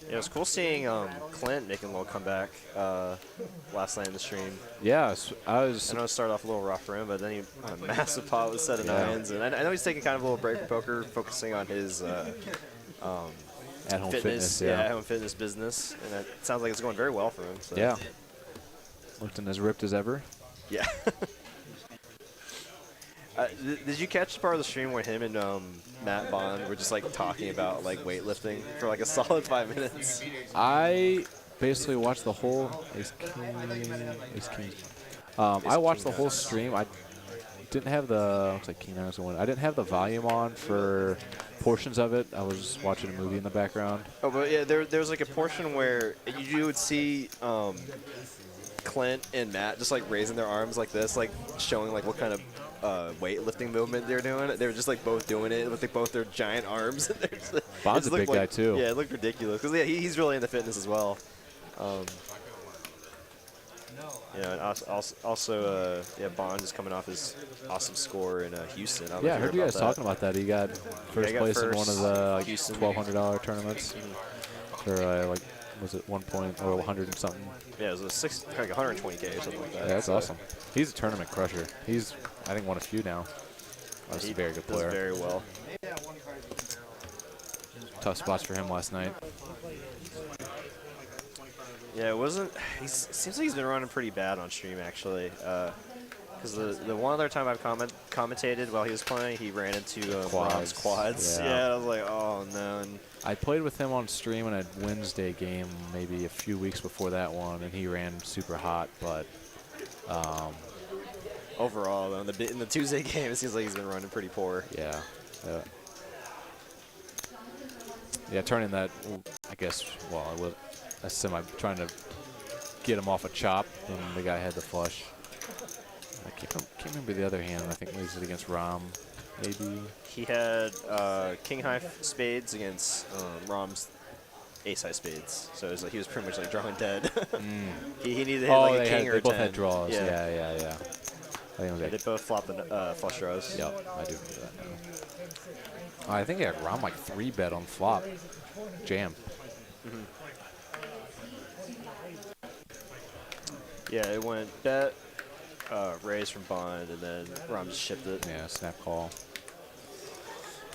Yeah, it was cool seeing Clint making a little comeback last night in the stream. Yeah, I know it started off a little rough for him, but then he on a massive pot with a set of nines. And I know he's taking kind of a little break from poker, focusing on his at-home fitness, at-home fitness business. And it sounds like it's going very well for him. So. Yeah. Looking as ripped as ever. Yeah. Did you catch the part of the stream where him and Matt Bond were just like talking about like weightlifting for like a solid 5 minutes? I basically watched the whole I watched the whole stream. I didn't have the looks like King 9 was the one. I didn't have the volume on for portions of it. I was watching a movie in the background. Oh, but yeah, there was like a portion where you would see Clint and Matt just like raising their arms like this, like showing like what kind of weightlifting movement they're doing. They were just like both doing it with like both their giant arms. Bond's a big guy too. Yeah, it looked ridiculous because yeah, he's really into fitness as well. Yeah, and also yeah, Bond is coming off his awesome score in Houston. Yeah, I heard you guys talking about that. He got first place in one of the like, $1,200 tournaments. For like, was it 1 point or 100 and something? Yeah, it was like 120K or something like that. Yeah, that's awesome. He's a tournament crusher. He's, I think, won a few now. He's a very good player. Does very well. Tough spots for him last night. Yeah, it wasn't. It seems like he's been running pretty bad on stream actually. Because the one other time I've commentated while he was playing, he ran into Rob's quads. Yeah, I was like, oh no. And I played with him on stream in a Wednesday game, maybe a few weeks before that one, and he ran super hot. But overall, though, in the Tuesday game, it seems like he's been running pretty poor. Yeah. Yeah, turning that, I guess, well, I was a semi trying to get him off a chop, and the guy had the flush. I can't remember the other hand. I think it was against Rom, maybe. He had king high spades against Rom's ace high spades, so it was like he was pretty much like drawing dead. he needed to hit like a king or a 10. They both had draws. Yeah. They both flopped the flush draws. Yep, I do remember that now. I think I had Rom like 3-bet on flop. Jam. Yeah, it went bet, raise from Bond, and then Rom just shipped it. Yeah, snap call.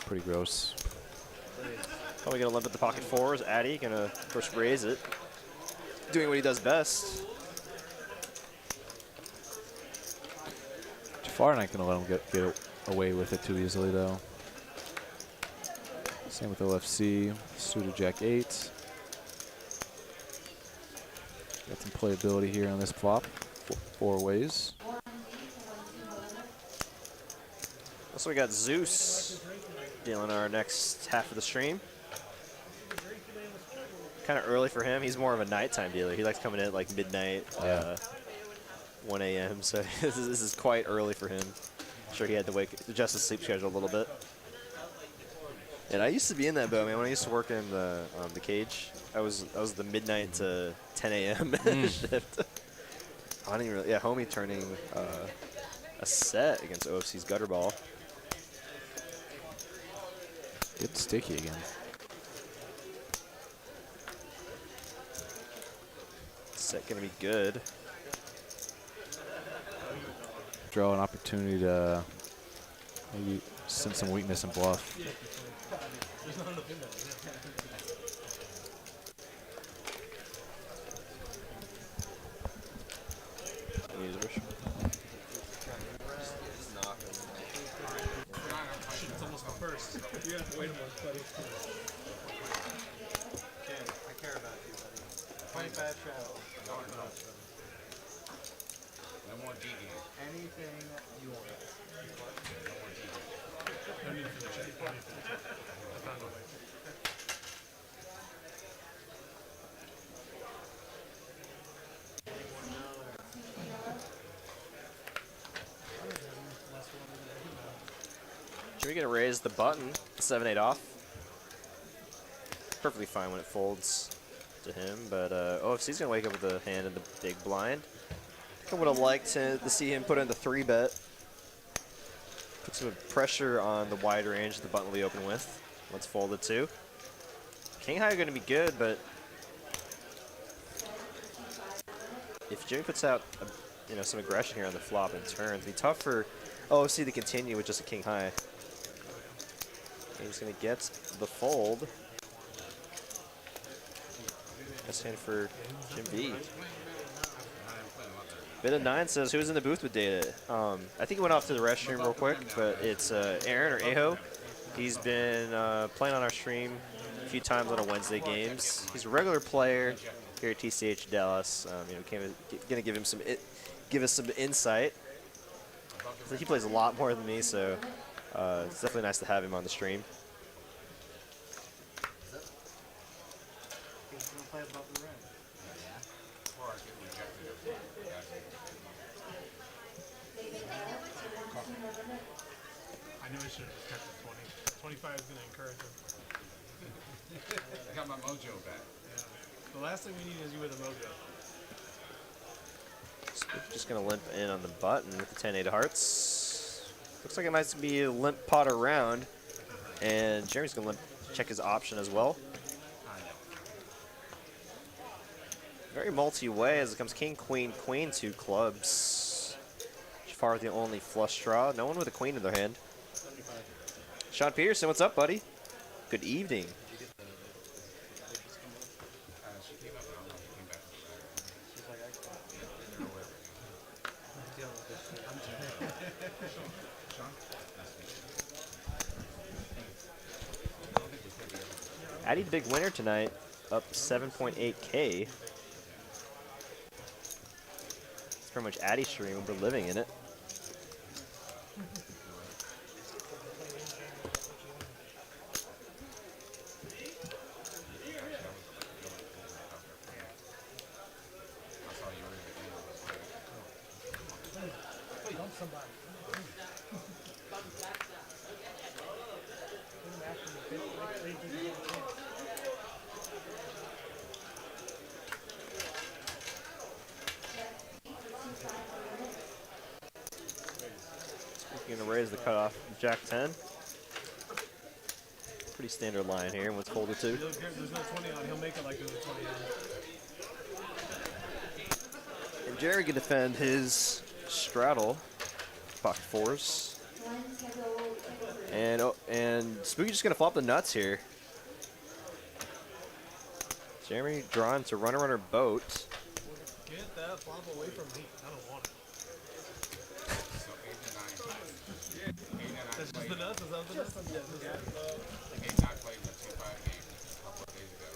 Pretty gross. Probably gonna limp at the pocket fours. Addy gonna first raise it, doing what he does best. Jafar not gonna let him get away with it too easily though. Same with OFC, suited Jack 8. Got some playability here on this flop, 4 ways. So we got Zeus dealing our next half of the stream. Kind of early for him. He's more of a nighttime dealer. He likes coming in at like midnight, 1 a.m. So this is quite early for him. I'm sure he had to adjust his sleep schedule a little bit. And I used to be in that boat, man. When I used to work in the cage, I was the midnight to 10 a.m. shift. I didn't even really, homie turning a set against OFC's Gutterball. Get sticky again. Set gonna be good. Draw an opportunity to maybe send some weakness and bluff. There's not enough in there. It's almost the first. You have to wait a month, buddy. Ken, I care about you, buddy. 25 travel. No more DD. Anything you want. No need for the check. No need for the check. I found a way. Jimmy gonna raise the button, 7-8 off. Perfectly fine when it folds to him, but OFC's gonna wake up with a hand in the big blind. I think I would have liked to see him put in the 3-bet. Put some pressure on the wide range the button will be open with. Let's fold it too. King high are gonna be good, but if Jimmy puts out some aggression here on the flop and turn, it'd be tough for OFC to continue with just a king high. He's going to get the fold. Best hand for Jim B. Bit of 9 says, who's in the booth with data? I think he went off to the restroom real quick, but it's Aaron or Aho. He's been playing on our stream a few times on our Wednesday games. He's a regular player here at TCH Dallas. Going to give us some insight. He plays a lot more than me, so it's definitely nice to have him on the stream. I knew I should have kept it 20. 25 is going to encourage him. I got my mojo back. Yeah. The last thing we need is you with a mojo. Just going to limp in on the button with the 10-8 of hearts. Looks like it might be a limp pot around. And Jeremy's going to check his option as well. Very multi-way as it comes king, queen, queen, 2 clubs. Jafar the only flush draw. No one with a queen in their hand. Sean Peterson, what's up, buddy? Good evening. Addy, the big winner tonight, up 7.8K. It's pretty much Addy stream. We're living in it. Going to raise the cutoff, Jack 10. Pretty standard line here. What's folded to? There's no 20 on. He'll make it like there's a 20 on. And Jerry can defend his straddle, pocket 4s. And Spooky just going to flop the nuts here. Jeremy drawn to runner boat. Get that flop away from me. I don't want it. That's just the nuts? Is that the nuts? Yeah, this is 8-9 played in the 2-5 game a couple of days ago.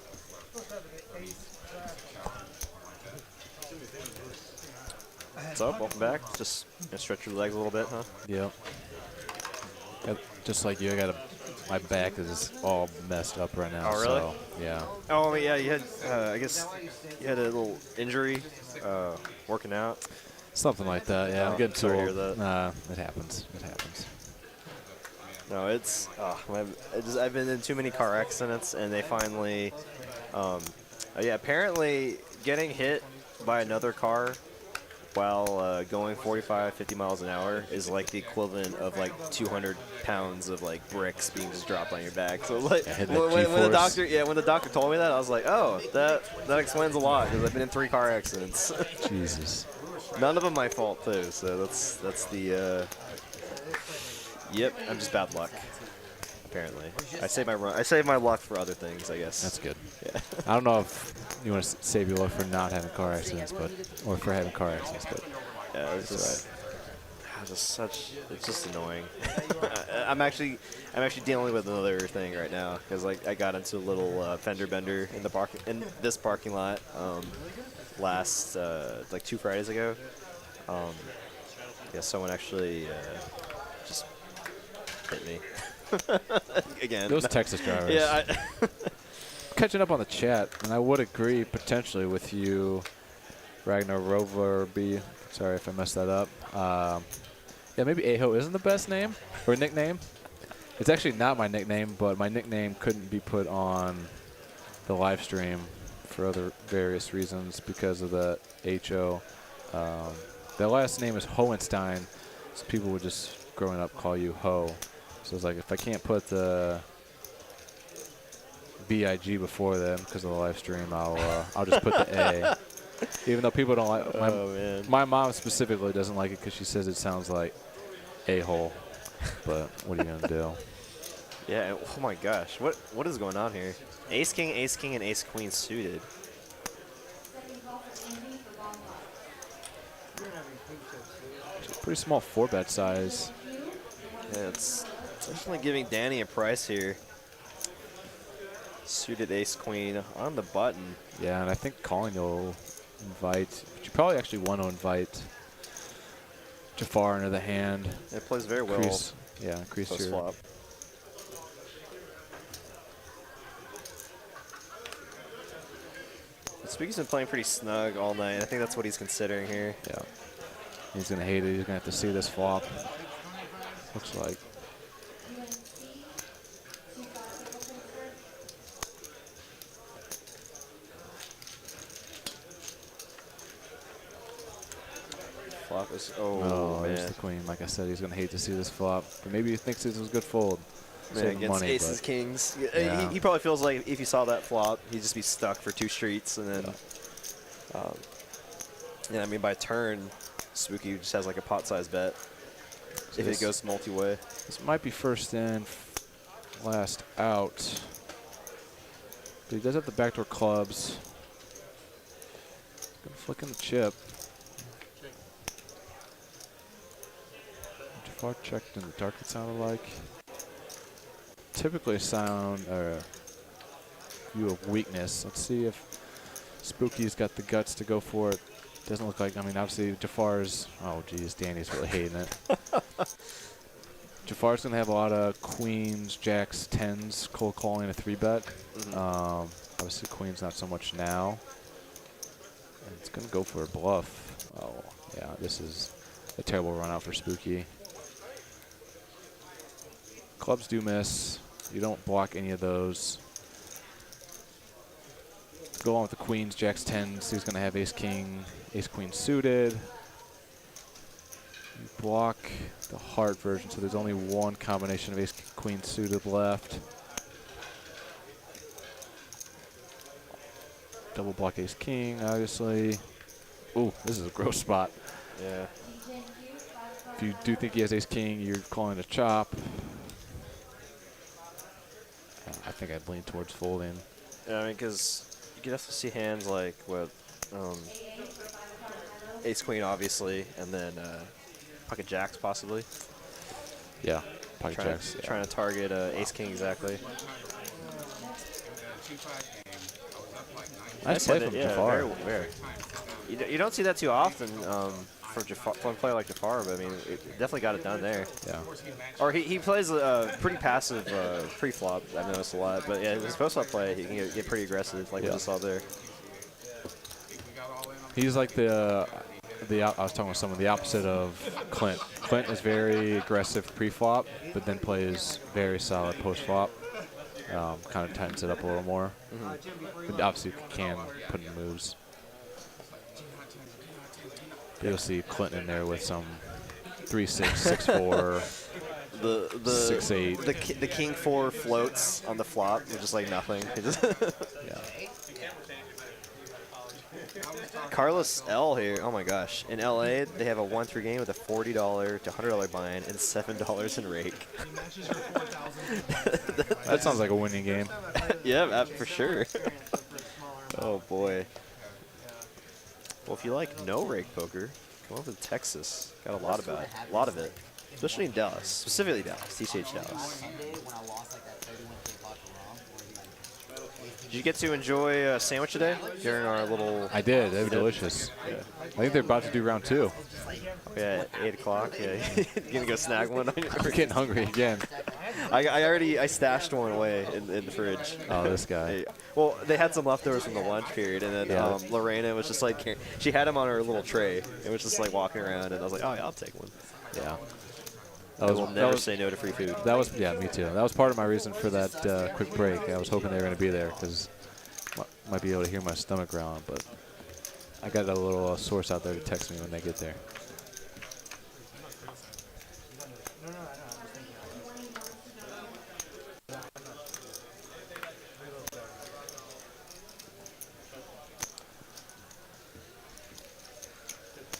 What's up? Welcome back. Just gonna stretch your legs a little bit, huh? Yep. Just like you, my back is all messed up right now. Oh, really? So, yeah. Oh, yeah, you had, I guess, you had a little injury working out. Something like that, yeah. Oh, I'm getting too sorry to old. hear that. Nah, it happens. It happens. No, it's, I've been in too many car accidents, and they finally, yeah, apparently getting hit by another car while going 45, 50 miles an hour is like the equivalent of like 200 pounds of like bricks being just dropped on your back. So like when the doctor told me that, I was like, oh, that explains a lot because I've been in 3 car accidents. Jesus. None of them my fault too. So that's the. Yep, I'm just bad luck. Apparently, I save my luck for other things, I guess. That's good. Yeah. I don't know if you want to save your luck for not having car accidents, or for having car accidents, but yeah, it's it's just annoying. I'm actually dealing with another thing right now because like I got into a little fender bender in this parking lot last like 2 Fridays ago. Yeah, someone actually just hit me. Again. Those Texas drivers. Yeah. Catching up on the chat, and I would agree potentially with you, Ragnar Rover B. Sorry if I messed that up. Yeah, maybe Aho isn't the best name or nickname. It's actually not my nickname, but my nickname couldn't be put on the live stream for other various reasons because of the HO. The last name is Hohenstein, so people would just, growing up, call you Ho. So it's like, if I can't put the BIG before them because of the live stream, I'll just put the A. Even though people don't like my mom specifically doesn't like it because she says it sounds like a-hole. But what are you gonna do? Yeah. Oh my gosh. What is going on here? Ace king, and ace queen suited. It's a pretty small 4-bet size. Yeah, it's definitely giving Danny a price here. Suited ace queen on the button. Yeah, and I think calling you'll invite. But you probably actually want to invite Jafar into the hand. It plays very well. Increase your flop. Spooky's been playing pretty snug all night. I think that's what he's considering here. Yeah. He's gonna hate it. He's gonna have to see this flop. Looks like. Flop is Oh, man. there's the queen. Like I said, he's gonna hate to see this flop. But maybe he thinks this was a good fold. Man, against money, aces, kings. Yeah. He probably feels like if he saw that flop, he'd just be stuck for 2 streets, and then, yeah, I mean, by turn, Spooky just has like a pot-sized bet So if it goes multi-way. This might be first in, last out. But he does have the backdoor clubs. Gonna flick in the chip. Jafar checked in the dark, it sounded like. Typically a sound or a view of weakness. Let's see if Spooky's got the guts to go for it. Doesn't look like, I mean, obviously Jafar's, oh geez, Danny's really hating it. Jafar's going to have a lot of queens, jacks, 10s, cold calling a 3-bet. Obviously queens not so much now. And it's going to go for a bluff. Oh, yeah, this is a terrible run out for Spooky. Clubs do miss. You don't block any of those. Go along with the queens, jacks, 10s. He's going to have ace king, ace queen suited. You block the heart version, so there's only one combination of ace queen suited left. Double block ace king, obviously. Ooh, this is a gross spot. Yeah. If you do think he has ace king, you're calling a chop. I think I'd lean towards folding. Yeah, I mean, because you can definitely see hands like with ace queen, obviously, and then pocket jacks, possibly. Yeah, pocket jacks. Trying to target ace king exactly. Nice play from Jafar. You don't see that too often from a player like Jafar, but I mean, it definitely got it done there. Yeah. Or he plays pretty passive pre-flop. I've noticed a lot, but yeah, his post-flop play, he can get pretty aggressive, like we just saw there. He's like I was talking with someone, the opposite of Clint. Clint is very aggressive pre-flop, but then plays very solid post-flop. Kind of tightens it up a little more. But obviously can put in moves. You'll see Clinton in there with some 3-6, 6-4, 6-8. The king 4 floats on the flop, they're just like nothing. Yeah. Carlos L here, oh my gosh. In LA, they have a 1-3 game with a $40 to $100 buy-in and $7 in rake. That sounds like a winning game. Yeah, for sure. Oh boy. Well, if you like no rake poker, come over to Texas. Got a lot about it. A lot of it. Especially in Dallas. Specifically Dallas. TCH Dallas. Did you get to enjoy a sandwich today during our little... I did. They were delicious. Yeah. I think they're about to do round 2. Yeah, at 8 o'clock. Yeah, gonna go snag one. I'm getting hungry again. I stashed one away in the fridge. Oh, this guy. Well, they had some leftovers from the lunch period, and then Lorena was just like, she had them on her little tray, and was just like walking around, and I was like, oh yeah, I'll take one. Yeah. I will never say no to free food. That was, yeah, me too. That was part of my reason for that quick break. I was hoping they were going to be there because might be able to hear my stomach growling, but I got a little source out there to text me when they get there.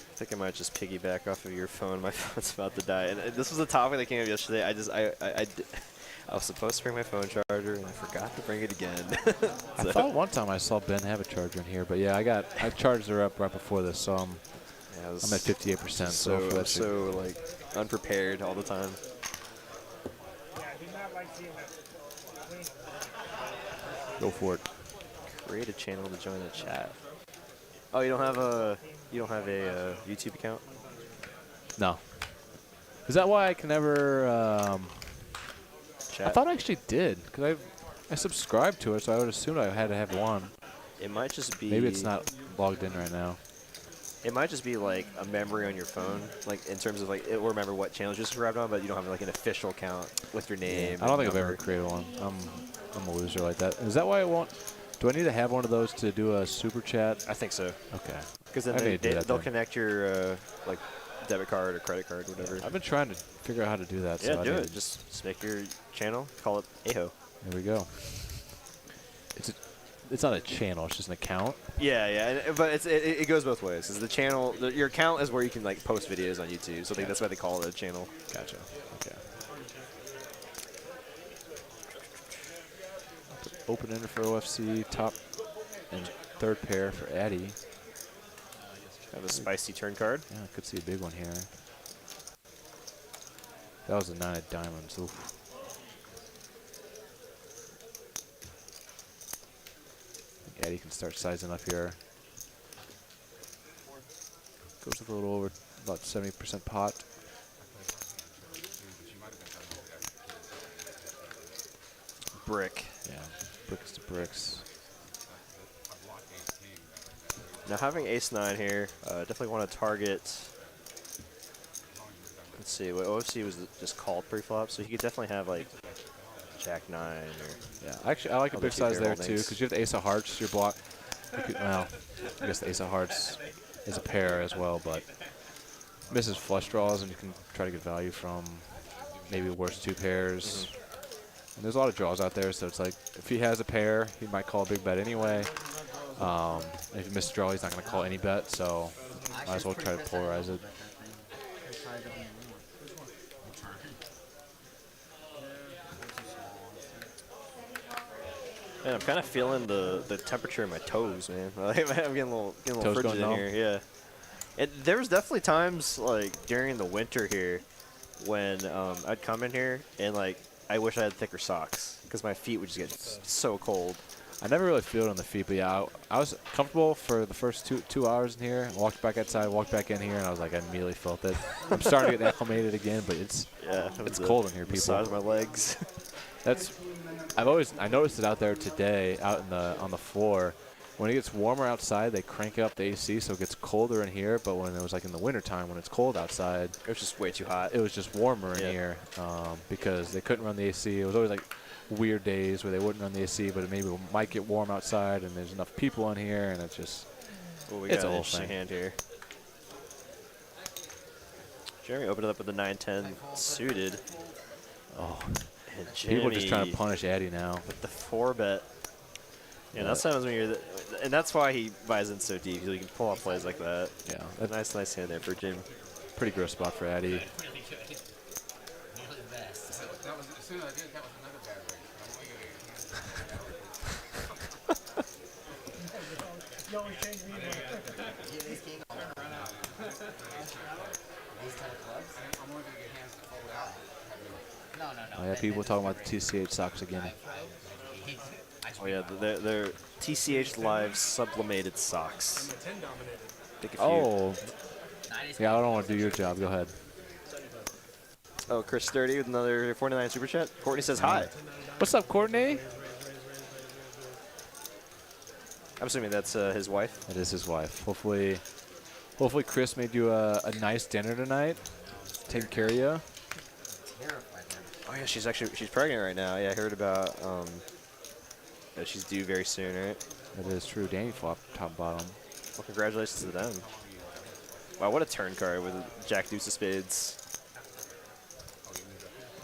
I think I might just piggyback off of your phone. My phone's about to die. And this was a topic that came up yesterday. I was supposed to bring my phone charger, and I forgot to bring it again. I thought one time I saw Ben have a charger in here, but yeah, I charged her up right before this, so I'm at 58%. So like unprepared all the time. Go for it. Create a channel to join the chat. Oh, you don't have a YouTube account? No. Is that why I can never? Chat? I thought I actually did because I subscribed to it, so I would assume I had to have one. It might just be. Maybe it's not logged in right now. It might just be like a memory on your phone, like in terms of like it will remember what channels you're subscribed on, but you don't have like an official account with your name. I don't think I've ever created one. I'm a loser like that. Is that why I won't? Do I need to have one of those to do a super chat? I think so. Okay. Because then they'll connect your like debit card or credit card, whatever. I've been trying to figure out how to do that. Yeah, so do it. Just make your channel. Call it Aho. There we go. It's not a channel. It's just an account. Yeah, but it goes both ways. Because the channel, your account is where you can like post videos on YouTube. So I think that's why they call it a channel. Gotcha. Okay. Open ender for OFC, top and third pair for Addy. Have a spicy turn card. Yeah, I could see a big one here. That was a 9 of diamonds. Oof. Addy can start sizing up here. Goes a little over about 70% pot. Brick. Yeah, bricks to bricks. Now having ace-9 here, definitely want to target. Let's see, what OFC was just called pre-flop, so he could definitely have like Jack-9 or. Yeah, actually, I like a big size there too, because you have the Ace of Hearts. Your block. Well, I guess the Ace of Hearts is a pair as well, but misses flush draws, and you can try to get value from maybe worst 2 pairs. And there's a lot of draws out there, so it's like if he has a pair, he might call a big bet anyway. If he misses a draw, he's not going to call any bet, so might as well try to polarize it. Man, I'm kind of feeling the temperature in my toes, man. I'm getting a little Toes frigid in here. Yeah. And there was definitely times like during the winter here when I'd come in here and like I wish I had thicker socks because my feet would just get so cold. I never really feel it on the feet, but yeah, I was comfortable for the first two hours in here. Walked back outside, walked back in here, and I was like, I immediately felt it. I'm starting to get acclimated again, but it's cold in here, people. Massage my legs. I noticed it out there today, out on the floor. When it gets warmer outside, they crank up the AC, so it gets colder in here. But when it was like in the wintertime, when it's cold outside, it was just way too hot. It was just warmer in here because they couldn't run the AC. It was always like weird days where they wouldn't run the AC, but it maybe might get warm outside, and there's enough people in here, and it's just it's a whole thing. Hand here. Jeremy opened it up with the 9-10 suited. Oh, and people are just trying to punish Addy now with the 4-bet. Yeah, that's sometimes when you're, and that's why he buys in so deep. You can pull off plays like that. Yeah, that's a nice hand there for Jim. Pretty gross spot for Addy. That was, as soon as I did, that was another bad race. You always change me. This game I'm gonna run out. These kind of clubs? I'm only gonna get hands to fold out. No. Oh yeah, people talking about the TCH socks again. Oh yeah, they're TCH Live sublimated socks. Oh. Yeah, I don't want to do your job. Go ahead. Oh, Chris Sturdy with another 49 super chat. Courtney says hi. What's up, Courtney? I'm assuming that's his wife. It is his wife. Hopefully Chris made you a nice dinner tonight. Taking care of you. Oh yeah, she's pregnant right now. Yeah, I heard about that she's due very soon, right? That is true. Danny flop top bottom. Well, congratulations to them. Wow, what a turn card with Jack Deuce of Spades.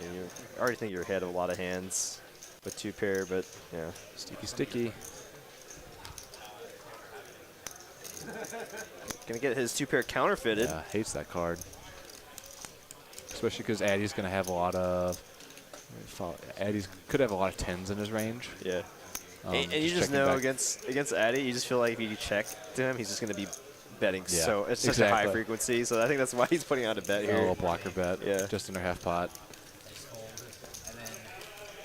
Yeah, you already think you're ahead of a lot of hands with 2-pair, but yeah. Sticky. Gonna get his 2-pair counterfeited. Yeah, hates that card. Especially because Addy's gonna have a lot of. Addy's could have a lot of 10s in his range. Yeah. And you just know against Addy, you just feel like if you check to him, he's just gonna be betting. Yeah, so it's such a high frequency. So I think that's why he's putting out a bet here. A little blocker bet. Yeah. Just under half pot.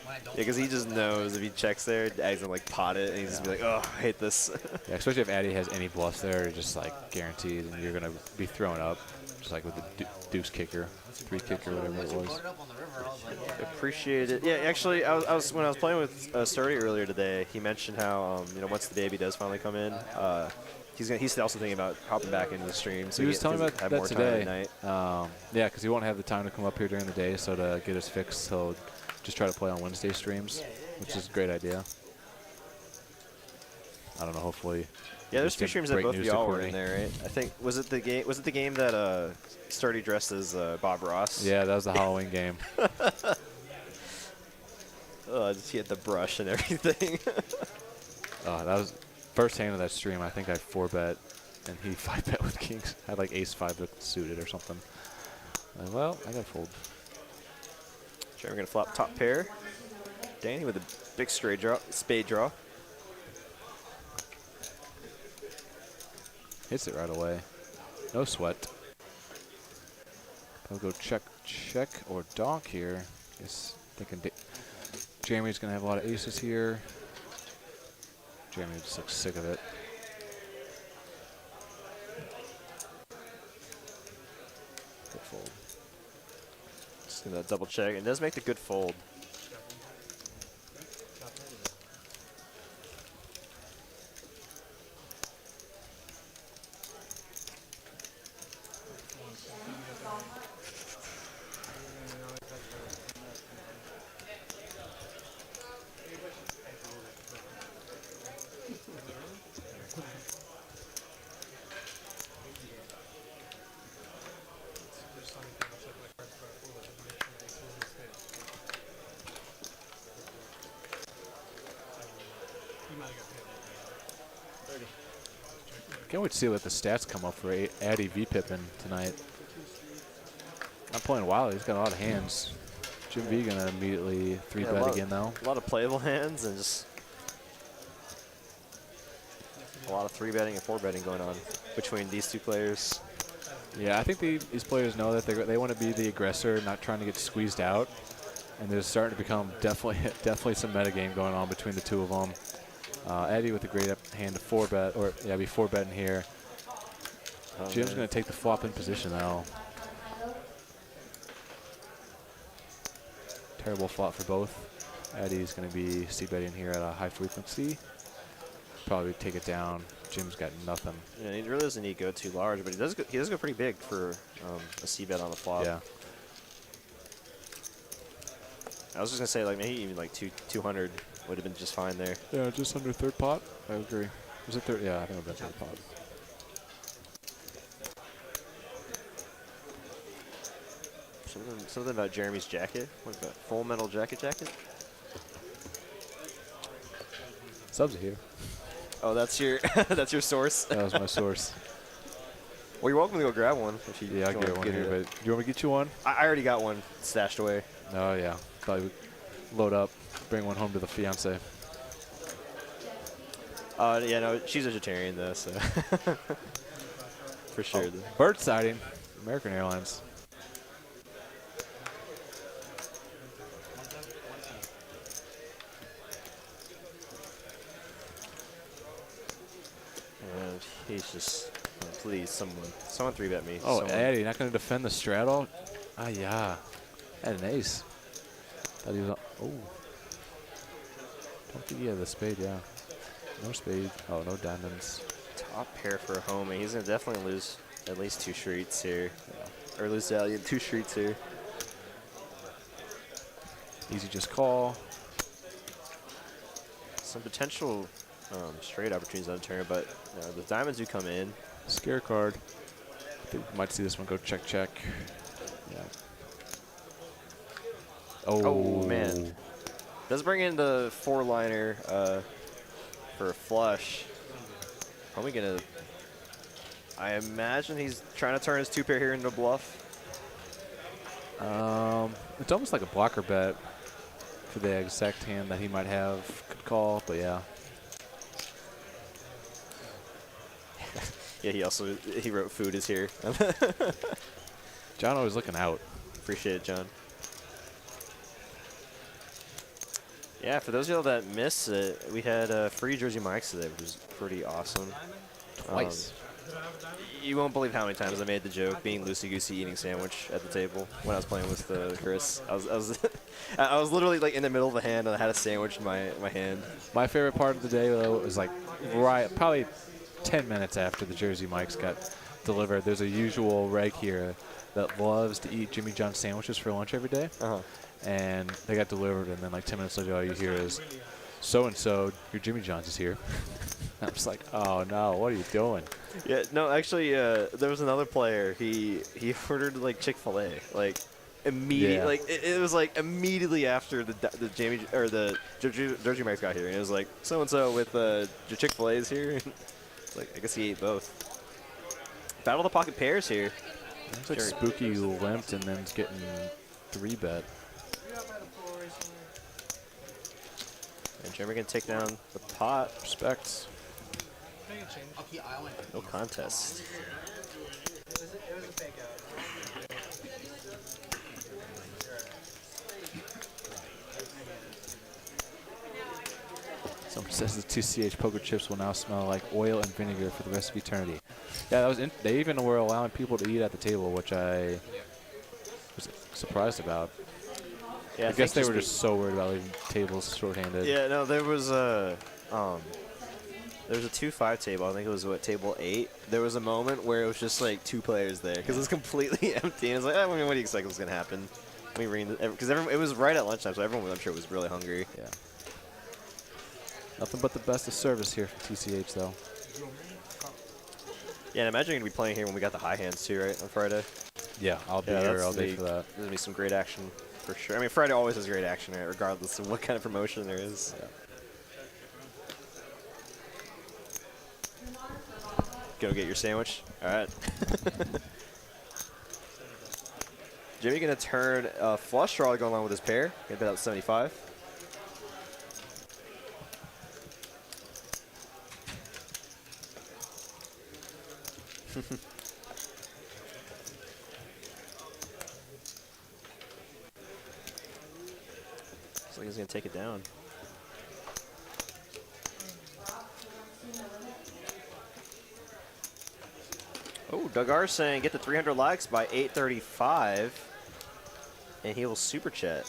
Yeah, because he just knows if he checks there, Addy's gonna like pot it, and he's just be like, oh, I hate this. Yeah, especially if Addy has any bluffs there, you're just like guaranteed, and you're gonna be throwing up, just like with the deuce kicker, 3 kicker, whatever it was. Appreciate it. Yeah, actually, when I was playing with Sturdy earlier today, he mentioned how once the baby does finally come in, he's also thinking about hopping back into the stream. So he was telling me about that today. Night. Yeah, because he won't have the time to come up here during the day, so to get his fix, he'll just try to play on Wednesday streams, which is a great idea. I don't know. Hopefully. Yeah, there's 2 streams that both of y'all were in there, right? I think was it the game that Sturdy dressed as Bob Ross? Yeah, that was the Halloween game. He had the brush and everything. That was first hand of that stream. I think I 4-bet, and he 5-bet with kings. I had like ace-5 suited or something. Well, I got fold. Sure, we're gonna flop top pair. Danny with a big spade draw. Hits it right away. No sweat. I'll go check or donk here. Just thinking Jeremy's going to have a lot of aces here. Jeremy just looks sick of it. Good fold. Just going to double check. It does make the good fold. Can't wait to see what the stats come up for Addy V Pippin tonight. Not playing wild. He's got a lot of hands. Jim V gonna immediately 3-bet again though. A lot of playable hands and just a lot of 3-betting and 4-betting going on between these 2 players. Yeah, I think these players know that they want to be the aggressor, not trying to get squeezed out. And there's starting to become definitely some metagame going on between the 2 of them. Eddie with a great hand to 4-bet, or yeah, be 4-betting here. Jim's going to take the flop in position now. Terrible flop for both. Eddie's going to be c-betting here at a high frequency. Probably take it down. Jim's got nothing. Yeah, he really doesn't need to go too large, but he does go pretty big for a c-bet on the flop. Yeah. I was just gonna say like maybe even like 200 would have been just fine there. Yeah, just under third pot. I agree. Was it third? Yeah, I think it was third pot. Something about Jeremy's jacket. What about full metal jacket? Subs are here. Oh, that's your that's your source. That was my source. Well, you're welcome to go grab one. If you Yeah, I'll get one here, but you want me to get you one? I already got one stashed away. Oh, yeah. Thought you would load up, bring one home to the fiance. Yeah, no, she's a vegetarian though, so for sure. Oh, bird sighting, American Airlines. And he's just, oh, please, someone 3-bet me. Oh, someone. Eddie, not going to defend the straddle? Ah, yeah. Had an ace. Thought he was on. Oh. Don't think he had the spade, yeah. No spade. Oh, no diamonds. Top pair for a homie. He's going to definitely lose at least 2 streets here. Yeah. Or lose value in 2 streets here. Easy just call. Some potential straight opportunities on turn, but the diamonds do come in. Scare card. I think we might see this one go check, check. Yeah. Oh, man. Does bring in the 4-liner for a flush. Probably going to... I imagine he's trying to turn his 2-pair here into a bluff. It's almost like a blocker bet for the exact hand that he might have. Could call, but yeah. Yeah, he wrote food is here. John always looking out. Appreciate it, John. Yeah, for those of y'all that missed it, we had free Jersey Mike's today, which was pretty awesome. Twice. You won't believe how many times I made the joke being loosey-goosey eating sandwich at the table when I was playing with Chris. I was literally like in the middle of the hand and I had a sandwich in my hand. My favorite part of the day though was like probably 10 minutes after the Jersey Mike's got delivered. There's a usual reg here that loves to eat Jimmy John's sandwiches for lunch every day. And they got delivered, and then like 10 minutes later, all you hear is, "So-and-so, your Jimmy John's is here." I'm just like, oh no, what are you doing? Yeah, no, actually, there was another player. He ordered like Chick-fil-A, like immediately. Yeah. Like it was like immediately after the Jamie or the Jersey Mike's got here, and it was like so-and-so with your Chick-fil-A is here. It's like I guess he ate both. Battle the pocket pairs here. Looks like Spooky limped and then it's getting 3-bet. And Jeremy gonna take down the pot. Respects. No contest. It was a fake out. Someone says the TCH poker chips will now smell like oil and vinegar for the rest of eternity. Yeah, that was. They even were allowing people to eat at the table, which I was surprised about. Yeah, I guess they were just so worried about leaving tables shorthanded. Yeah, no, there was a 2-5 table. I think it was table 8. There was a moment where it was just like 2 players there because it was completely empty. And it's like, I mean, what do you expect was gonna happen? Let me ring because it was right at lunchtime, so everyone, I'm sure, was really hungry. Yeah. Nothing but the best of service here from TCH, though. Yeah, and I imagine you're going to be playing here when we got the high hands, too, right, on Friday? Yeah, I'll be here all day for that. There's going to be some great action, for sure. I mean, Friday always has great action, right, regardless of what kind of promotion there is. Yeah. Go get your sandwich. All right. Jimmy going to turn a flush draw going along with his pair. Going to bet out 75. Looks like he's going to take it down. Gagar saying get to 300 likes by 8:35, and he will super chat.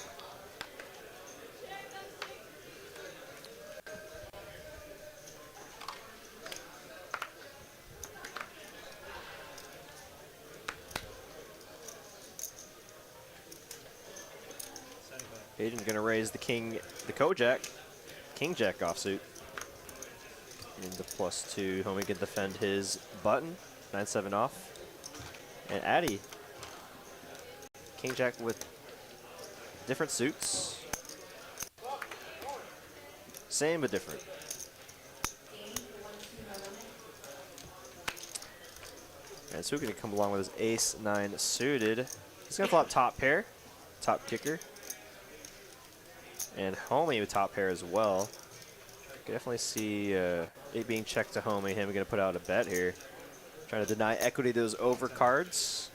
Aiden's gonna raise the king, the Kojak, King Jack offsuit. Into +2, homie can defend his button, 9-7 off. And Addy, King Jack with different suits. Same but different. And so gonna come along with his ace-9 suited. He's gonna flop top pair, top kicker. And homie with top pair as well. Can definitely see it being checked to homie. Him gonna put out a bet here. Trying to deny equity to those over cards.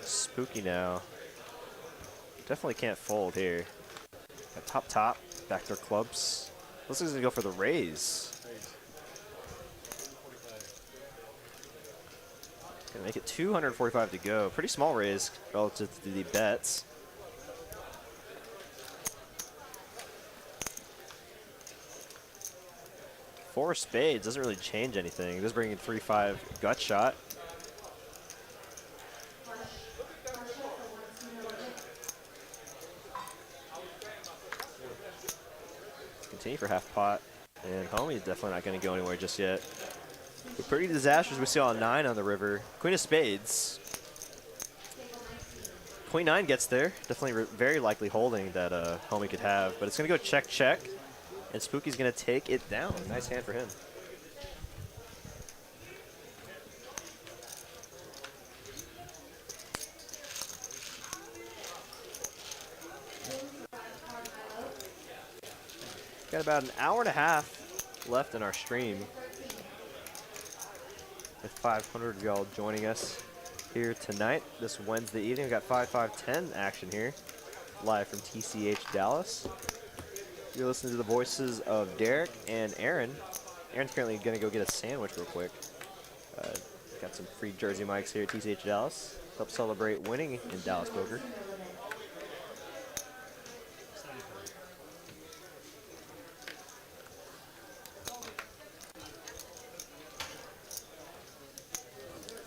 Spooky now. Definitely can't fold here. Got top, backdoor clubs. Looks like he's gonna go for the raise. Gonna make it 245 to go. Pretty small raise relative to the bets. Four spades doesn't really change anything. Just bringing 3-5 gut shot. Continue for half pot. And homie's definitely not going to go anywhere just yet. But pretty disastrous. We saw a 9 on the river. Queen of spades. Queen 9 gets there. Definitely very likely holding that homie could have. But it's going to go check, check. And Spooky's going to take it down. Nice hand for him. Got about an hour and a half left in our stream. With 500 of y'all joining us here tonight, this Wednesday evening. We got 5-5-10 action here, live from TCH Dallas. You're listening to the voices of Derek and Aaron. Aaron's currently going to go get a sandwich real quick. Got some free jersey mics here at TCH Dallas. Help celebrate winning in Dallas poker.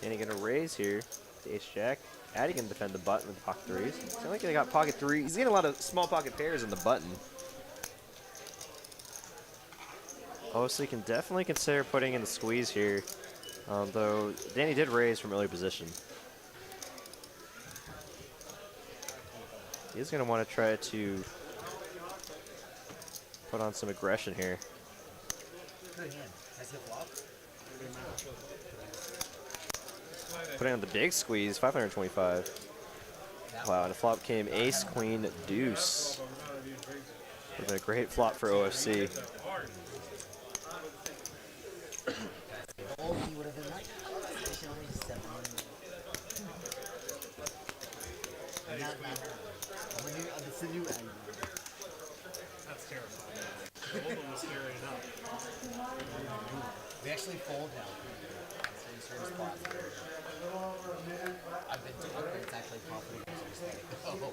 Danny gonna raise here. The ace jack. Addy can defend the button with the pocket threes. It's like they got pocket three. He's getting a lot of small pocket pairs in the button. Oh, so he can definitely consider putting in the squeeze here. Though Danny did raise from early position. He's gonna want to try to put on some aggression here. Good hand. Has he flopped? Putting on the big squeeze, 525. Wow, and the flop came ace, queen, deuce. Would have been a great flop for OFC. All he would have been like, only 7. It's a new angle. That's terrifying. The old one was scary enough. We actually fold now. In certain spots. I've been told that it's actually profitable. Oh.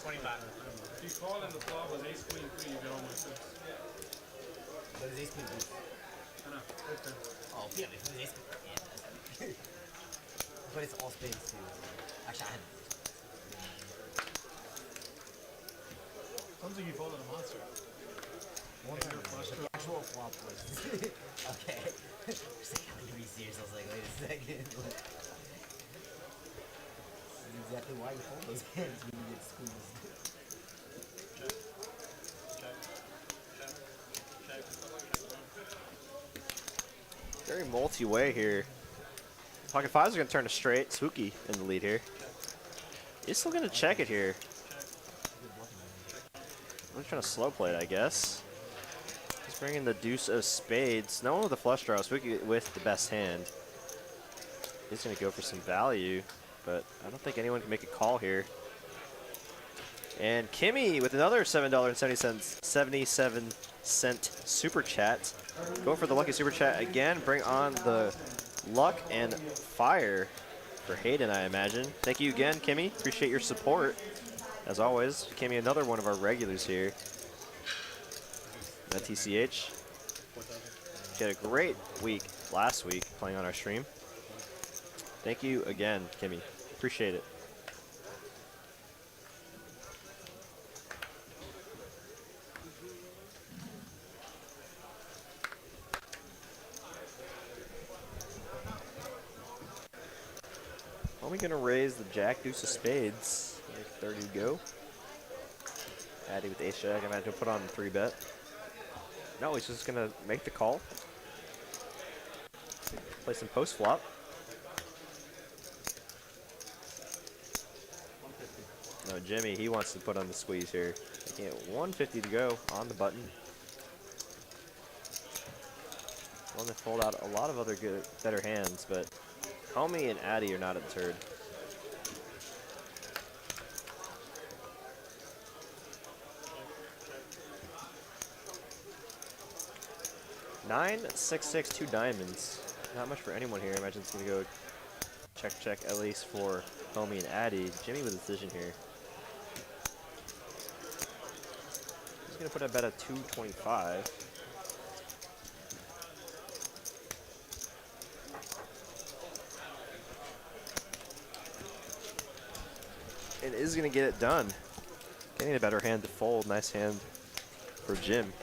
25. If you call in the flop with ace queen 3, you get almost 6. What is ace queen 3? I know. Okay. Oh, yeah, it's ace queen. Yeah. But it's all spades too. Actually, I had. Sounds like you folded a monster. One time, the actual flop was. Okay. Just like, to be serious, I was like, wait a second. This is exactly why you fold those hands when you get squeezed. Very multi-way here. Pocket fives are going to turn to straight. Spooky in the lead here. He's still going to check it here. I'm trying to slow play it, I guess. He's bringing the deuce of spades. No one with a flush draw. Spooky with the best hand. He's going to go for some value, but I don't think anyone can make a call here. And Kimmy with another $7.77 super chat. Go for the lucky super chat again. Bring on the luck and fire for Hayden, I imagine. Thank you again, Kimmy. Appreciate your support. As always, Kimmy, another one of our regulars here at TCH. She had a great week last week playing on our stream. Thank you again, Kimmy. Appreciate it. Are we gonna raise the Jack Deuce of Spades? 30 to go. Addy with Ace Jack. I imagine he'll put on a 3-bet. No, he's just gonna make the call. Play some post flop. No, Jimmy, he wants to put on the squeeze here. Making it 150 to go on the button. Want to fold out a lot of other better hands, but Homie and Addy are not deterred. Nine, 6, 6, 2 diamonds. Not much for anyone here. I imagine it's gonna go check, check at least for Homie and Addy. Jimmy with a decision here. He's gonna put a bet of 225. And is gonna get it done. Getting a better hand to fold. Nice hand for Jim.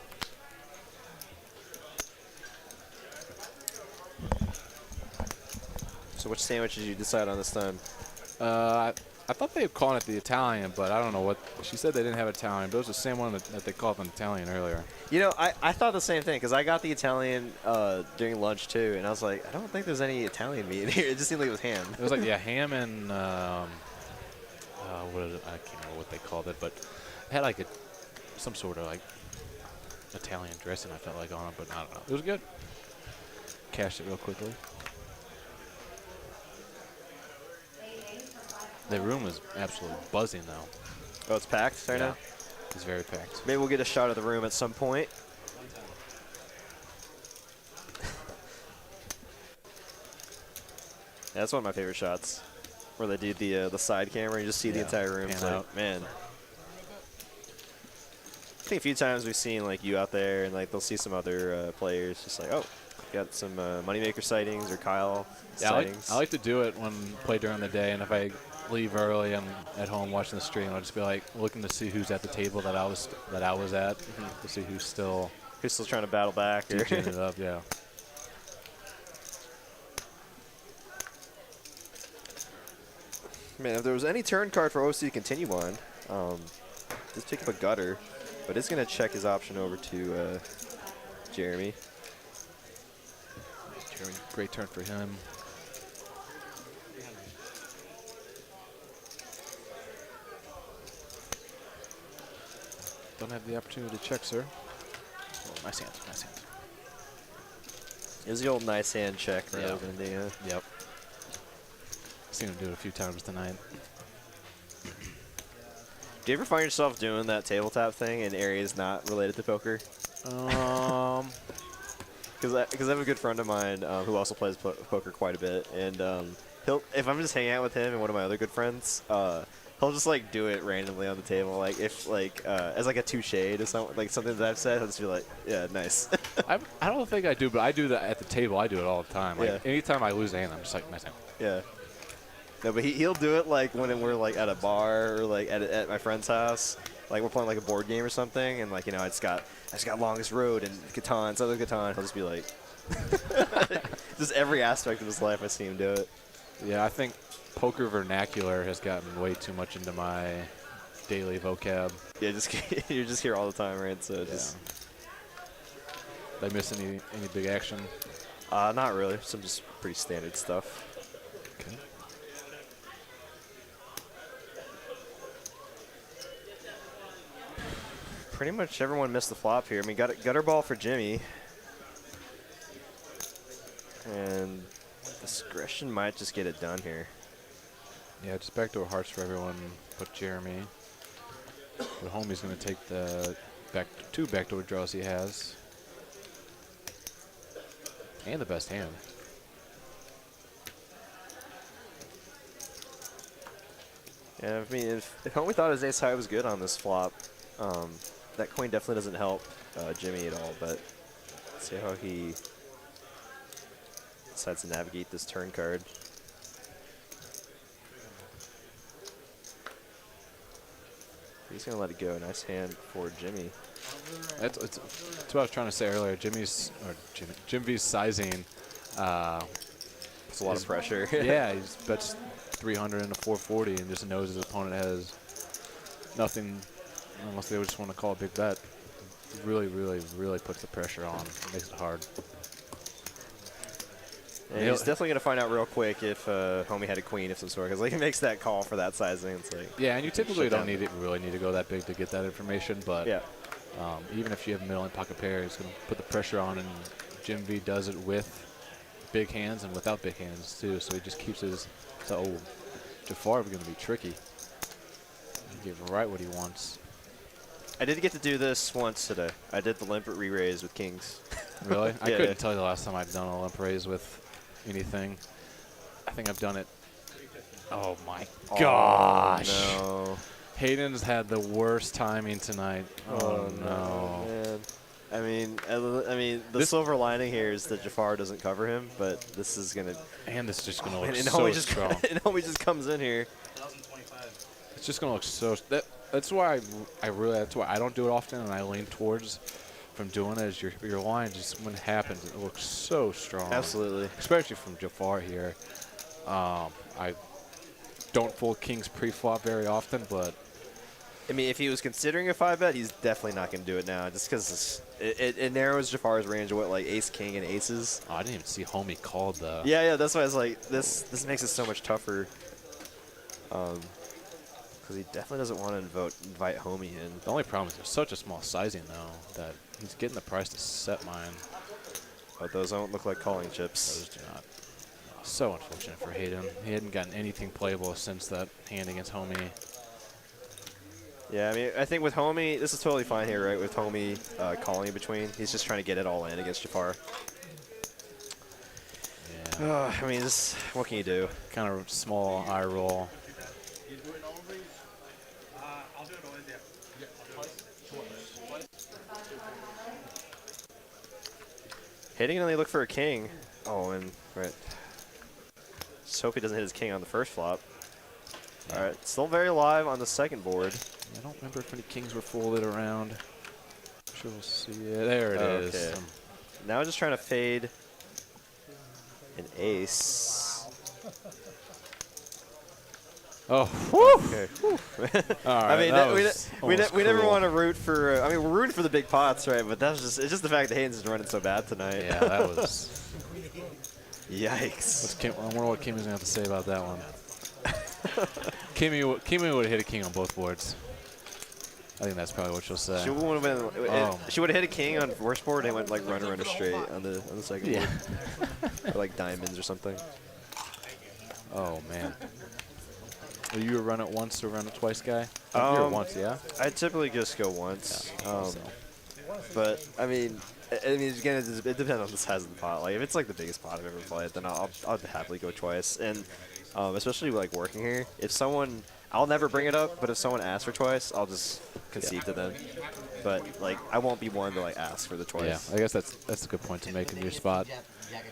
So which sandwich did you decide on this time? I thought they were calling it the Italian, but I don't know what. She said they didn't have Italian, but it was the same one that they called an Italian earlier. You know, I thought the same thing, because I got the Italian during lunch too, and I was like, I don't think there's any Italian meat in here. It just seemed like it was ham. It was like, yeah, ham and, what is it? I can't remember what they called it, but it had like some sort of like Italian dressing, I felt like, on it, but I don't know. It was good. Cashed it real quickly. The room is absolutely buzzing now. Oh, it's packed right now? It's very packed. Maybe we'll get a shot of the room at some point. Yeah, that's one of my favorite shots, where they do the side camera and you just see the entire room. It's like, man. I think a few times we've seen like you out there, and like they'll see some other players, just like, oh, got some Moneymaker sightings or Kyle sightings. I like to do it when play during the day, and if I leave early and at home watching the stream, I'll just be like looking to see who's at the table that I was at, to see who's still trying to battle back or it up. Yeah. Man, if there was any turn card for OC to continue on, just pick up a gutter, but it's gonna check his option over to Jeremy. Great turn for him. Don't have the opportunity to check, sir. Oh, nice hand, nice hand. It was the old nice hand check rather than the. Yep. Seen him do it a few times tonight. Do you ever find yourself doing that tabletop thing in areas not related to poker? Because I have a good friend of mine who also plays poker quite a bit, and if I'm just hanging out with him and one of my other good friends, he'll just like do it randomly on the table, like if like as like a touche to something, like something that I've said, he'll just be like, yeah, nice. I don't think I do, but I do that at the table. I do it all the time. Like anytime I lose a hand, I'm just like, nice hand. Yeah. No, but he'll do it like when we're like at a bar or like at my friend's house, like we're playing like a board game or something, and like, you know, I just got Longest Road and Catan, Southern Catan. He'll just be like, just every aspect of his life I see him do it. Yeah, I think poker vernacular has gotten way too much into my daily vocab. Yeah, you're just here all the time, right? So just. Did I miss any big action? Not really. Some just pretty standard stuff. Okay. Pretty much everyone missed the flop here. I mean, gutter ball for Jimmy. And discretion might just get it done here. Yeah, just backdoor hearts for everyone but Jeremy. The homie's going to take the two backdoor draws he has. And the best hand. Yeah, I mean, if homie thought his ace high was good on this flop, that queen definitely doesn't help Jimmy at all. But let's see how he decides to navigate this turn card. He's gonna let it go. Nice hand for Jimmy. That's what I was trying to say earlier. Jim V's sizing. It's a lot of pressure. Yeah, he's bets 300 into 440 and just knows his opponent has nothing unless they just want to call a big bet. Really, really, really puts the pressure on. It makes it hard. And he's definitely going to find out real quick if homie had a queen of some sort, because like he makes that call for that sizing. It's like, yeah, and you typically don't really need to go that big to get that information, but yeah. Even if you have middle and pocket pair, he's going to put the pressure on, and Jim V does it with big hands and without big hands too, so he just keeps his. So, oh, Jafar is going to be tricky. Give him right what he wants. I did get to do this once today. I did the limp re-raise with kings. Really? I couldn't tell you the last time I've done a limp raise with anything. I think I've done it. Oh my gosh! No. Hayden's had the worst timing tonight. Oh no, man. I mean, the silver lining here is that Jafar doesn't cover him, but this is gonna. And this is just gonna look and so strong. And homie just comes in here. 1025. It's just gonna look so. That's why that's why I don't do it often, and I lean towards from doing it. Is your line just when it happens, it looks so strong. Absolutely. Especially from Jafar here. I don't fold kings pre-flop very often, but. I mean, if he was considering a 5-bet, he's definitely not going to do it now, just because it narrows Jafar's range of what, like ace, king, and aces. Oh, I didn't even see homie called the. Yeah, that's why I was like, this makes it so much tougher. Because he definitely doesn't want to invite homie in. The only problem is there's such a small sizing though that he's getting the price to set mine. But those don't look like calling chips. Those do not. So unfortunate for Hayden. He hadn't gotten anything playable since that hand against homie. Yeah, I mean, I think with homie, this is totally fine here, right? With homie calling in between, he's just trying to get it all in against Jafar. Yeah. I mean, just what can you do? Kind of small eye roll. You doing all these? I'll do it all, yeah. Hitting and they look for a king. Oh, and right. Just hope he doesn't hit his king on the first flop. All right, still very live on the second board. I don't remember if any kings were folded around. Sure, we'll see it. There it is. Okay. Now just trying to fade an ace. Oh, whew. Okay. All right, we never want to root for. I mean, we're rooting for the big pots, right? But that's just it's just the fact that Hayden's been running so bad tonight. Yeah, that was. Yikes. I wonder what Kimmy's gonna have to say about that one. Kimmy would have hit a king on both boards. I think that's probably what she'll say. She would have She would have hit a king on first board and went like runner straight on the second board. Or like diamonds or something. Oh man. Are you a run it once or run it twice guy? You're once, yeah. I typically just go once. Yeah, But I mean, again, it depends on the size of the pot. Like if it's like the biggest pot I've ever played, then I'll happily go twice. And especially like working here, if someone, I'll never bring it up, but if someone asks for twice, I'll just concede to them. But like, I won't be one to like ask for the twice. Yeah, I guess that's a good point to make in your spot. Don't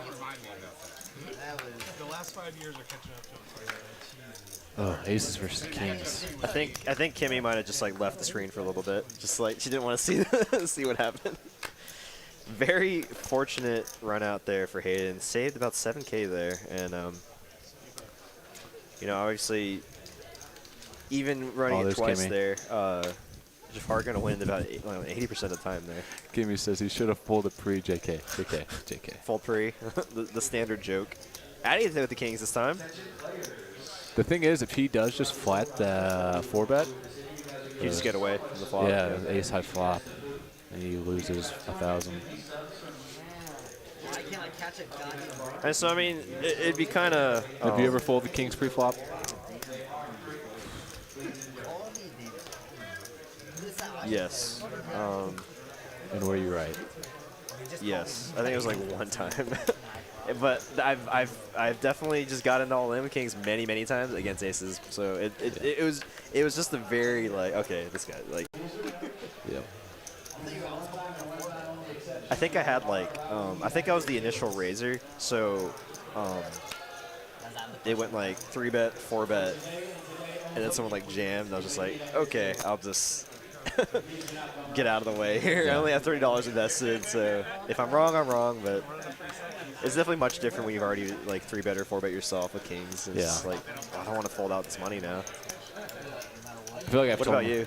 remind me about that. The last 5 years are catching up to us. Oh, aces versus kings. I think Kimmy might have just like left the screen for a little bit, just like she didn't want to see what happened. Very fortunate run out there for Hayden. Saved about 7K there, and you know, obviously, even running it twice Kimmy. there, Jafar gonna win about 80% of the time there. Kimmy says he should have folded JK. Full pre, the standard joke. Adding it with the kings this time. The thing is, if he does just flat the 4-bet, You just get away from the flop. Yeah, ace high flop, and he loses 1,000. And so I mean, it'd be kind of. Have you ever folded kings pre-flop? Yes. And were you right? Yes. I think it was like one time. But I've definitely just gotten all in with kings many times against aces. So it was just a very like, okay, this guy like. Yeah. I think I had like I think I was the initial raiser, so it went like 3-bet, 4-bet, and then someone like jammed. And I was just like, okay, I'll just get out of the way here. I only have $30 invested, so if I'm wrong, I'm wrong. But it's definitely much different when you've already like 3-bet or 4-bet yourself with kings. It's like, I don't want to fold out this money now. I feel like what about you?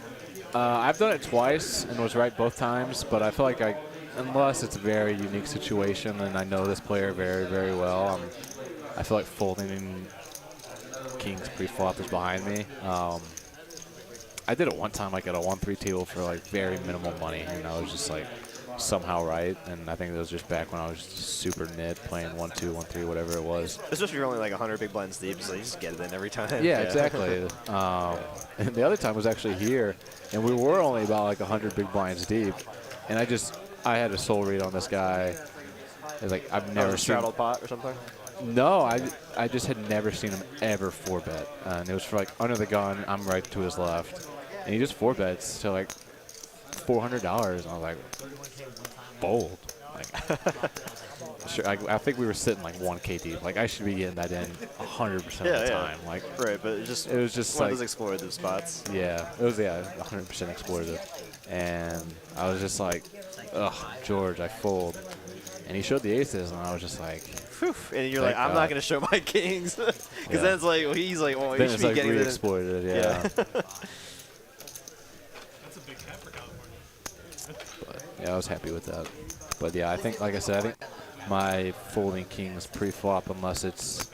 I've done it twice and was right both times, but I feel like unless it's a very unique situation and I know this player very well, I feel like folding kings pre-flop is behind me. I did it one time like at a 1-3 table for like very minimal money, and I was just like somehow right, and I think it was just back when I was super nit playing 1-2, 1-3, whatever it was. Especially if you're only like 100 big blinds deep, so you just get it in every time. Yeah, exactly. And the other time was actually here, and we were only about like 100 big blinds deep, and I had a soul read on this guy. It was like I've never seen straddled pot or something. No, I just had never seen him ever 4-bet, and it was for like under the gun. I'm right to his left, and he just 4-bets to like $400. And I was like, bold. Like, sure, I think we were sitting like 1K deep. Like I should be getting that in 100% of the time. Like right, but it was just one of those explorative spots. Yeah, it was 100% explorative, and I was just like, ugh, George, I fold, and he showed the aces, and I was just like. Whew. And you're like, I'm not going to show my kings. Because then it's like, well, he's like, well, you should be getting re-exploited, yeah. That's a big cap for California. But, yeah, I was happy with that. But yeah, I think, like I said, I think my folding kings pre-flop, unless it's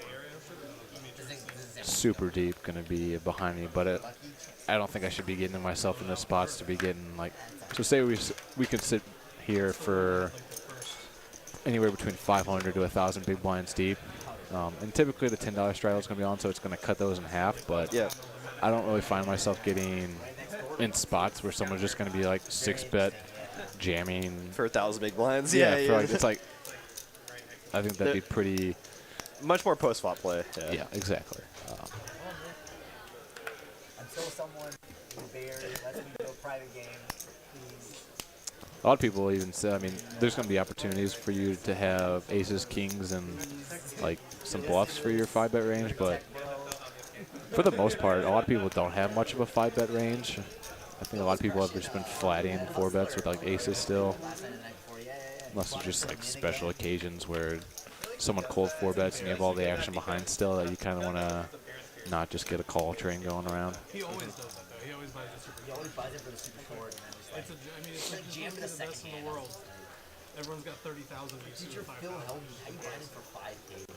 super deep, going to be behind me. But I don't think I should be getting myself into spots to be getting like. So say we could sit here for anywhere between 500 to 1,000 big blinds deep, and typically the $10 straddle is going to be on, so it's going to cut those in half. But yeah, I don't really find myself getting in spots where someone's just going to be like 6-bet jamming for 1,000 big blinds. Yeah, for like, it's like I think that'd be pretty much more post flop play. Yeah, exactly. Until someone lets me go private game. A lot of people even say, I mean, there's going to be opportunities for you to have aces, kings, and like some bluffs for your 5-bet range, but for the most part, a lot of people don't have much of a 5-bet range. I think a lot of people have just been flatting 4-bets with like aces still, unless it's just like special occasions where someone cold 4-bets and you have all the action behind still that you kind of want to not just get a call train going around. He always does that though. He always buys the super. He always buys it for the super short. It's like jamming the best in the world. Everyone's got 30,000. Teacher Phil Helmy, how you buying for 5K?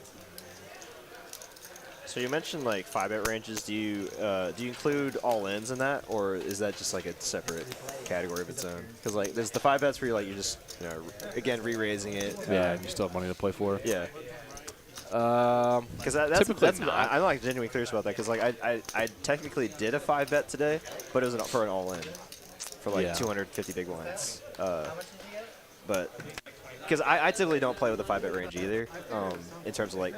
So you mentioned like 5-bet ranges. Do you include all-ins in that, or is that just like a separate category of its own? Because like there's the 5-bets where you're like you're just again re-raising it. Yeah, and you still have money to play for. Yeah. Because that's not. I'm like genuinely curious about that because like I technically did a 5-bet today, but it was for an all-in for like 250 big blinds. But because I typically don't play with a 5-bet range either. In terms of like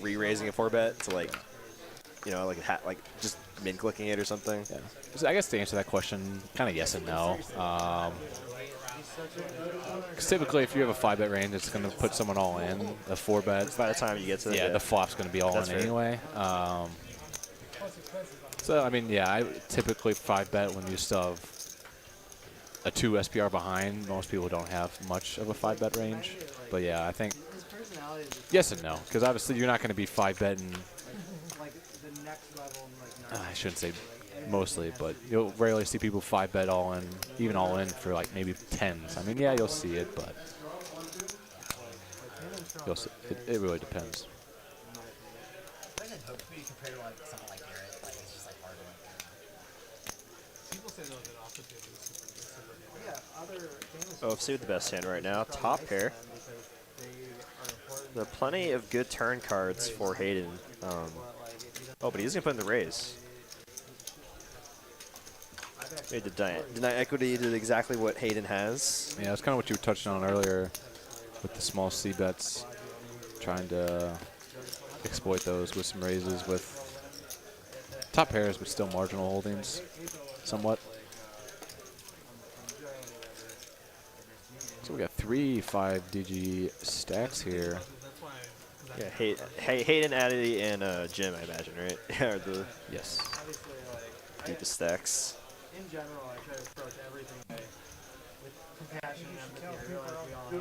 re-raising a 4-bet to like like just min clicking it or something. Yeah. So I guess to answer that question, kind of yes and no. Because typically, if you have a 5-bet range, it's going to put someone all in. A 4-bet. By the time you get to the flop's going to be all in anyway. So I mean, yeah, I typically 5-bet when you still have a 2 SPR behind. Most people don't have much of a 5-bet range. But yeah, I think yes and no. Because obviously, you're not going to be 5-betting. I shouldn't say mostly, but you'll rarely see people 5-bet all in, even all in for like maybe 10s. I mean, yeah, you'll see it, but you'll see. It really depends. OFC with the best hand right now. Top pair. There are plenty of good turn cards for Hayden. Oh, but he's going to put in the raise. They deny equity to exactly what Hayden has. Yeah, that's kind of what you were touching on earlier with the small C bets, trying to exploit those with some raises with top pairs, but still marginal holdings, somewhat. So we got 3 5 DG stacks here. Yeah, Hayden, Addy, and Jim, I imagine, right? Are the Yes. deepest stacks. In general, I try to approach everything with compassion and empathy. I realize we all have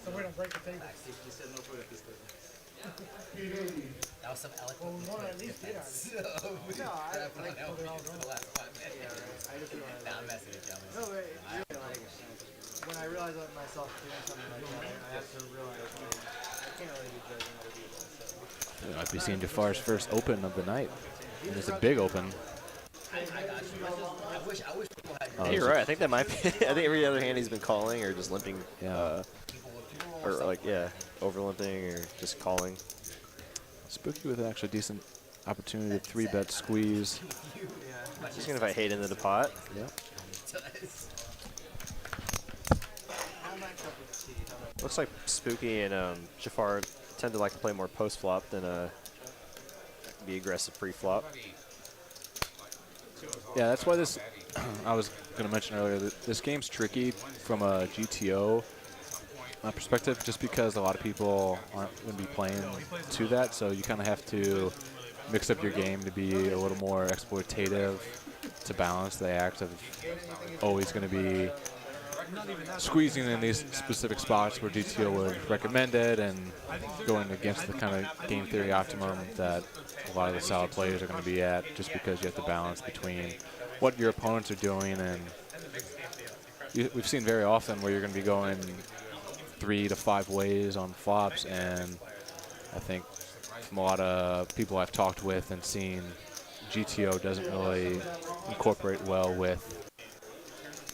So we don't break the table. That was some eloquent. Well, one at least did. No, I like the last 5 minutes. Yeah, right. I just realized. Nah, I'm messing with you. No, but really, like, when I realize that myself doing something like that, I have to realize I can't really be judging other people. So. We might be seeing Jafar's first open of the night. And it's a big open. I got you. I wish people had. Oh, you're right. I think that might be. I think every other hand he's been calling or just limping. Yeah. Or like over limping or just calling. Spooky with an actually decent opportunity to 3-bet squeeze. He's gonna invite Hayden into the pot. Yep. Looks like Spooky and Jafar tend to like to play more post flop than be aggressive pre flop. Yeah, that's why this. I was going to mention earlier that this game's tricky from a GTO perspective, just because a lot of people aren't going to be playing to that. So you kind of have to mix up your game to be a little more exploitative to balance the act of always going to be squeezing in these specific spots where GTO would recommend it and going against the kind of game theory optimum that a lot of the solid players are going to be at, just because you have to balance between what your opponents are doing. And we've seen very often where you're going to be going 3 to 5 ways on flops, and I think from a lot of people I've talked with and seen, GTO doesn't really incorporate well with.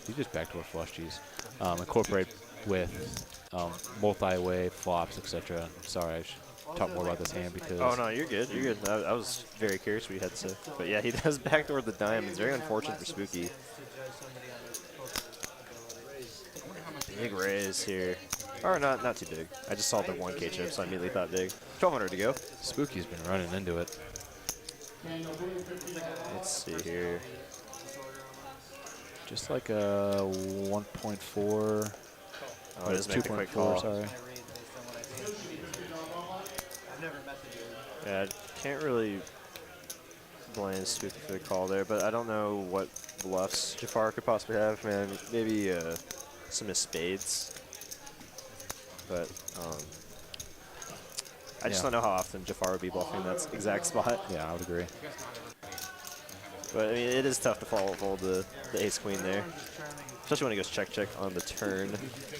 You just backdoor flush, geez. Incorporate with multi-way flops, etc. Sorry, I should talk more about this hand because. Oh no, you're good. You're good. I was very curious what you had to say, but yeah, he does backdoor the diamonds. Very unfortunate for Spooky. Big raise here, or not too big. I just saw the 1K chip, so I immediately thought big. 1200 to go. Spooky's been running into it. Let's see here. Just like a 1.4. Oh, it is making a quick call. Sorry. Yeah, I can't really blame Spooky for the call there, but I don't know what bluffs Jafar could possibly have. Man, maybe some of spades. But I just don't know how often Jafar would be bluffing that exact spot. Yeah, I would agree. But I mean, it is tough to fold the ace queen there, especially when he goes check on the turn.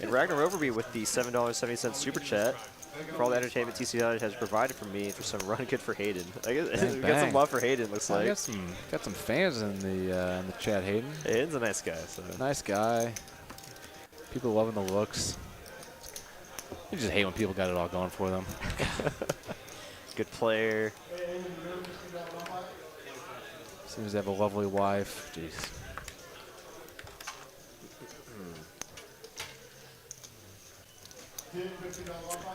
And Ragnar Overby with the $7.70 super chat for all the entertainment TCH has provided for me for some run good for Hayden. I guess we got some love for Hayden. Looks like got some fans in the chat. Hayden. Hayden's a nice guy. So. Nice guy. People loving the looks. You just hate when people got it all going for them. Good player. Seems to have a lovely wife. Jeez.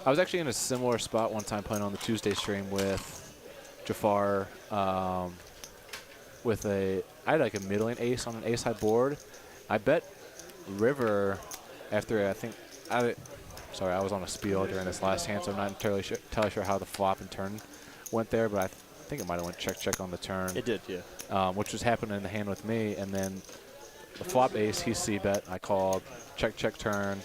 I was actually in a similar spot one time playing on the Tuesday stream with Jafar. I had like a middling ace on an ace high board. I bet river after sorry, I was on a spiel during this last hand, so I'm not entirely sure how the flop and turn went there, but I think it might have went check on the turn. It did, yeah. Which was happening in the hand with me, and then the flop ace, he c-bet. I called check turn.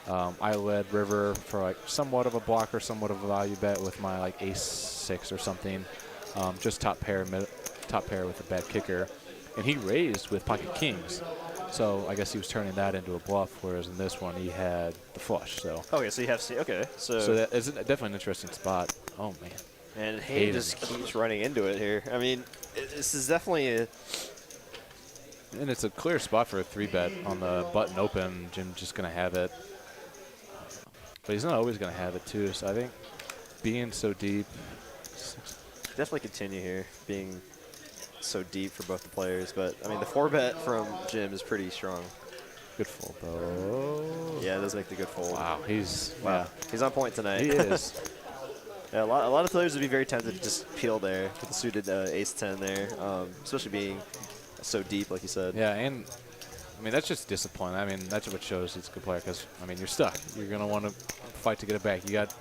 I led river for like somewhat of a blocker, somewhat of a value bet with my like ace-6 or something, just top pair with a bad kicker, and he raised with pocket kings. So I guess he was turning that into a bluff, whereas in this one he had the flush. So okay, so you have so that is definitely an interesting spot. Oh man. And Hayden just keeps running into it here. I mean, this is definitely a. And it's a clear spot for a 3-bet on the button open. Jim's just going to have it. But he's not always going to have it, too. So I think being so deep, definitely continue here, being so deep for both the players. But I mean, the 4-bet from Jim is pretty strong. Good fold, though. Yeah, it does make the good fold. Wow, he's He's on point tonight. He is. Yeah, a lot of players would be very tempted to just peel there with the suited ace-10 there, especially being so deep, like you said. Yeah, and I mean that's just discipline. I mean that's what shows he's a good player because I mean you're stuck. You're gonna want to fight to get it back. You got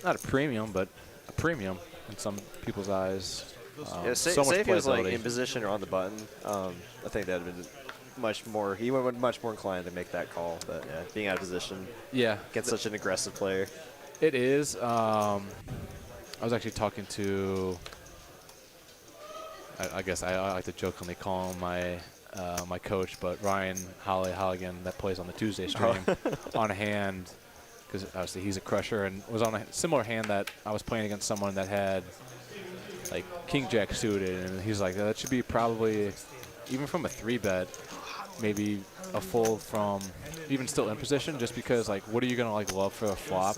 not a premium, but a premium in some people's eyes. Yeah, so say much if he was like playability. in position or on the button, I think that'd have been much more. He would have been much more inclined to make that call. But yeah, being out of position, Yeah, against such an aggressive player. it is. I was actually talking to. I guess I like to jokingly call him my coach, but Ryan Halligan that plays on the Tuesday stream on a hand because obviously he's a crusher and was on a similar hand that I was playing against someone that had like King Jack suited, and he's like that should be probably even from a 3-bet, maybe a fold from even still in position, just because like what are you gonna like love for a flop?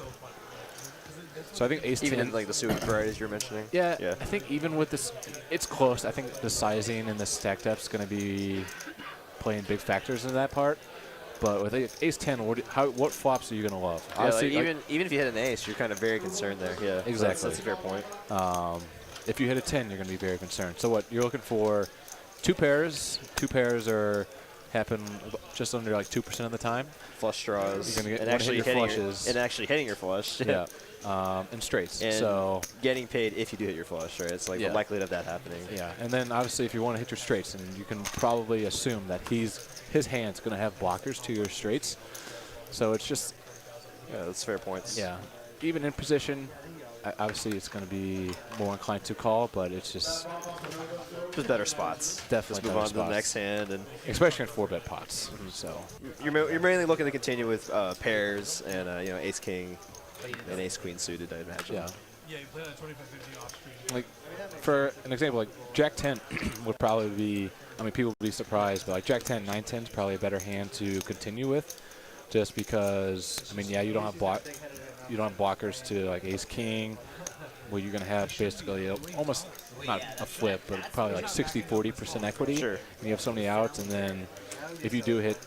So I think ace 10, Even in like the suited varieties you're mentioning. yeah, I think even with this, it's close. I think the sizing and the stack depth is going to be playing big factors in that part. But with ace 10, what flops are you going to love? Yeah, like even if you hit an ace, you're kind of very concerned there. Yeah, Exactly. That's a fair point. If you hit a 10, you're going to be very concerned. So what you're looking for, two pairs. Two pairs are happen just under like 2% of the time. Flush draws. You're going to get and actually your hitting flushes. and actually hitting your flush. Yeah. And straights. And so getting paid if you do hit your flush, right? It's like the likelihood of that happening. Yeah, and then obviously if you want to hit your straights, and you can probably assume that his hand's going to have blockers to your straights. So it's just Yeah, that's fair points. yeah, even in position, obviously it's going to be more inclined to call, but it's just better spots. Definitely Just move better on to the spots. next hand, and especially in 4-bet pots. So you're mainly looking to continue with pairs and ace king and ace queen suited, I imagine. yeah, Yeah, you play that 25-50 off screen. like for an example, like Jack 10 would probably be. I mean, people would be surprised, but like Jack 10, 9, 10 is probably a better hand to continue with, just because. I mean, yeah, you don't have blockers to like ace king, where you're going to have basically almost not a flip, but probably like 60-40% equity. Sure. And you have so many outs, and then if you do hit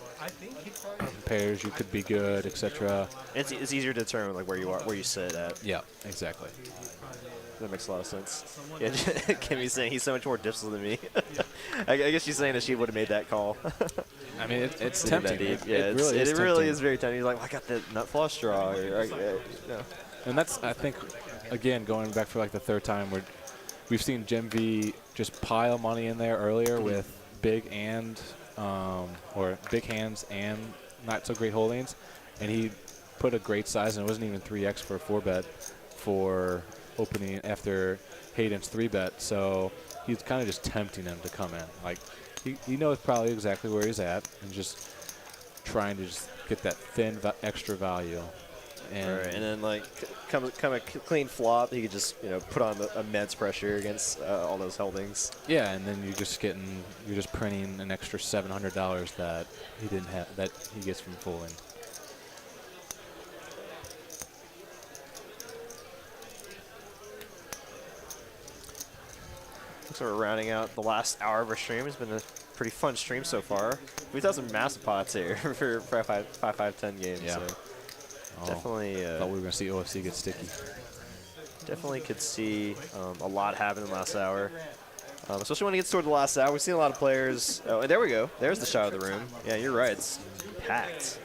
pairs, you could be good, etc. It's easier to determine like where you sit at. Yeah, exactly. That makes a lot of sense. Yeah, Kimmy's saying he's so much more difficult than me. I guess she's saying that she would have made that call. I mean, it's Sitting tempting. that deep. It really tempting. is very tempting. He's like, well, I got the nut flush draw. And that's, I think, again, going back for like the third time, we've seen Jim V just pile money in there earlier with big or big hands and not so great holdings, and he put a great size, and it wasn't even 3x for a 4-bet for opening after Hayden's 3-bet. So he's kind of just tempting him to come in. Like he knows probably exactly where he's at, and just trying to just get that thin extra value. And then like come a clean flop, he could just put on the immense pressure against all those holdings. Yeah, and then you're just printing an extra $700 that he didn't have, that he gets from folding. So we're rounding out the last hour of our stream. It's been a pretty fun stream so far. We've done some massive pots here for 5-5-10 games. Yeah. So definitely. Thought we were gonna see OFC get sticky. Definitely could see a lot happen in the last hour. Especially when it gets toward the last hour. We've seen a lot of players. Oh, and there we go. There's the shot of the room. Yeah, you're right. It's packed.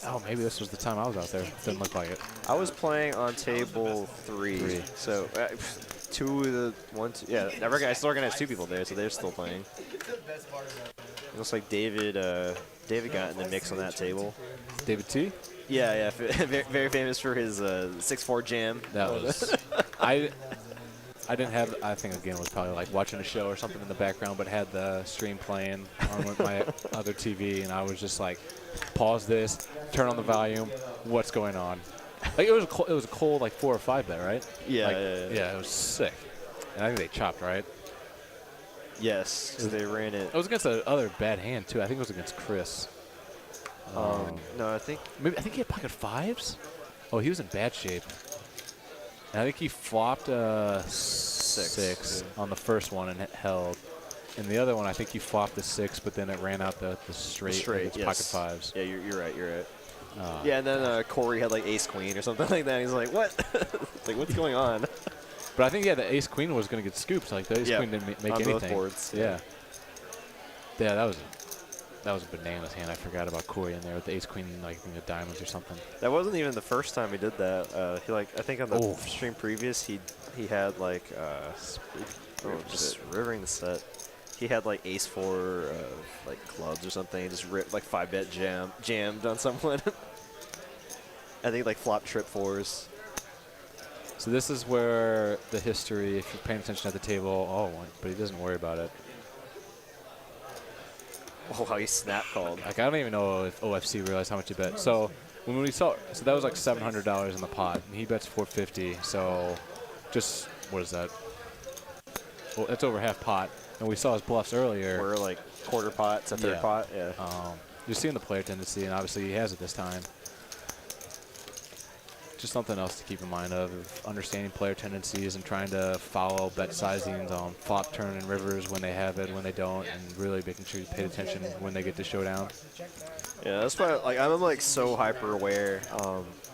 Oh, maybe this was the time I was out there. Didn't look like it. I was playing on table 3. So 2 of the 1, 2. Yeah, I still recognize 2 people there, so they're still playing. It looks like David got in the mix on that table. David T? Yeah. Very famous for his 6-4 jam. That was. I didn't have. I think again was probably like watching a show or something in the background, but had the stream playing on my other TV, and I was just like, pause this, turn on the volume. What's going on? Like it was a cold like 4 or 5 bet, right? Yeah, like, yeah. It was sick. And I think they chopped, right? Yes, they ran it. It was against another bad hand too. I think it was against Chris. No, I think he had pocket 5s. Oh, he was in bad shape. And I think he flopped six on the first one and held. And the other one, I think he flopped the 6, but then it ran out the straight with pocket 5s. Yeah, you're right. You're right. Yeah, and then Corey had like ace queen or something like that. He's like, what? Like, what's going on? But I think, yeah, the ace queen was going to get scooped. Like, the ace queen didn't make on anything. Both boards. Yeah. Yeah, that was a bananas hand. I forgot about Corey in there with the ace queen, like, the diamonds or something. That wasn't even the first time he did that. He I think on the stream previous, he had like, just rivering the set. He had like ace 4 like clubs or something. Just ripped like 5-bet jammed on someone. I think like flop trip 4s. So this is where the history, if you're paying attention at the table, but he doesn't worry about it. Oh, how he snap called. Like, I don't even know if OFC realized how much he bet. So when we saw, so that was like $700 in the pot, and he bets 450. So just, what is that? Well, that's over half pot. And we saw his bluffs earlier. We're like quarter pot to third pot. Yeah. You're seeing the player tendency, and obviously he has it this time. Just something else to keep in mind of understanding player tendencies and trying to follow bet sizings on flop, turn, and rivers when they have it, when they don't, and really making sure you pay attention when they get to showdown. Yeah, that's why like I'm like so hyper aware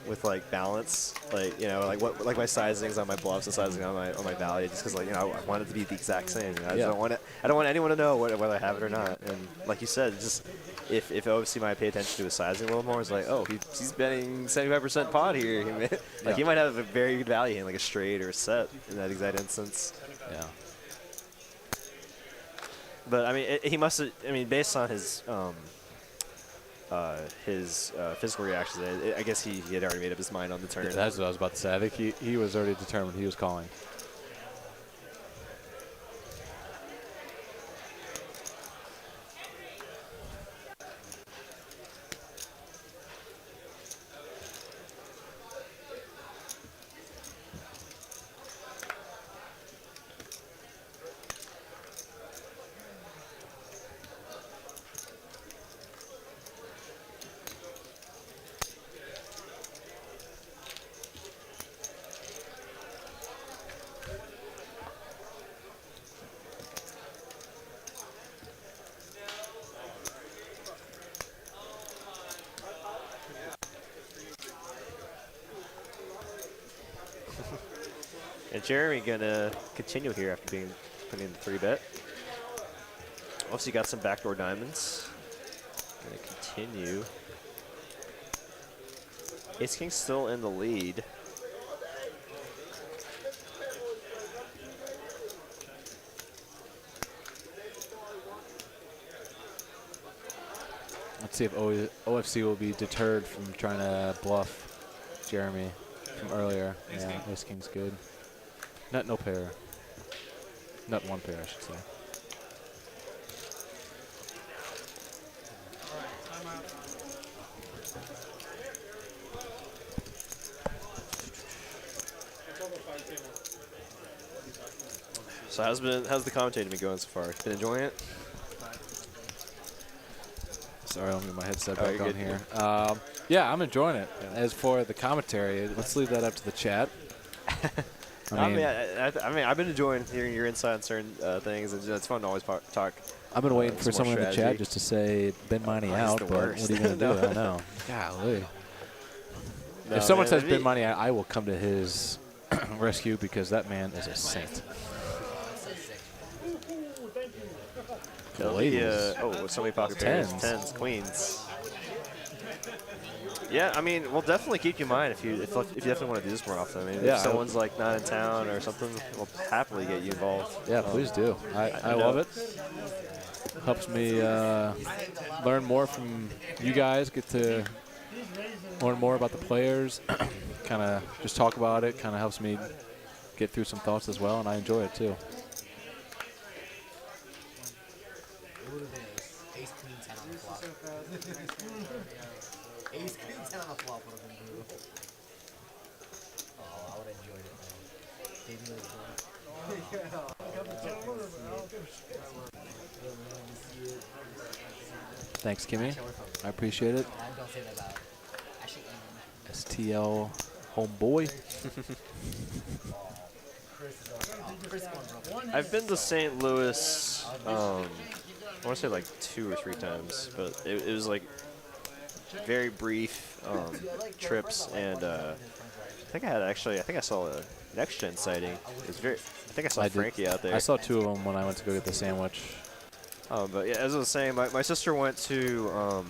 with like balance, like like like my sizings on my bluffs and sizing on my value, just because like I want it to be the exact same. I don't want anyone to know whether I have it or not. And like you said, just if OFC might pay attention to his sizing a little more, it's like, oh, he's betting 75% pot here. He might have a very good value in like a straight or a set in that exact instance. Yeah. But I mean, he must have. I mean, based on his physical reactions, I guess he had already made up his mind on the turn. That's what I was about to say. I think he was already determined he was calling. And Jeremy gonna continue here after being put in the 3-bet. Also, got some backdoor diamonds. Gonna continue. Ace King still in the lead. Let's see if OFC will be deterred from trying to bluff Jeremy from earlier. Yeah, Ace King's good. No pair. Not one pair, I should say. So how's the commentating been going so far? Been enjoying it? Sorry, I'll get my headset back on here. Yeah, I'm enjoying it. Yeah. As for the commentary, let's leave that up to the chat. I mean, I've been enjoying hearing your insight on certain things, and it's fun to always talk. I've been waiting for someone in the chat just to say Ben Money out, but what are you going to do? I know. Golly. No, if someone says Ben Money, I will come to his rescue because that man is a saint. So many pocket pairs, tens, queens. Yeah, I mean, we'll definitely keep you in mind if you definitely want to do this more often. I mean, if someone's like not in town or something, we'll happily get you involved. Yeah, please do. I love it. Helps me learn more from you guys. Get to learn more about the players. Kind of just talk about it. Kind of helps me get through some thoughts as well, and I enjoy it too. Ace Queen 10 on the flop. Ace Queen 10 on the flop would have been brutal. Oh, I would have enjoyed it. Thanks, Kimmy. I appreciate it. Don't say that about. Actually, STL homeboy. I've been to St. Louis, I want to say like 2 or 3 times, but it was like very brief trips, and I think I saw a next gen sighting. It was very. I think I saw Frankie out there. I saw 2 of them when I went to go get the sandwich. But yeah, as I was saying, my sister went to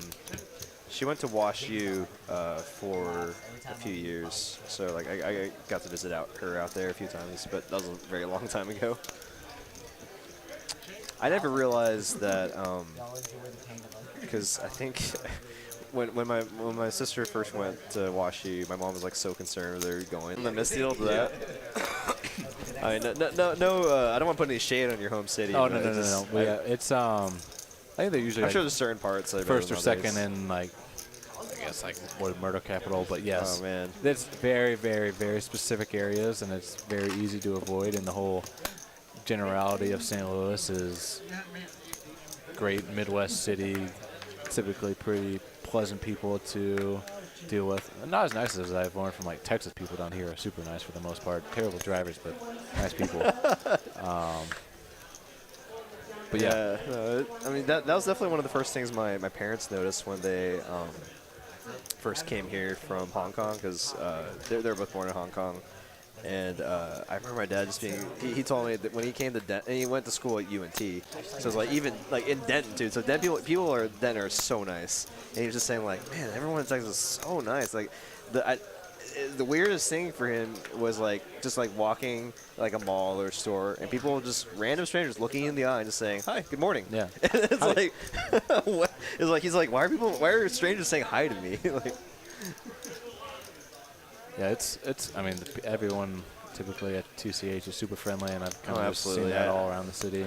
she went to Wash U for a few years, so like I got to visit her out there a few times, but that was a very long time ago. I never realized that because I think when my sister first went to Wash U, my mom was like so concerned with her going. And the misdeal to that. I mean, no. I don't want to put any shade on your home city. Oh no. But yeah, it's I think they're usually. I'm like sure there's certain parts. first or second in like, I guess like what murder capital, but yes. Oh man. It's very, very, very specific areas, and it's very easy to avoid. And the whole generality of St. Louis is great Midwest city, typically pretty pleasant people to deal with. Not as nice as I've learned from like Texas people down here are super nice for the most part. Terrible drivers, but nice people. But yeah, I mean that was definitely one of the first things my parents noticed when they first came here from Hong Kong, because they're both born in Hong Kong. And I remember my dad just being, he told me that when he came to Denton, and he went to school at UNT, so it's like even like in Denton too. So Denton people are Denton are so nice, and he was just saying like, man, everyone in Texas is so nice. Like the weirdest thing for him was like just like walking like a mall or store, and people just random strangers looking in the eye and just saying hi, good morning. Yeah. It's like, what? It's like he's like, why are strangers saying hi to me? Like. yeah, it's. I mean, everyone typically at TCH is super friendly, and I've kind of seen absolutely, that all around the city.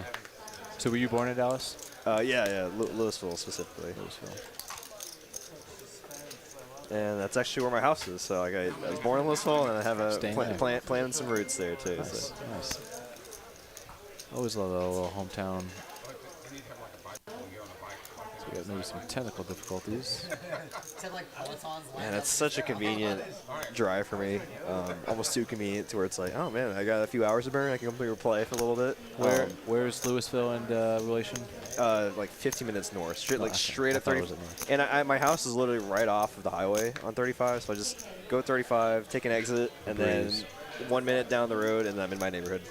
So were you born in Dallas? Yeah, Louisville specifically. Louisville. And that's actually where my house is. So like I was born in Louisville, and I have a planting some roots there too. Nice, so. nice. Always love a little hometown. So we got maybe some technical difficulties. Man, that's such a convenient drive for me. Almost too convenient to where it's like, oh man, I got a few hours to burn. I can come here play for a little bit. Where's Louisville and relation? Like 15 minutes north, straight up 30. And my house is literally right off of the highway on 35, so I just go 35, take an exit, and then 1 minute down the road, and I'm in my neighborhood.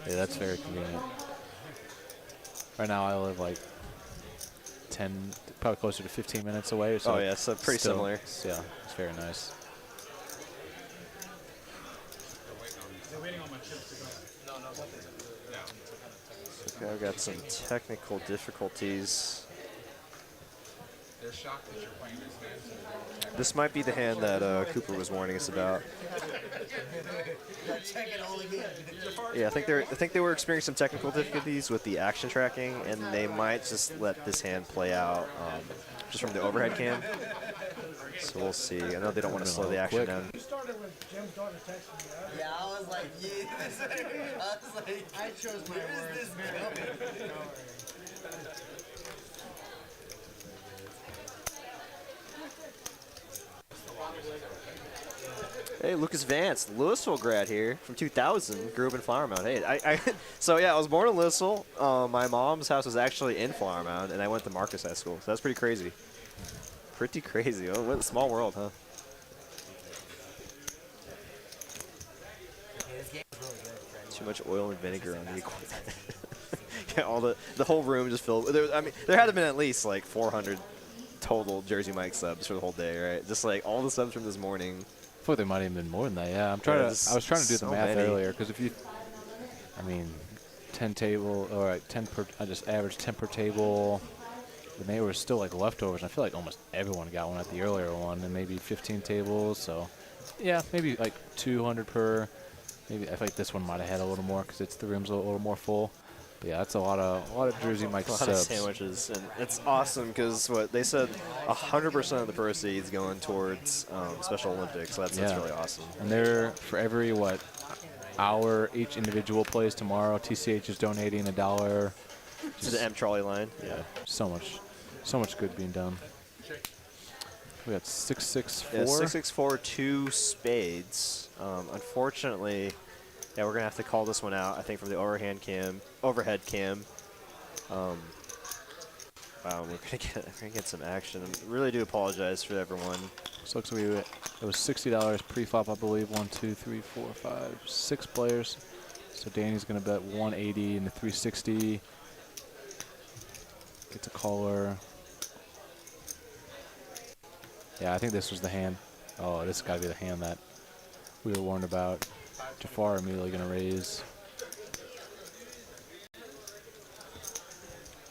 Yeah, that's very convenient. Right now I live like 10, probably closer to 15 minutes away. So oh yeah, so pretty similar. Yeah, it's very nice. Okay, I've got some technical difficulties. This might be the hand that Cooper was warning us about. Yeah, I think they were experiencing some technical difficulties with the action tracking, and they might just let this hand play out just from the overhead cam. So we'll see. I know they don't want to slow the action down. Yeah, I was like, I chose my words. Hey, Lucas Vance, Louisville grad here from 2000, grew up in Flower Mound. Hey, so yeah, I was born in Louisville. My mom's house was actually in Flower Mound, and I went to Marcus High School. So that's pretty crazy. Pretty crazy. Oh, what a small world, huh? Too much oil and vinegar on the equipment. Yeah, all the whole room just filled. There had to have been at least like 400 total Jersey Mike subs for the whole day, right? Just like all the subs from this morning. I thought there might have been more than that. Yeah, I was trying to do the math earlier, because if you, 10 table or like 10 per. I just averaged 10 per table. And they were still like leftovers. I feel like almost everyone got one at the earlier one, and maybe 15 tables. So, yeah, maybe like 200 per. Maybe I feel like this one might have had a little more because the room's a little more full. But yeah, that's a lot of Jersey Mike subs. A lot of sandwiches, and it's awesome because what they said, 100% of the proceeds going towards Special Olympics. So that's really awesome. And they're for every hour each individual plays tomorrow, TCH is donating $1 to the M trolley line. Yeah, so much good being done. We got 6-6-4. Yeah, 6-6-4, 2 spades. Unfortunately, yeah, we're gonna have to call this one out. I think from the overhead cam. Wow, we're gonna get some action. I really do apologize for everyone. So looks like it was $60 pre-flop, I believe. 1, 2, 3, 4, 5, 6 players. So Danny's gonna bet 180 into 360. Gets a caller. Yeah, I think this was the hand. Oh, this has got to be the hand that we were warned about. Jafar immediately going to raise.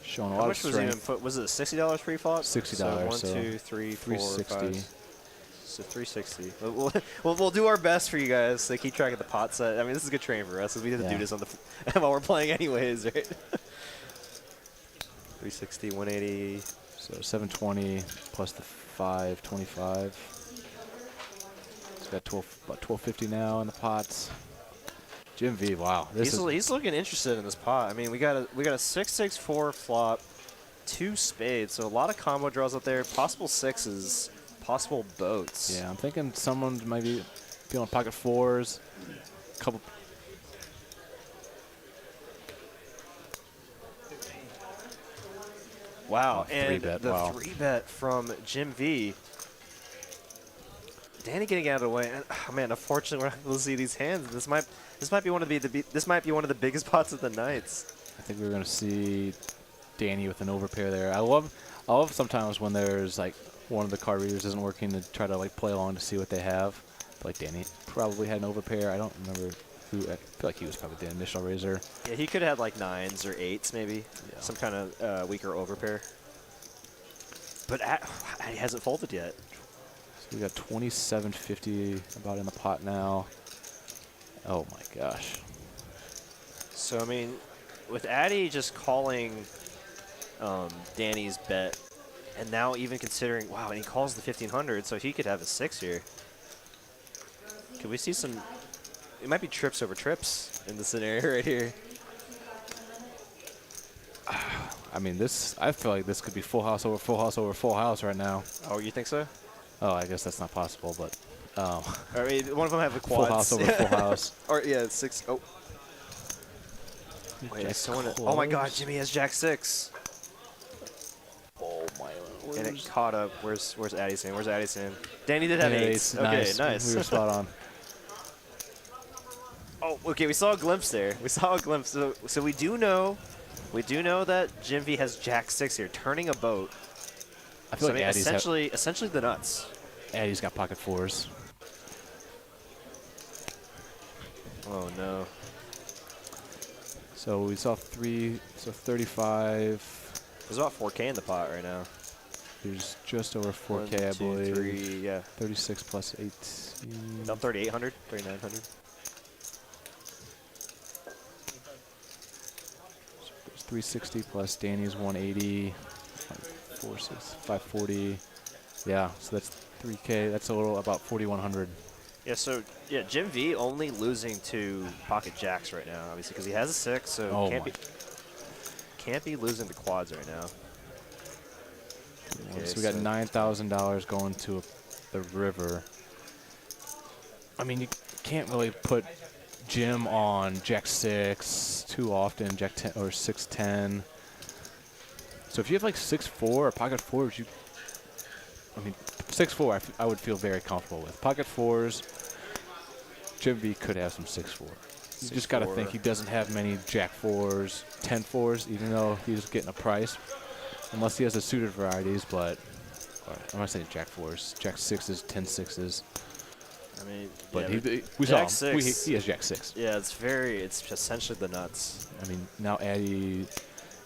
Showing a lot of strength. How much was even put? Was it $60 pre-flop? $60. So 1, 2, 3, 4, 360. 5. So 360. We'll do our best for you guys to keep track of the pot set. I mean, this is a good training for us because we have to do this on the while we're playing anyways, right? 360, 180. So 720 plus the 525. He's got 12, about 1250 now in the pots. Jim V, wow, He's looking interested in this pot. I mean, we got a 6-6-4 flop, 2 spades, so a lot of combo draws out there. Possible sixes, possible boats. Yeah, I'm thinking someone might be feeling pocket fours. Couple. Wow, Oh, and bet. the Wow. 3-bet from Jim V. Danny getting out of the way. And, oh man, unfortunately, we're not able to see these hands. This might be one of the biggest pots of the nights. I think we're gonna see Danny with an overpair there. I love sometimes when there's like one of the card readers isn't working to try to like play along to see what they have. But, like Danny probably had an overpair. I don't remember who. I feel like he was probably the initial raiser. Yeah, he could have had like 9s or 8s maybe. Yeah. Some kind of weaker overpair. But he hasn't folded yet. So we got 2750 about in the pot now. Oh my gosh. So I mean, with Addy just calling Danny's bet, and now even considering, wow, and he calls the 1500, so he could have a 6 here. Could we see some? It might be trips over trips in the scenario right here. I mean, I feel like this could be full house over full house over full house right now. Oh, you think so? Oh, I guess that's not possible, but. I mean, one of them have the quads. Full house over full house. Or yeah, 6. Oh. Wait, oh my God, Jimmy has Jack 6. Oh my. And it caught up. Where's Addy's hand? Where's Addy's hand? Danny did have 8s. Okay, nice. We were spot on. Oh, okay. We saw a glimpse there. We saw a glimpse. So we do know that Jim V has Jack 6 here, turning a boat. I feel like Addy's essentially the nuts. Addy's got pocket fours. Oh no. So we saw 35. There's about 4K in the pot right now. There's just over 4K, 1, I 2, believe. 3, yeah. 36 plus 18. No, 3,800, 3,900. There's 360 plus Danny's 180. 540. Yeah, so that's 3K. That's a little about 4,100. Yeah, so yeah, Jim V only losing to pocket jacks right now, obviously, because he has a 6, so can't be losing the quads right now. Okay, so we got $9,000 going to the river. I mean, you can't really put Jim on Jack 6 too often, Jack 10 or 6-10. So if you have like 6-4 or pocket fours, I mean, 6-4 I would feel very comfortable with. Pocket fours, Jim V could have some 6-4. You just got to think he doesn't have many Jack 4s, 10-4s, even though he's getting a price. Unless he has the suited varieties, but I'm not saying Jack 4s, Jack 6s, 10-6s. I mean, but yeah, we saw him. 6. He has Jack 6. Yeah, it's essentially the nuts. I mean, now Addy,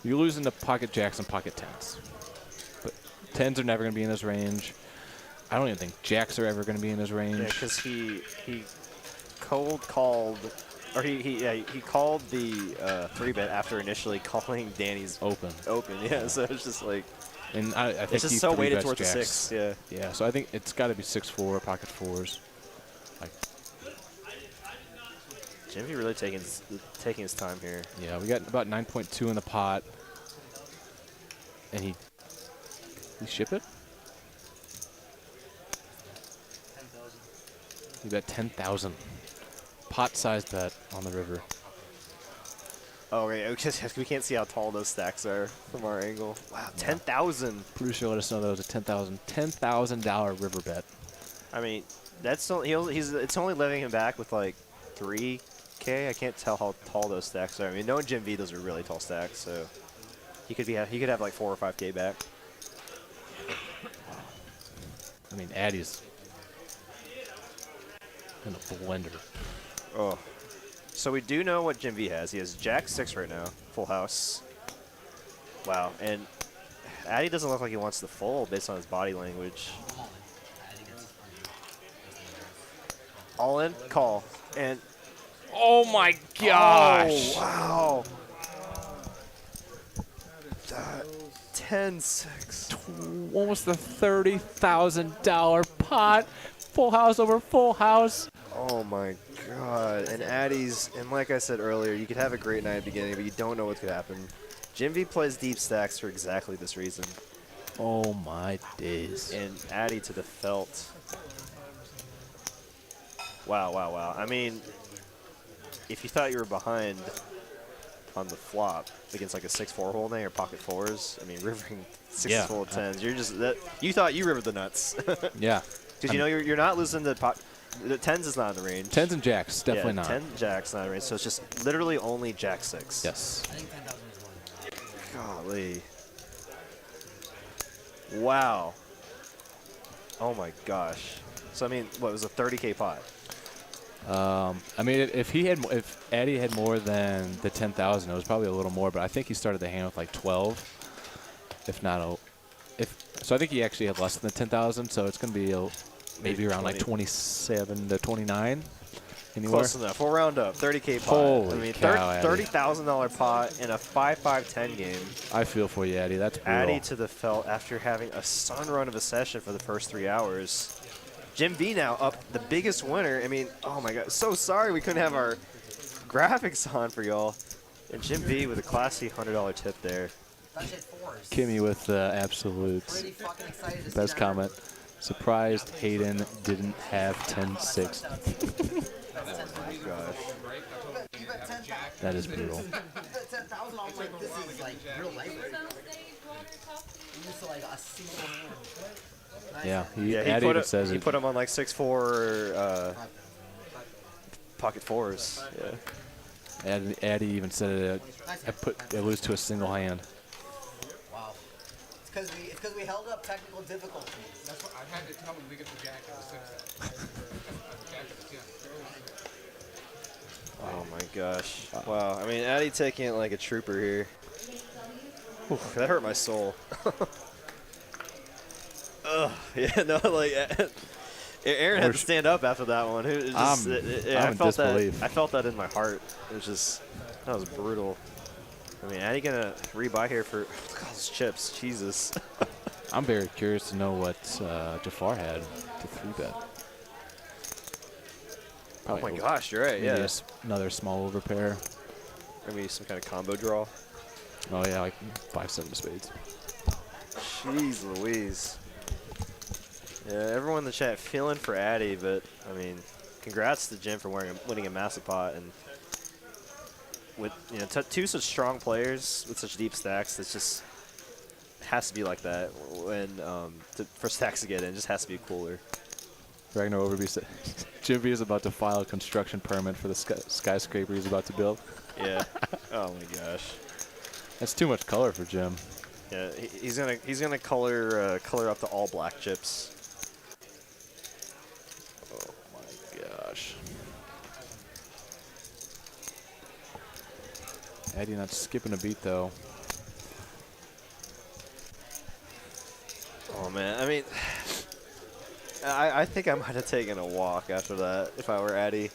you're losing to pocket jacks and pocket 10s. But 10s are never going to be in this range. I don't even think jacks are ever going to be in this range. Yeah, because he cold called, or he called the 3-bet after initially calling Danny's open. Yeah, so it's just like, and I think it's just so weighted towards the 6. Yeah. Yeah, so I think it's got to be 6-4 pocket fours. Like Jimmy really taking his time here. Yeah, we got about 9.2 in the pot, and he ship it. You bet 10,000. Pot-sized bet on the river. Oh, right. We can't see how tall those stacks are from our angle. Wow, 10,000. Producer let us know that was a $10,000 river bet. I mean, that's it's only letting him back with like 3K. I can't tell how tall those stacks are. I mean, knowing Jim V, those are really tall stacks, so he could have like 4 or 5K back. I mean, Addy's in a blender. Oh. So we do know what Jim V has. He has Jack 6 right now, full house. Wow, and Addy doesn't look like he wants to fold based on his body language. All in, call, and oh my gosh! Oh, wow. 10-6. Almost the $30,000 pot. Full house over full house. Oh my god. And Addy's, and like I said earlier, you could have a great night at the beginning, but you don't know what could happen. Jim V plays deep stacks for exactly this reason. Oh my days. And Addy to the felt. Wow, wow, wow. I mean, if you thought you were behind on the flop against like a 6-4 holding or pocket fours, I mean, rivering 6 full of 10s, you're just, you thought you rivered the nuts. Yeah. Because you know you're not losing the 10s is not in the range. 10s and jacks, definitely not. 10 jacks not in the range, so it's just literally only Jack 6. Yes. I think 10,000 is one. Golly. Wow. Oh my gosh. So I mean, what was a 30K pot? I mean, if Addy had more than the 10,000, it was probably a little more. But I think he started the hand with like 12, if not so I think he actually had less than the 10,000. So it's going to be maybe around 20. Like 27 to 29. Anywhere. Close enough. We'll round up. 30K pot. Holy I mean, cow, $30,000 pot in a 5-5-10 game. I feel for you, Addy. That's brutal. Addy to the felt after having a sun run of a session for the first 3 hours. Jim V now up the biggest winner. I mean, oh my god. So sorry we couldn't have our graphics on for y'all. And Jim V with a classy $100 tip there. Kimmy with the absolute best comment. Surprised Hayden didn't have 10-6. Gosh. That is brutal. Yeah, Addy even says he it. put him on like 6-4 pocket fours. Yeah. Addy even said I lose to a single hand. Wow. It's because we held up technical difficulties. That's what I had to tell him we get the jack at the 6. Jack at the 10. Oh my gosh. Wow. I mean, Addy taking it like a trooper here. Whew, that hurt my soul. Ugh. Yeah, no, like Aaron had to stand up after that one. I felt that in my heart. It was just, that was brutal. I mean, Addy gonna rebuy here for, look at all those chips. Jesus. I'm very curious to know what Jafar had to 3-bet. Oh my gosh, you're right. Maybe Yeah. Another small overpair. Maybe some kind of combo draw. Oh yeah, like 5-7 of spades. Jeez Louise. Yeah, everyone in the chat feeling for Addy, but I mean, congrats to Jim for winning a massive pot, and with two such strong players with such deep stacks, it just has to be like that. When for stacks to get in, it just has to be cooler. Ragnar Overby said, Jim V is about to file a construction permit for the skyscraper he's about to build. Yeah. Oh my gosh. That's too much color for Jim. Yeah, he's gonna color up the all black chips. Oh my gosh. Addy not skipping a beat though. Oh man, I mean, I think I might have taken a walk after that if I were Addy.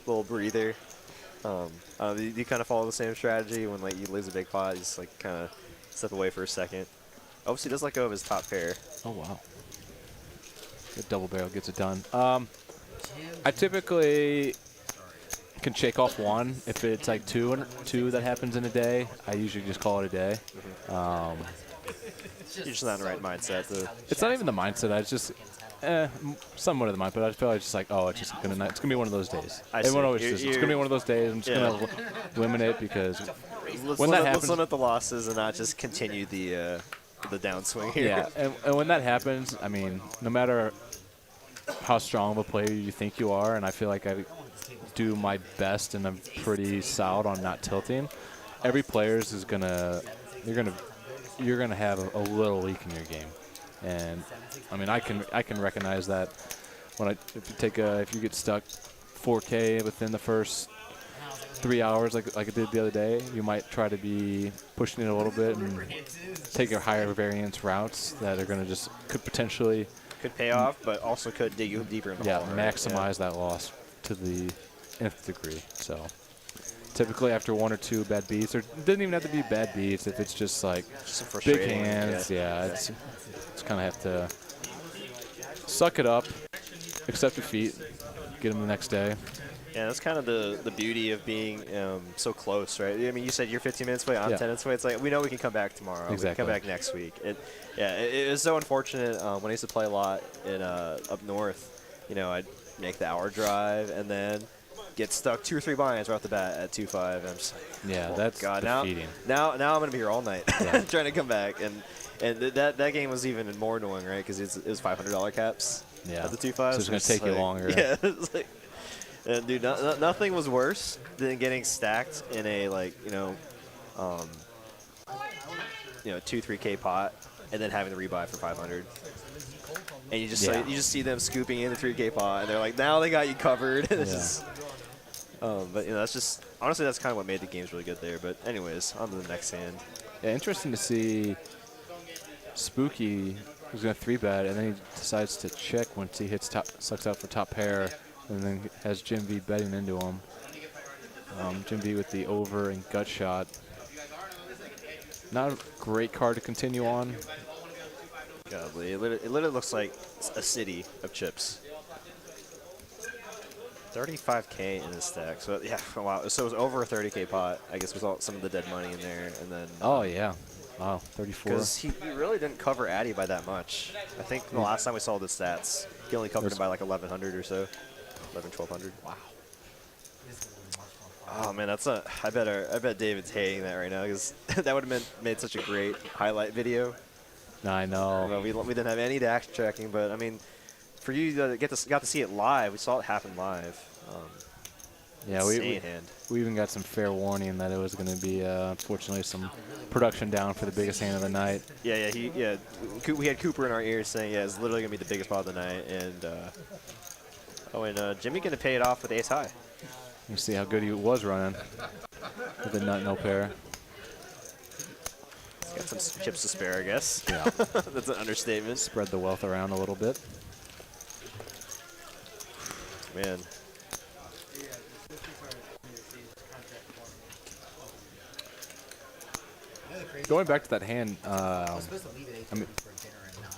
Little breather. Do you kind of follow the same strategy when like you lose a big pot, you just like kind of step away for a second? Obviously, does let go of his top pair. Oh wow. Good double barrel gets it done. I typically can shake off one if it's like two that happens in a day. I usually just call it a day. You're just not in the right mindset. It's not even the mindset. It's just somewhat of the mindset. But I feel like it's just like, oh, it's gonna be one of those days. Everyone always says it's gonna be one of those days. I'm just gonna limit it because when that happens, let's limit the losses and not just continue the downswing here. Yeah, and when that happens, I mean, no matter how strong of a player you think you are, and I feel like I do my best and I'm pretty solid on not tilting. Every player's is you're gonna have a little leak in your game, and I mean I can recognize that when if you get stuck 4K within the first 3 hours like I did the other day, you might try to be pushing it a little bit and take your higher variance routes that are gonna could potentially pay off, but also could dig you deeper in the hole. Maximize that loss to the nth degree. So typically after 1 or 2 bad beats, or it doesn't even have to be bad beats if it's just like big hands. It's kind of have to suck it up, accept defeat, get them the next day. Yeah, that's kind of the beauty of being so close, right? I mean, you said you're 15 minutes away, I'm 10 minutes away. It's like we know we can come back tomorrow. Exactly. We can come back next week. It was so unfortunate when I used to play a lot in up north. You know, I'd make the hour drive and then get stuck 2 or 3 binds right off the bat at 2-5. And I'm just like, that's defeating. Now I'm gonna be here all night trying to come back, and that game was even more annoying, right? Because it was $500 caps at the 2-5. So it's gonna take you longer. Yeah, it's like. And dude, nothing was worse than getting stacked in a 2-3K pot and then having to rebuy for 500. And you just see them scooping in the 3K pot, and they're like, now they got you covered. It's just, but that's just honestly that's kind of what made the games really good there. But anyways, on to the next hand. Yeah, interesting to see Spooky who's gonna 3-bet, and then he decides to check once he hits sucks out for top pair. And then has Jim V betting into him. Jim V with the over and gut shot. Not a great card to continue on. Godly. It literally looks like a city of chips. 35K in this stack. So yeah, wow. So it was over a 30K pot. I guess with some of the dead money in there, and then. Oh yeah. Wow, 34. Because he really didn't cover Addy by that much. I think the last time we saw the stats, he only covered him by like 1,100 or so. 1,100, 1,200. Wow. Oh man, I bet David's hating that right now because that would have made such a great highlight video. I know. We didn't have any dash tracking, but I mean, for you that got to see it live, we saw it happen live. Yeah, we even got some fair warning that it was going to be unfortunately some production down for the biggest hand of the night. Yeah. We had Cooper in our ears saying it's literally going to be the biggest pot of the night, and. Jimmy going to pay it off with ace high. You see how good he was running with the nut no pair. He's got some chips to spare, I guess. Yeah. That's an understatement. Spread the wealth around a little bit. Man. Going back to that hand, I was supposed to leave at 8 for dinner at 9.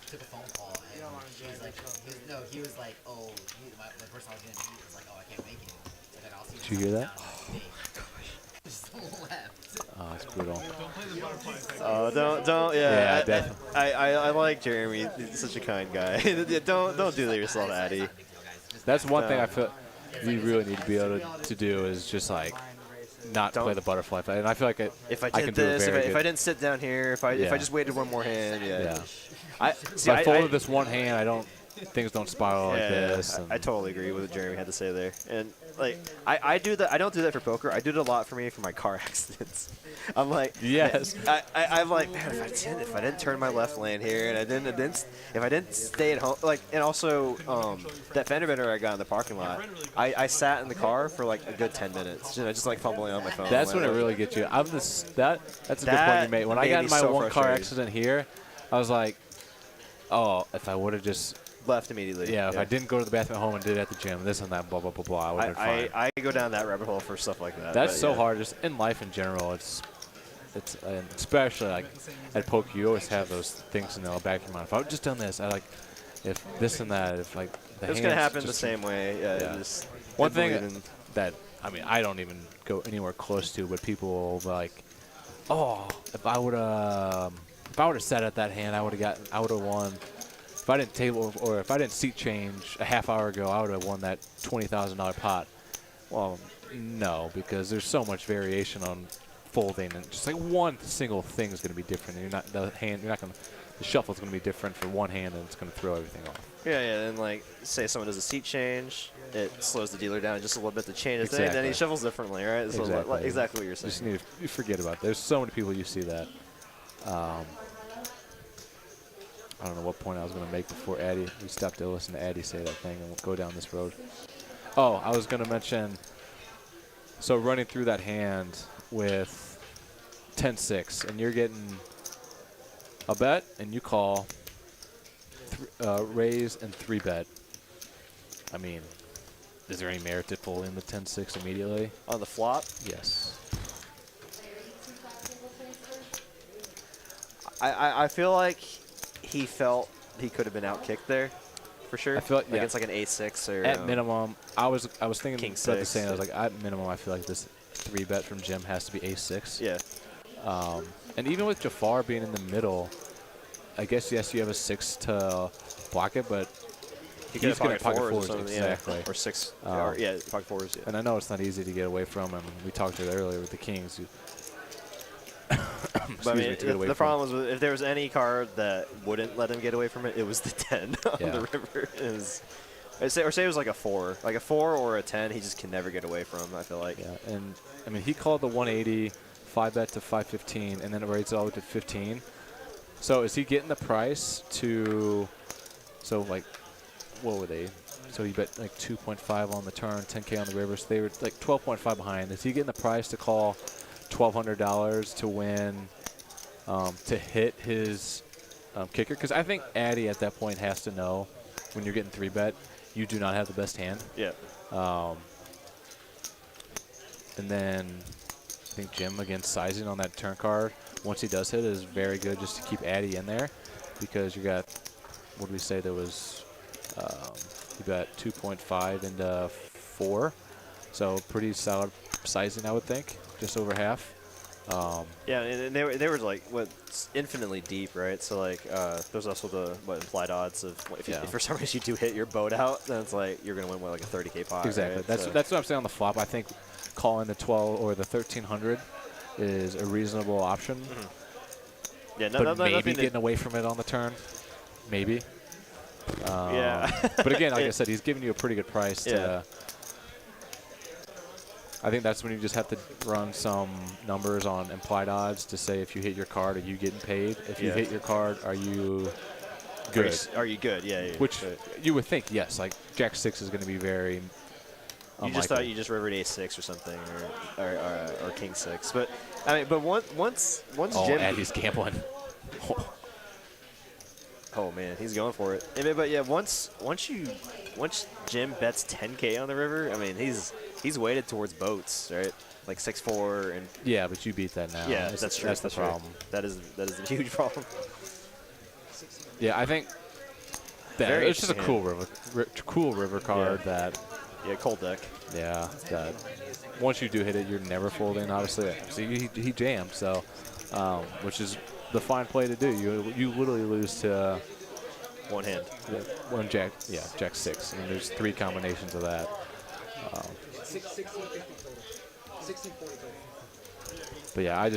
Took a phone call, and he was like, oh, the person I was going to meet was like, oh, I can't make it. So then I'll see. Did you hear that? Just left. Oh, it's brutal. Don't play the butterfly thing. Oh, don't. Yeah, definitely. I like Jeremy. He's such a kind guy. don't do that yourself, Addy. That's one thing I feel we really need to be able to do is just like not play the butterfly play. And I feel like if I can did do it this, very if I didn't sit down here, if I just waited one more hand, I folded this one hand. Things don't spiral like this. I totally agree with what Jeremy had to say there. And like I do that. I don't do that for poker. I do it a lot for my car accidents. I'm like, yes. I'm like, man, if I didn't turn my left lane here, and if I didn't stay at home, like, and also that fender bender I got in the parking lot, I sat in the car for like a good 10 minutes, just like fumbling on my phone. That's when it really gets you. That's a good point you made. When I got in my one car accident here, I was like, oh, if I would have just left immediately. Yeah, if I didn't go to the bathroom at home and did it at the gym, this and that, blah, blah, blah, blah, I would have been fine. I go down that rabbit hole for stuff like that. That's so hard. Just in life in general, it's especially like at poker, you always have those things in the back of your mind. If I would just done this, if this and that, if like the it's gonna happen the same way. Yeah. One thing that I don't even go anywhere close to, but people will be like, oh, if I would have if I would have sat at that hand, I would have won. If I didn't table or if I didn't seat change a half hour ago, I would have won that $20,000 pot. Well, no, because there's so much variation on folding, and just like one single thing is going to be different. You're not the shuffle is going to be different for one hand, and it's going to throw everything off. Yeah, and like, say someone does a seat change, it slows the dealer down just a little bit to change his Exactly. thing, then he shuffles differently, right? So Exactly. Exactly what you're saying. You just need to forget about it. There's so many people you see that. I don't know what point I was going to make before Addy. We stopped to listen to Addy say that thing and we'll go down this road. Oh, I was going to mention, so running through that hand with 10-6, and you're getting a bet, and you call, raise, and 3-bet. I mean, is there any merit to pull in the 10-6 immediately? On the flop? Yes. I feel like he felt he could have been outkicked there, for sure. I feel like, yeah. It's like an A6 or at minimum. I was thinking King about the six. same. I was like, at minimum, I feel like this 3-bet from Jim has to be A6. Yeah. And even with Jafar being in the middle, I guess yes, you have a 6 to block it, but he's going to pocket fours exactly. Yeah. Or 6. Pocket fours. Yeah. And I know it's not easy to get away from him. We talked to it earlier with the Kings. But I mean, the problem was if there was any card that wouldn't let him get away from it, it was the 10 on the river. Say it was like a 4. Like a 4 or a 10, he just can never get away from, I feel like. Yeah, and I mean, he called the 180, 5-bet to 515, and then it raised it all the way to 15. So is he getting the price to, so like, what were they? So he bet like 2.5 on the turn, 10K on the river. So they were like 12.5 behind. Is he getting the price to call $1,200 to win, to hit his kicker? Because I think Addy at that point has to know when you're getting 3-bet, you do not have the best hand. Yeah. And then I think Jim, again, sizing on that turn card, once he does hit, is very good just to keep Addy in there, because you got, what did we say, there was, you got 2.5 into 4. So pretty solid sizing, I would think, just over half. Yeah, and they were like infinitely deep, right? So like there's also the implied odds of if for some reason you do hit your boat out, then it's like you're gonna win like a 30K pot. Exactly. Right? That's what I'm saying on the flop. I think calling the 12 or the 1300 is a reasonable option. Mm-hmm. Yeah, but maybe getting away from it on the turn, maybe. Yeah. But again, like I said, he's giving you a pretty good price. To, I think that's when you just have to run some numbers on implied odds to say if you hit your card, are you getting paid? If you hit your card, are you good? Are you good? Yeah. Which you would think, yes. Like Jack 6 is going to be very. You just thought you just rivered A6 or something, or King 6, but I mean, but once Jim. And he's gambling. Oh man, he's going for it. I mean, but yeah, once Jim bets 10K on the river, I mean he's weighted towards boats, right? Like 6-4 and. Yeah, but you beat that now. Yeah, that's true. That's the problem. Right. That is a huge problem. Yeah, I think that it's just a cool river card that. Yeah, cold deck. Yeah, that once you do hit it, you're never folding. Obviously, he jammed, so which is the fine play to do. You literally lose to one hand. One Jack. Yeah, Jack 6. I mean, there's 3 combinations of that. 1640. But yeah, I'm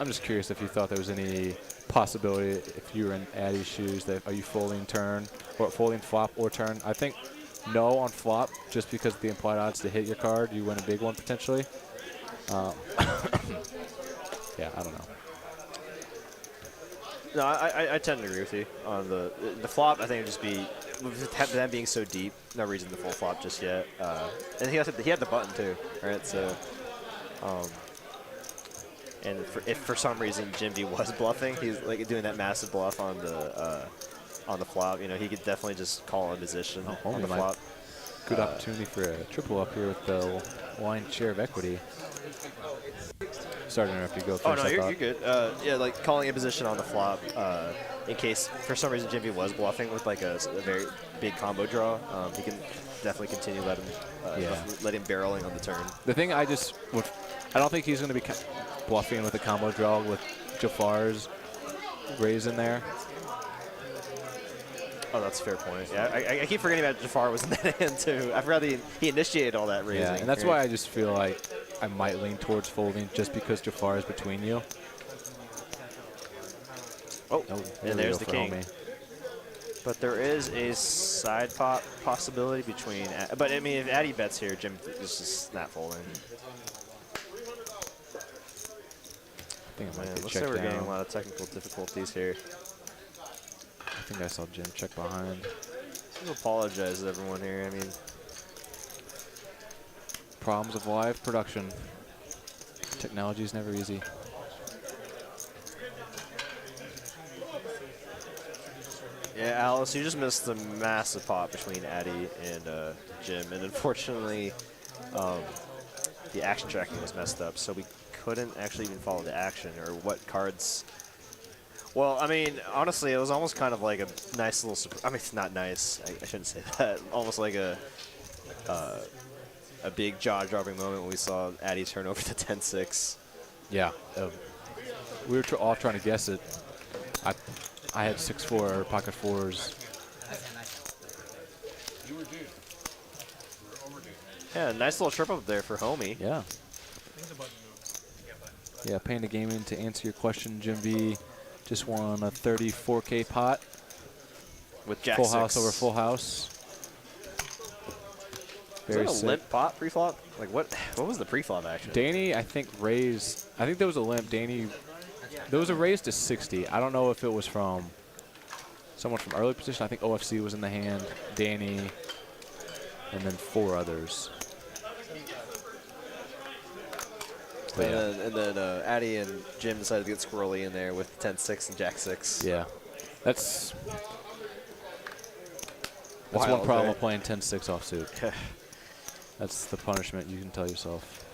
just curious if you thought there was any possibility if you were in Addy's shoes that are you folding turn or folding flop or turn? I think. No on flop, just because of the implied odds to hit your card, you win a big one potentially. Yeah, I don't know. No, I tend to agree with you on the flop. I think it would just be with them being so deep, no reason to full flop just yet. And he had the button too, right? So, and if for some reason Jim V was bluffing, he's like doing that massive bluff on the flop, you know, he could definitely just call in position on the flop. Good opportunity for a triple up here with the line share of equity. Sorry to interrupt you. Go first. Oh no, you're good. Yeah, like calling in position on the flop in case for some reason Jim V was bluffing with like a very big combo draw. He can definitely continue let him barreling on the turn. The thing I don't think he's going to be bluffing with a combo draw with Jafar's raise in there. Oh, that's a fair point. Yeah, I keep forgetting about Jafar was in that hand too. I forgot he initiated all that raising. Yeah, and that's why I just feel like I might lean towards folding just because Jafar is between you. Oh, Oh, and there's the king. Homie. But there is a side pot possibility between. But I mean, if Addy bets here, Jim is just not folding. I think I might Man, get looks checked like we're down. getting a lot of technical difficulties here. I think I saw Jim check behind. I apologize to everyone here. I mean, Problems of live production. Technology is never easy. yeah, Alice, you just missed the massive pot between Addy and Jim, and unfortunately, the action tracking was messed up, so we couldn't actually even follow the action or what cards. Well, I mean, honestly, it was almost kind of like a nice little. I mean, it's not nice. I shouldn't say that. Almost like a big jaw-dropping moment when we saw Addy turn over to 10-6. Yeah, we were all trying to guess it. I had 6-4 pocket fours. You were due. You were overdue. Yeah, nice little trip up there for Homie. Yeah. Yeah, Panda Gaming, to answer your question, Jim V just won a 34K pot. With Jack full 6. house over full house. Very Was that a sick. limp pot pre-flop? Like what was the pre-flop action? Danny, I think, raised. I think there was a limp. Danny, there was a raise to 60. I don't know if it was from someone from early position. I think OFC was in the hand, Danny, and then 4 others. But and then Addy and Jim decided to get squirrely in there with 10-6 and Jack 6. Yeah, that's Wild, one problem right? with playing 10-6 offsuit. That's the punishment you can tell yourself.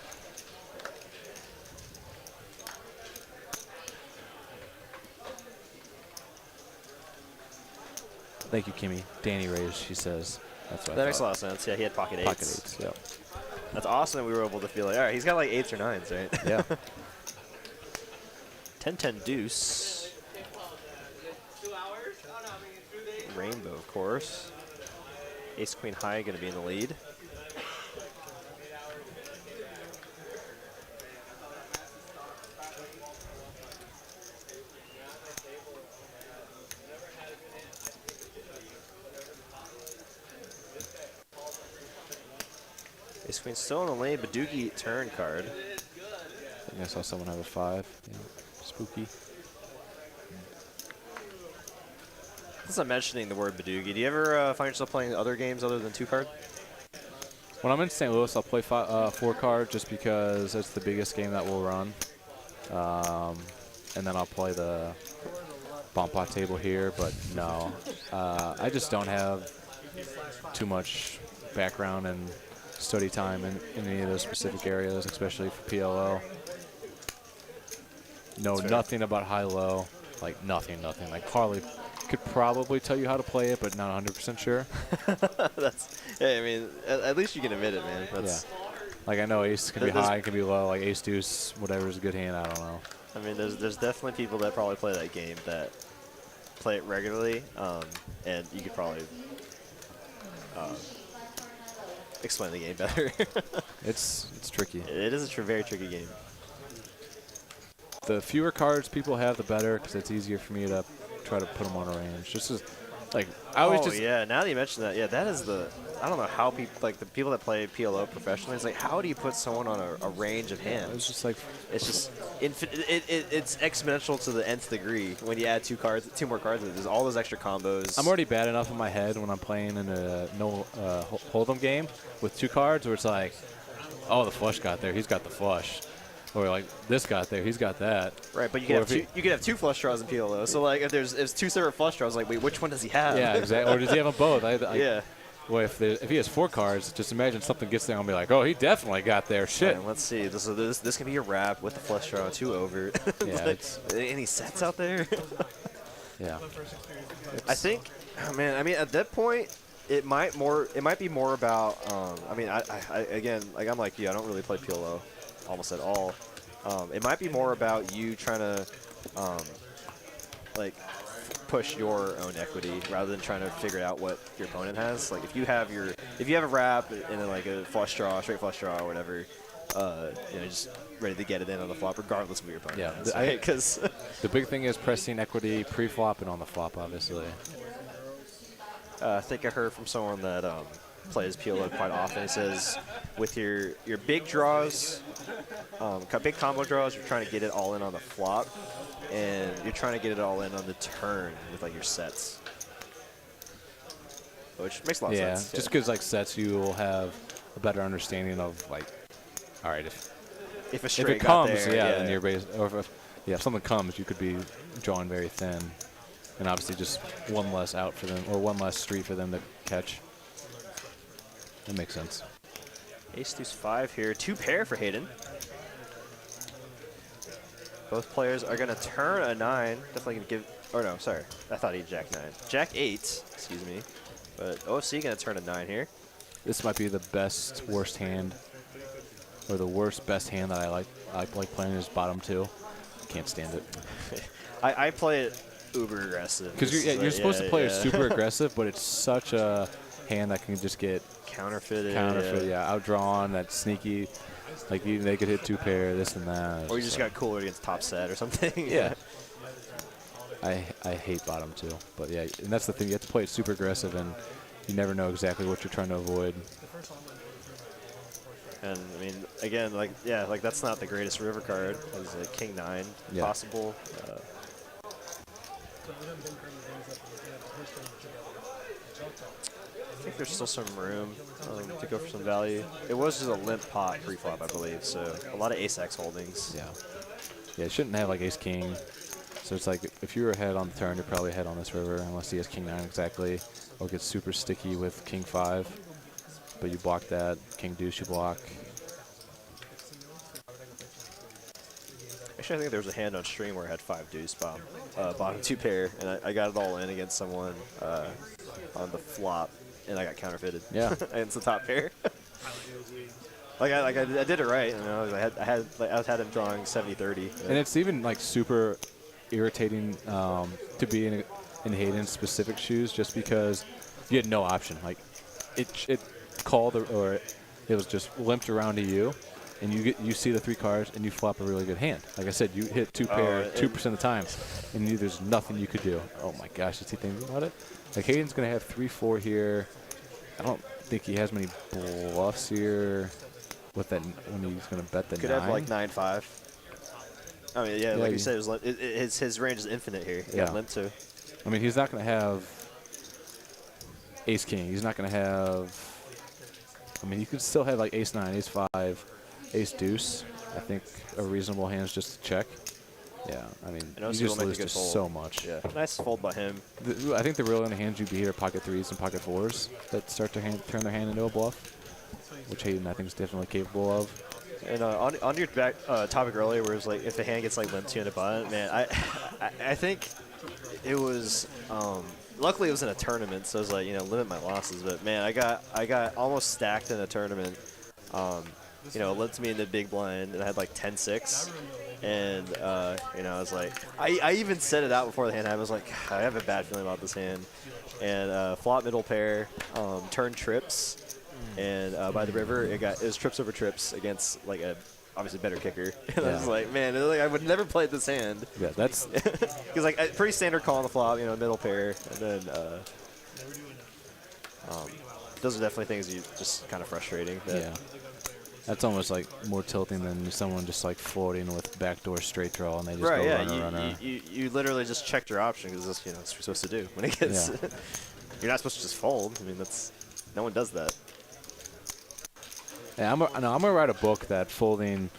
Thank you, Kimmy. Danny raised, she says. That's what That I makes a thought. lot of sense. Yeah, he had pocket 8s. Pocket 8s, yeah. That's awesome that we were able to feel like, all right, he's got like 8s or 9s, right? Yeah. 10-10 deuce. Rainbow, of course. Ace queen high going to be in the lead. Ace queen still in the lead, but Doogie turn card. I think I saw someone have a 5. Yeah. Spooky. Since I'm mentioning the word Badoogie, do you ever find yourself playing other games other than 2-card? When I'm in St. Louis, I'll play 4-card just because it's the biggest game that we'll run. And then I'll play the bomb pot table here, but no. I just don't have too much background and study time in any of those specific areas, especially for PLO. Know nothing about high-low, like nothing. Like Harley could probably tell you how to play it, but not 100% sure. Hey, I mean, at least you can admit it, man. That's, yeah. Like I know ace can be high, can be low. Like ace deuce, whatever is a good hand. I don't know. I mean, there's definitely people that probably play that game that play it regularly, and you could probably explain the game better. It's tricky. It is a very tricky game. The fewer cards people have, the better, because it's easier for me to try to put them on a range. Just as, like, I always just. Yeah, now that you mention that, yeah, that is the. I don't know how people, like the people that play PLO professionally, it's like, how do you put someone on a range of hands? It's just like. It's just it's exponential to the nth degree when you add 2 more cards. There's all those extra combos. I'm already bad enough in my head when I'm playing in a hold'em game with 2 cards where it's like, oh, the flush got there, he's got the flush. Or like this got there, he's got that. Right, but you could have 2 flush draws in PLO. So like if there's 2 separate flush draws, like wait, which one does he have? Yeah, exactly. Or does he have them both? Yeah. Well, if he has 4 cards, just imagine something gets there and be like, oh, he definitely got there. Shit. Right, let's see. This can be a wrap with the flush draw 2 over. Yeah. Like, any sets out there? Yeah. I think, oh man. I mean, at that point, it might be more about. I mean, I again, like I'm like you. I don't really play PLO almost at all. It might be more about you trying to like push your own equity rather than trying to figure out what your opponent has. Like if you have a wrap and then like a flush draw, straight flush draw or whatever, you know, just ready to get it in on the flop regardless of what your opponent has. Right? Because the big thing is pressing equity pre-flop and on the flop, obviously. I think I heard from someone that plays PLO quite often. He says with your big draws, big combo draws, you're trying to get it all in on the flop, and you're trying to get it all in on the turn with like your sets, which makes a lot of sense. Just because like sets, you will have a better understanding of like, all right, if a straight it comes, there, then you're or if something comes, you could be drawing very thin, and obviously just one less out for them or one less street for them to catch. That makes sense. Ace deuce 5 here, 2 pair for Hayden. Both players are going to turn a 9. Definitely going to give, or no, sorry. I thought he jack 9. Jack 8, excuse me. But OFC going to turn a 9 here. This might be the best, worst hand, or the worst, best hand that I like playing is bottom 2. Can't stand it. I play it uber aggressive. Because you're supposed to play it super aggressive, but it's such a hand that can just get counterfeited, outdrawn, that's sneaky. Like even they could hit 2 pair, this and that. Or you just got cooler against top set or something. Yeah. I hate bottom 2, but yeah, and that's the thing. You have to play it super aggressive, and you never know exactly what you're trying to avoid. And I mean, again, like that's not the greatest river card. It's a king 9 possible. I think there's still some room to go for some value. It was just a limp pot pre-flop, I believe, so a lot of ace-x holdings. Yeah, it shouldn't have like ace-king. So it's like if you were ahead on the turn, you're probably ahead on this river, unless he has king 9 exactly. Or gets super sticky with king 5. But you block that. King deuce you block. Actually, I think there was a hand on stream where I had 5 deuce bottom 2 pair, and I got it all in against someone on the flop, and I got counterfeited. Yeah, against the top pair. I did it right. You know, I had him drawing 70-30. And it's even like super irritating to be in Hayden's specific shoes, just because you had no option. Like it called or it was just limped around to you. And you see the 3 cards, and you flop a really good hand. Like I said, you hit 2 pair 2% of the time, and there's nothing you could do. Oh my gosh, is he thinking about it? Like Hayden's gonna have 3-4 here. I don't think he has many bluffs here. With that, when he's gonna bet the 9. Could have like 9-5. I mean, yeah, like you said, his range is infinite here. Yeah, limp 2. I mean, he's not gonna have ace king. He's not gonna have. I mean, you could still have like ace 9, ace 5. Ace deuce, I think a reasonable hand is just to check. Yeah, I mean, you just lose to so much. Yeah, nice fold by him. I think the real only hands you beat are pocket 3s and pocket 4s that start to turn their hand into a bluff, which Hayden I think is definitely capable of. And on your back topic earlier, where it was like if the hand gets like limped to in a button, man, I think it was. Luckily, it was in a tournament, so it was like limit my losses. But man, I got almost stacked in a tournament. It led to me in the big blind, and I had like 10-6, and I was like, I even said it out before the hand. I was like, I have a bad feeling about this hand, and flop middle pair, turn trips, and by the river it was trips over trips against like a obviously better kicker. And I was like, man, I would never play this hand. Yeah, that's because like pretty standard call on the flop, middle pair, and then those are definitely things just kind of frustrating. Yeah. That's almost like more tilting than someone just like floating with backdoor straight draw and they just go runner. You literally just checked your option because that's what you're supposed to do when it gets. You're not supposed to just fold. I mean, no one does that. Yeah, I'm gonna write a book that folding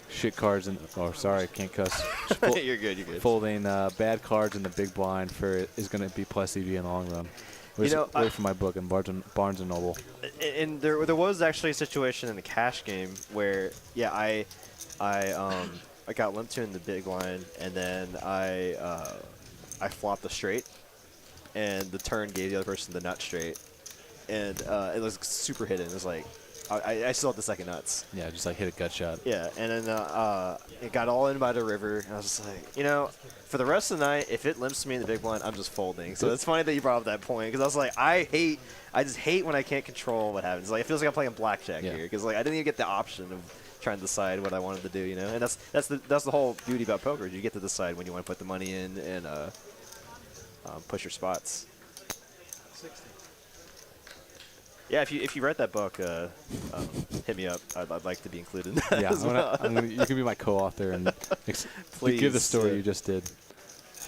shit cards and sorry, I can't cuss. You're good. You're good. Folding bad cards in the big blind is gonna be plus EV in the long run. Wait for my book in Barnes and Noble. And there was actually a situation in the cash game where I got limped to in the big blind, and then I flopped the straight, and the turn gave the other person the nut straight, and it was super hidden. It was like I still had the second nuts. Yeah, just like hit a gut shot. Yeah, and then it got all in by the river, and I was just like, you know, for the rest of the night, if it limps to me in the big blind, I'm just folding. So it's funny that you brought up that point, because I was like, I just hate when I can't control what happens. Like, it feels like I'm playing blackjack here, because like I didn't even get the option of trying to decide what I wanted to do, you know. And that's the whole beauty about poker. You get to decide when you want to put the money in and push your spots. 60. Yeah, if you read that book, hit me up. I'd like to be included in that. Yeah, as well. you can be my co-author and Please, give the story you just did.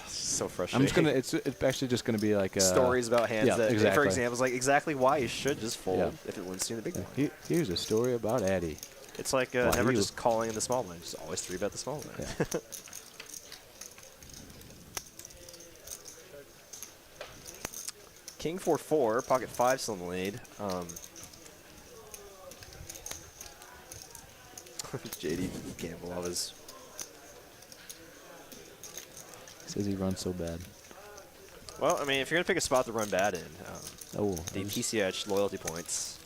So frustrating. It's actually just gonna be like stories about hands that, exactly. for example, like exactly why you should just fold if it wins you in the big blind. Here's a story about Addy. It's like never just calling in the small blind. Just always 3-bet the small blind. Yeah. King 4-4, pocket 5 still in the lead. JD Gamble always says he runs so bad. Well, I mean, if you're gonna pick a spot to run bad in, the there's- TCH loyalty points.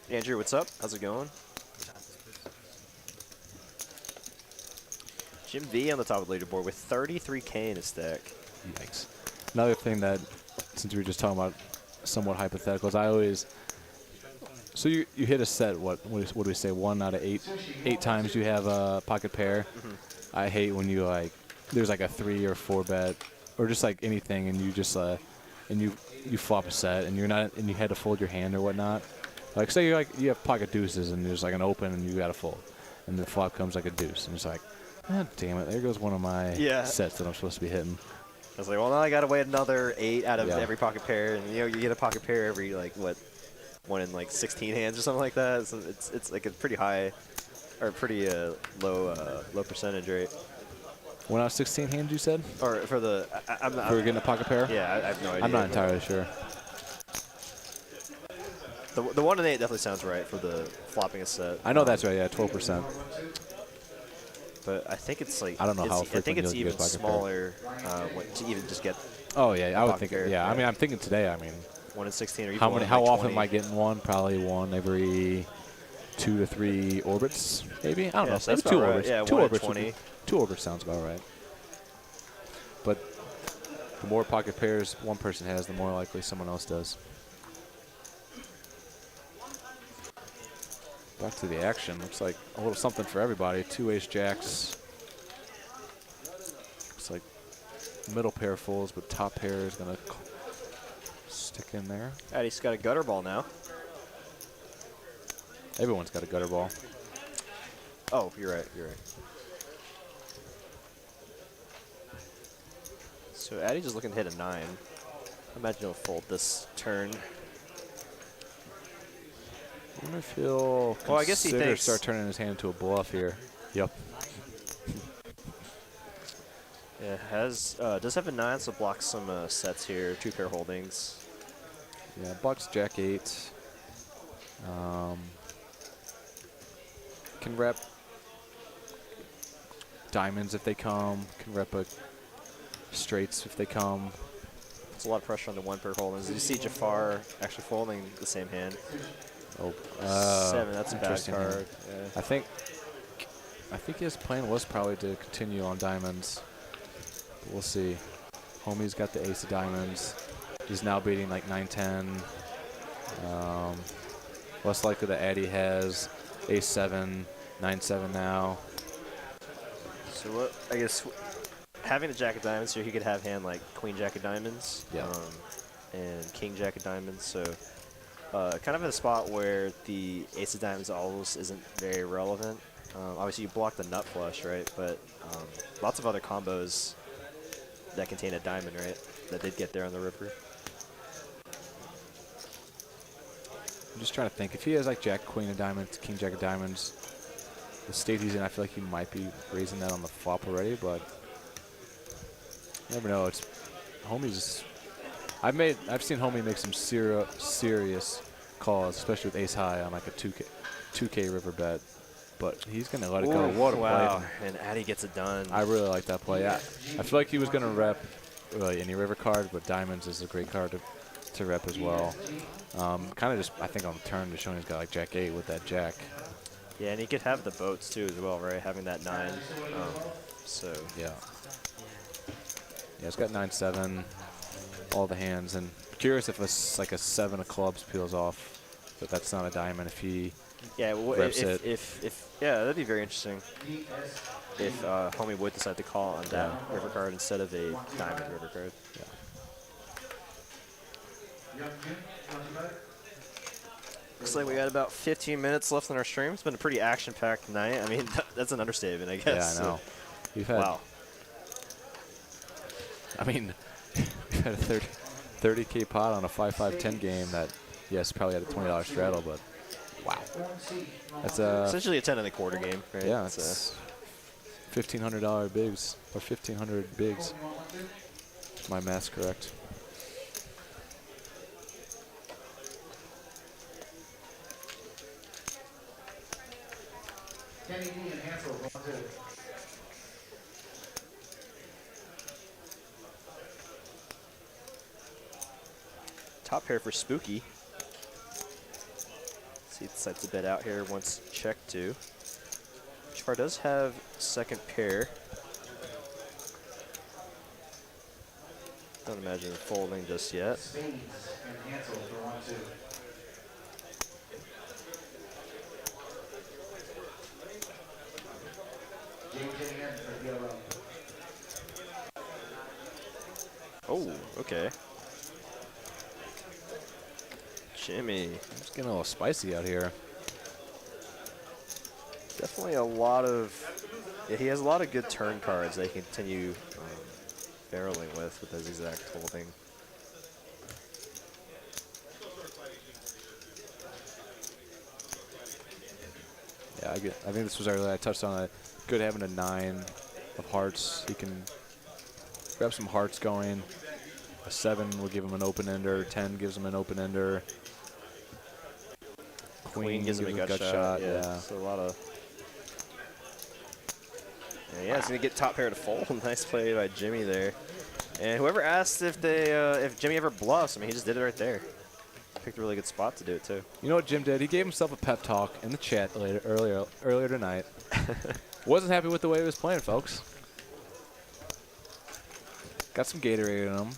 Andrew, what's up? How's it going? Jim V on the top of the leaderboard with 33K in his stack. Yikes. Another thing that, since we were just talking about somewhat hypotheticals, I always... So you hit a set, what do we say, 1 out of 8 times you have a pocket pair. Mm-hmm. I hate when you there's like a 3 or 4 bet, or just like anything, and you just, and you flop a set, and and you had to fold your hand or whatnot. Like say you have pocket deuces, and there's like an open, and you got to fold. And the flop comes like a deuce, and it's like, ah, damn it, there goes one of my sets that I'm supposed to be hitting. I was like, well, now I got to wait another 8 out of every pocket pair, and you get a pocket pair every, like, what, 1 in, like, 16 hands or something like that. So it's like a pretty high, or pretty low percentage rate. 1 out of 16 hands, you said? Or for the... For getting a pocket pair? Yeah, I have no idea. I'm not entirely sure. The 1 in 8 definitely sounds right for the flopping a set. I know that's right, yeah, 12%. But I think it's like... I don't know how I think it's even pocket smaller to even just get... Oh, yeah, I would think... pair. Yeah, I mean, I'm thinking today, I mean... 1 in 16 or even how often 20. am I getting one? Probably 1 every 2 to 3 orbits, maybe? I don't know. So that's maybe 2 about right. orbits. Yeah, 2 1 in orbits. 20. 2 orbits sounds about right. But the more pocket pairs one person has, the more likely someone else does. Back to the action. Looks like a little something for everybody. 2 ace jacks. Looks like middle pair folds, but top pair is going to stick in there. Addy's got a gutter ball now. Everyone's got a gutter ball. Oh, you're right. You're right. So Addy's just looking to hit a 9. I imagine he'll fold this turn. I wonder if he'll I guess he thinks start turning his hand into a bluff here. Yep. Yeah, does have a 9, so blocks some sets here. 2 pair holdings. Yeah, bucks jack 8. Can rep diamonds if they come. Can rep a straights if they come. It's a lot of pressure on the 1 pair holdings. You see Jafar actually folding the same hand. Oh, 7. That's a bad interesting card. hand. Yeah. I think his plan was probably to continue on diamonds. But we'll see. Homie's got the ace of diamonds. He's now beating like 9-10. Less likely that Addy has ace 7, 9-7 now. So what? I guess having a jack of diamonds here, he could have hand like queen jack of diamonds. Yeah. And king jack of diamonds. So kind of in a spot where the ace of diamonds almost isn't very relevant. Obviously, you block the nut flush, right? But lots of other combos that contain a diamond, right? That did get there on the river. I'm just trying to think. If he has like jack, queen of diamonds, king, jack of diamonds, the state he's in, I feel like he might be raising that on the flop already, but you never know. It's homie's. I've seen homie make some serious calls, especially with ace high on like a 2K river bet. But he's gonna let it go. What a play! And Addy gets it done. I really like that play. I feel like he was gonna rep really any river card, but diamonds is a great card to to rep as well. Kind of just, I think on the turn, just showing he's got like Jack 8 with that Jack. Yeah, and he could have the boats too as well, right? Having that 9. So Yeah. Yeah, it's got 9-7, all the hands, and curious if like a 7 of clubs peels off, but that's not a diamond if he reps it. If yeah, that'd be very interesting. If homie would decide to call on that river card instead of a diamond river card. Yeah. Looks like we got about 15 minutes left on our stream. It's been a pretty action-packed night. I mean, that's an understatement, I guess. Yeah, I know. We've had, wow. I mean, we've had a 30K pot on a 5-5-10 game that, yes, probably had a $20 straddle, but wow. That's essentially a 10 and a quarter game, right? Yeah, it's $1,500 bigs, or 1,500 bigs. If my math's correct. Top pair for Spooky. See, the sights a bit out here once checked to. Char does have second pair. Don't imagine folding just yet. Oh, okay. Jimmy. It's getting a little spicy out here. Definitely a lot of... Yeah, he has a lot of good turn cards that he can continue barreling with his exact holding. Yeah, I think this was earlier. I touched on it. Good having a 9 of hearts. He can grab some hearts going. A 7 will give him an open ender. 10 gives him an open ender. Queen gives him a gut shot. Yeah. So a lot of... Yeah, he's going to get top pair to fold. Nice play by Jimmy there. And whoever asked if Jimmy ever bluffs, I mean, he just did it right there. Picked a really good spot to do it, too. You know what Jim did? He gave himself a pep talk in the chat earlier tonight. Wasn't happy with the way he was playing, folks. Got some Gatorade in him.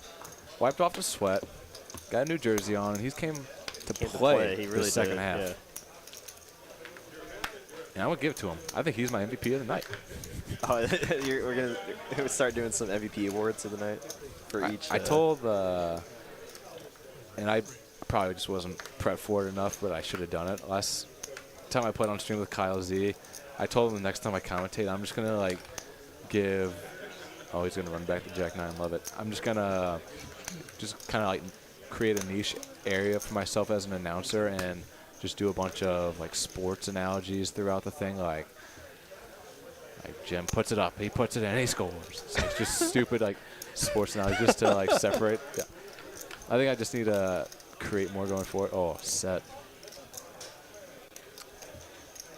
Wiped off the sweat. Got a new jersey on, and he came to play He really the second did, half. yeah. And I would give it to him. I think he's my MVP of the night. Oh, we're going to start doing some MVP awards of the night for each. I told, and I probably just wasn't prepped for it enough, but I should have done it. Last time I played on stream with Kyle Z, I told him the next time I commentate, I'm just going to, like, give... Oh, he's going to run back to Jack 9. Love it. I'm just going to just kind of, like, create a niche area for myself as an announcer and just do a bunch of, like, sports analogies throughout the thing, like Jim puts it up, he puts it in, he scores. It's like just stupid, like, sports analogies just to, like, separate. Yeah. I think I just need to create more going forward. Oh, set.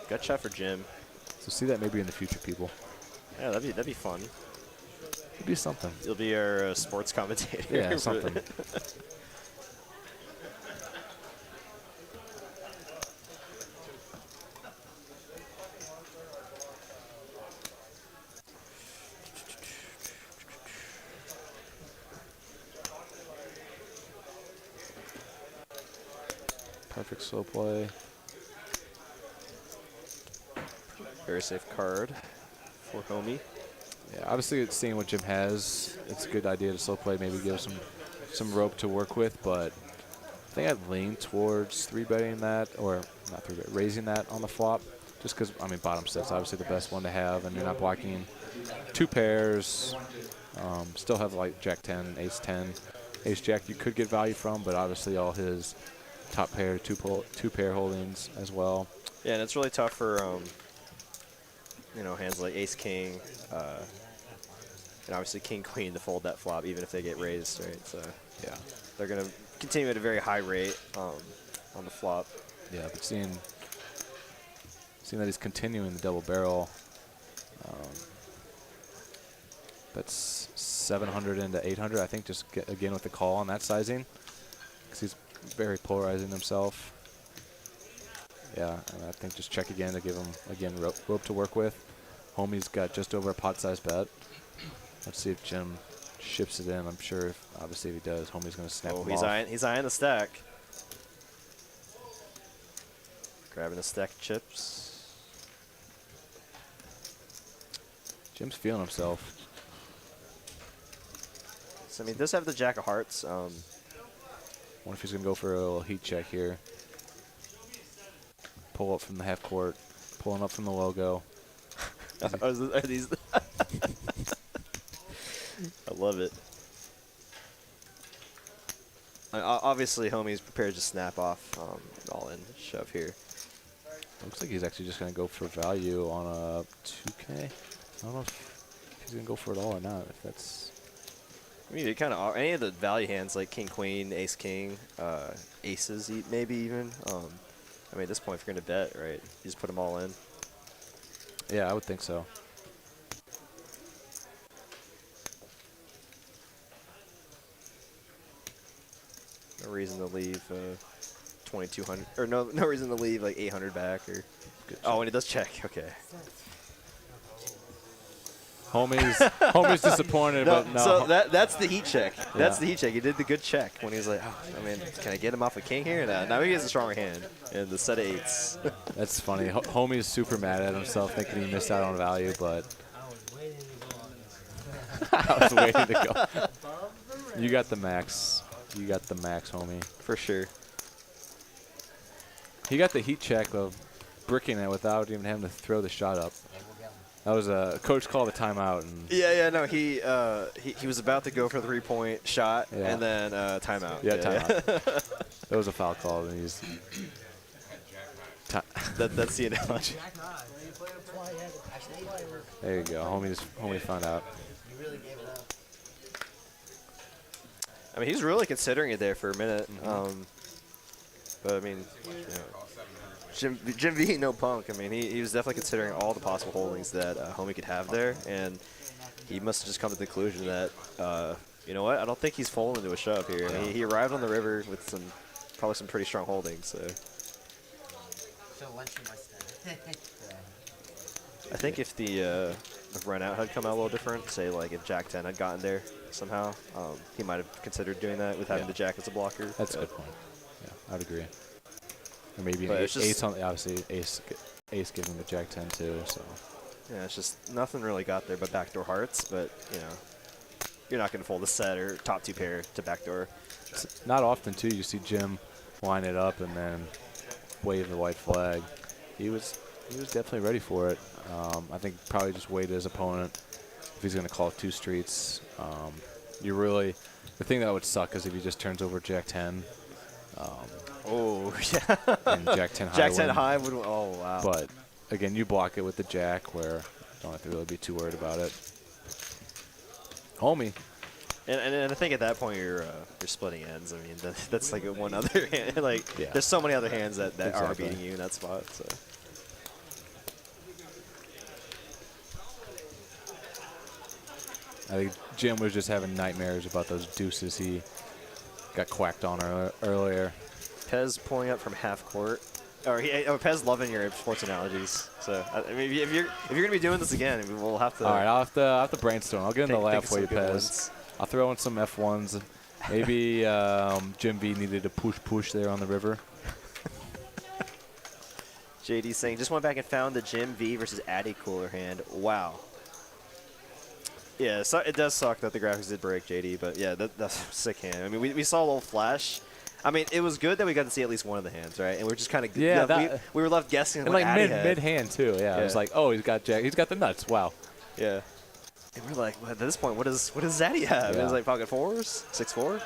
Gut shot for Jim. So see that maybe in the future, people. Yeah, that'd be fun. It'd be something. You'll be our sports commentator. Yeah, something. Perfect slow play. Very safe card for homie. Yeah, obviously, it's seeing what Jim has. It's a good idea to slow play, maybe give some rope to work with, but I think I'd lean towards 3-betting that, or not 3-bet, raising that on the flop, just because, I mean, bottom set's obviously the best one to have, and you're not blocking 2 pairs. Still have, like, Jack 10, Ace 10, Ace Jack you could get value from, but obviously all his top pair, two pair holdings as well. Yeah, and it's really tough for you know, hands like Ace King, and obviously King Queen to fold that flop, even if they get raised, right? So yeah, they're gonna continue at a very high rate on the flop. Yeah, but seeing that he's continuing the double barrel, that's 700 into 800. I think just again with the call on that sizing. very polarizing himself. Yeah, and I think just check again to give him, again, rope to work with. Homie's got just over a pot-sized bet. Let's see if Jim ships it in. I'm sure, obviously, if he does, Homie's going to snap him off. He's eyeing the stack. Grabbing a stack of chips. Jim's feeling himself. So, I mean, he does have the jack of hearts. Wonder if he's going to go for a little heat check here. Pull up from the half court. Pulling up from the logo. Are these? I love it. Obviously, Homie's prepared to snap off all in shove here. Looks like he's actually just going to go for value on a 2K. I don't know if he's going to go for it all or not. If that's. I mean, it kind of any of the value hands like King Queen, Ace King, Aces maybe even. I mean, at this point, if you're going to bet, right, you just put them all in. Yeah, I would think so. No reason to leave 2,200, or no reason to leave like 800 back or. Oh, and he does check. Okay. Homie's disappointed, but no. So that's the heat check. That's the heat check. He did the good check when he's like, oh, I mean, can I get him off a king here? Now he has a stronger hand in the set of eights. That's funny. Homie's super mad at himself, thinking he missed out on value, but I was waiting to go. You got the max. You got the max, homie. For sure. He got the heat check of bricking it without even having to throw the shot up. That was a coach called a timeout. And No, he was about to go for the 3-point shot and then timeout. Yeah, timeout. That was a foul call, and he's. That's the analogy. There you go. Homie found out. I mean, he's really considering it there for a minute. But I mean, Jim V, no punk. I mean, he was definitely considering all the possible holdings that Homie could have there, and he must have just come to the conclusion that, you know what, I don't think he's folding into a shove here. I mean, he arrived on the river with probably some pretty strong holdings. So I think if the run out had come out a little different, say like if Jack 10 had gotten there somehow, he might have considered doing that with having the Jack as a blocker. That's a good point. Yeah, I'd agree. Or maybe an ace on, obviously ace giving the Jack 10 too. So yeah, it's just nothing really got there but backdoor hearts. But you know, you're not going to fold a set or top 2 pair to backdoor. It's not often too you see Jim line it up and then wave the white flag. He was definitely ready for it. I think probably just waited his opponent if he's going to call 2 streets. The thing that would suck is if he just turns over Jack 10. Oh, yeah. And Jack 10 high. Jack 10 high would. Oh, wow. But again, you block it with the Jack, where you don't have to really be too worried about it. Homie. And I think at that point you're splitting ends. I mean, that's like one other hand. Like, there's so many other hands that are beating you in that spot. So. I think Jim was just having nightmares about those deuces he got quacked on earlier. Pez pulling up from half court. Pez loving your sports analogies. So I mean, if you're gonna be doing this again, we'll have to. All right, I'll have to brainstorm. I'll get in the lab for you, Pez. I'll throw in some F1s. Maybe Jim V needed to push there on the river. JD saying just went back and found the Jim V versus Addy cooler hand. Wow. Yeah, so it does suck that the graphics did break, JD, but yeah, that's a sick hand. I mean, we saw a little flash. I mean, it was good that we got to see at least one of the hands, right? And we're just kind of we were left guessing. And like mid hand too. Yeah, it was like, oh, he's got the nuts. Wow. Yeah. And we're like, well, at this point, what does Zaddy have? Yeah. It was like pocket 4s, 6-4.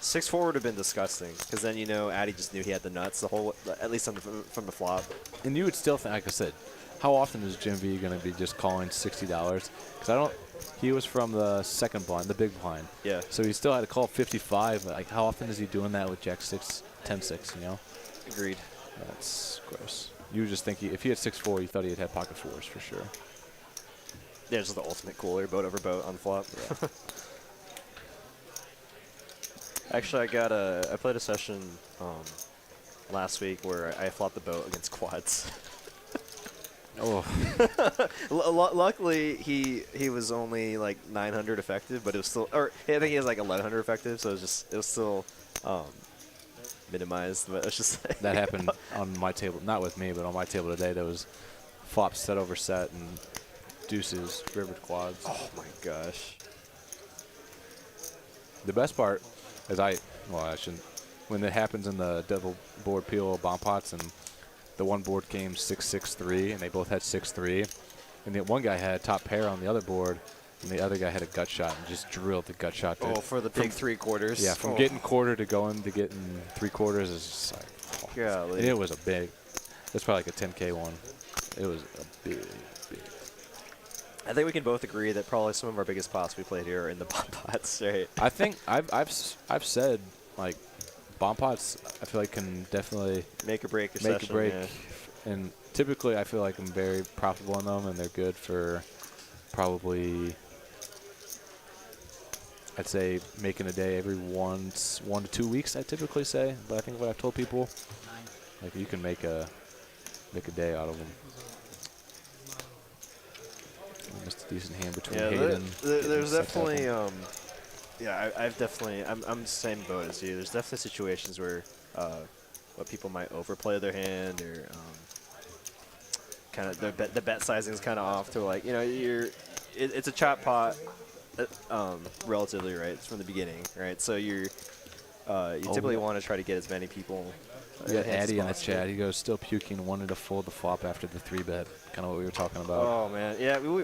6-4 would have been disgusting because then Addy just knew he had the nuts the whole, at least from the flop. And you would still think, like I said, how often is Jim V going to be just calling $60? Because he was from the second blind, the big blind. Yeah. So he still had to call 55. Like, how often is he doing that with Jack 6, 10-6, Agreed. That's gross. You would just think if he had 6-4, you thought he'd have pocket 4s for sure. Yeah, just the ultimate cooler, boat over boat on the flop. Actually, I played a session last week where I flopped the boat against quads. Oh. Luckily, he was only like 900 effective, but it was still, or I think he has like 1100 effective, so it was still minimized. But it was just like That happened on my table, not with me, but on my table today. There was flops set over set and deuces, rivered quads. Oh my gosh. The best part is I shouldn't, when it happens in the double board peel bomb pots and the one board came 6-6-3 and they both had 6-3, and the one guy had top pair on the other board and the other guy had a gut shot and just drilled the gut shot. Oh, for the big 3/4. Yeah, from getting quarter to going to getting 3/4 is just like, Golly. and it was a big, it's probably like a 10K one. It was a big. I think we can both agree that probably some of our biggest pots we played here are in the bomb pots, right? I think I've said like bomb pots I feel like can definitely make or break your session, yeah. And typically I feel like I'm very profitable in them and they're good for probably I'd say making a day every 1 to 2 weeks. I typically say, but I think what I've told people, like you can make a day out of them. Just a decent hand between Hayden. There's definitely I've definitely I'm the same boat as you. There's definitely situations where what people might overplay their hand or kind of the bet sizing is kind of off to like, you know, it's a chop pot relatively, right? It's from the beginning, right? So you typically want to try to get as many people. We got Addy in the chat. He goes, still puking, wanted to fold the flop after the 3-bet. Kind of what we were talking about. Oh man, yeah, we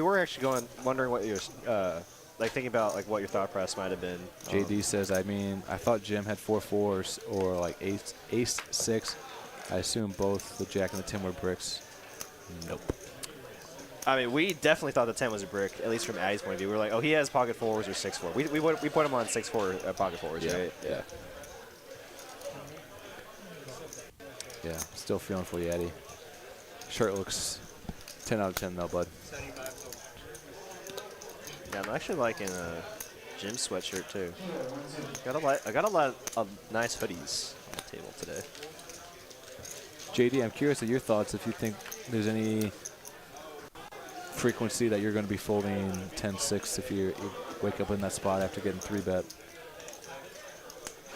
were actually wondering what your like thinking about like what your thought process might have been. JD says, I mean, I thought Jim had 4-4s or like ace-6. I assume both the jack and the 10 were bricks. Nope. I mean, we definitely thought the 10 was a brick, at least from Addy's point of view. We were like, oh, he has pocket 4s or 6-4. We put him on 6-4 pocket 4s, yeah, right? Yeah. Yeah, still feeling for you, Eddie. Shirt looks 10 out of 10 though, bud. Yeah, I'm actually liking a gym sweatshirt too. I got a lot of nice hoodies on the table today. JD, I'm curious of your thoughts if you think there's any frequency that you're going to be folding 10-6 if you wake up in that spot after getting 3-bet.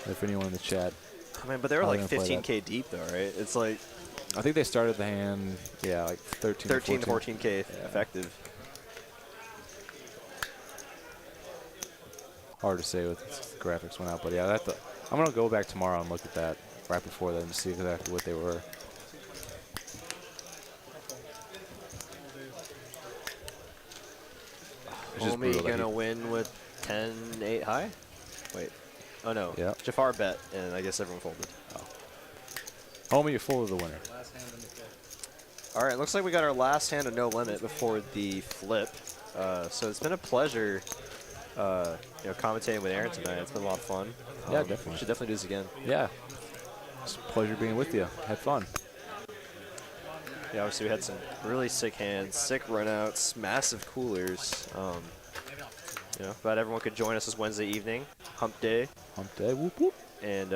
If anyone in the chat. I mean, but they were like 15K deep though, right? It's like I think they started the hand, yeah, like 13 to 14K effective. Hard to say with the graphics went out, but yeah, I'm gonna go back tomorrow and look at that right before that and see exactly what they were. Homie gonna win with 10-8 high? Wait. Oh no. Yeah. Jafar bet, and I guess everyone folded. Oh. Homie, you're full of the winner. All right, looks like we got our last hand of no limit before the flip. So it's been a pleasure, commentating with Aaron tonight. It's been a lot of fun. Yeah, definitely. We should definitely do this again. Yeah. It's a pleasure being with you. Had fun. Yeah, obviously we had some really sick hands, sick runouts, massive coolers. Glad everyone could join us this Wednesday evening, Hump Day. Hump Day, whoop whoop. And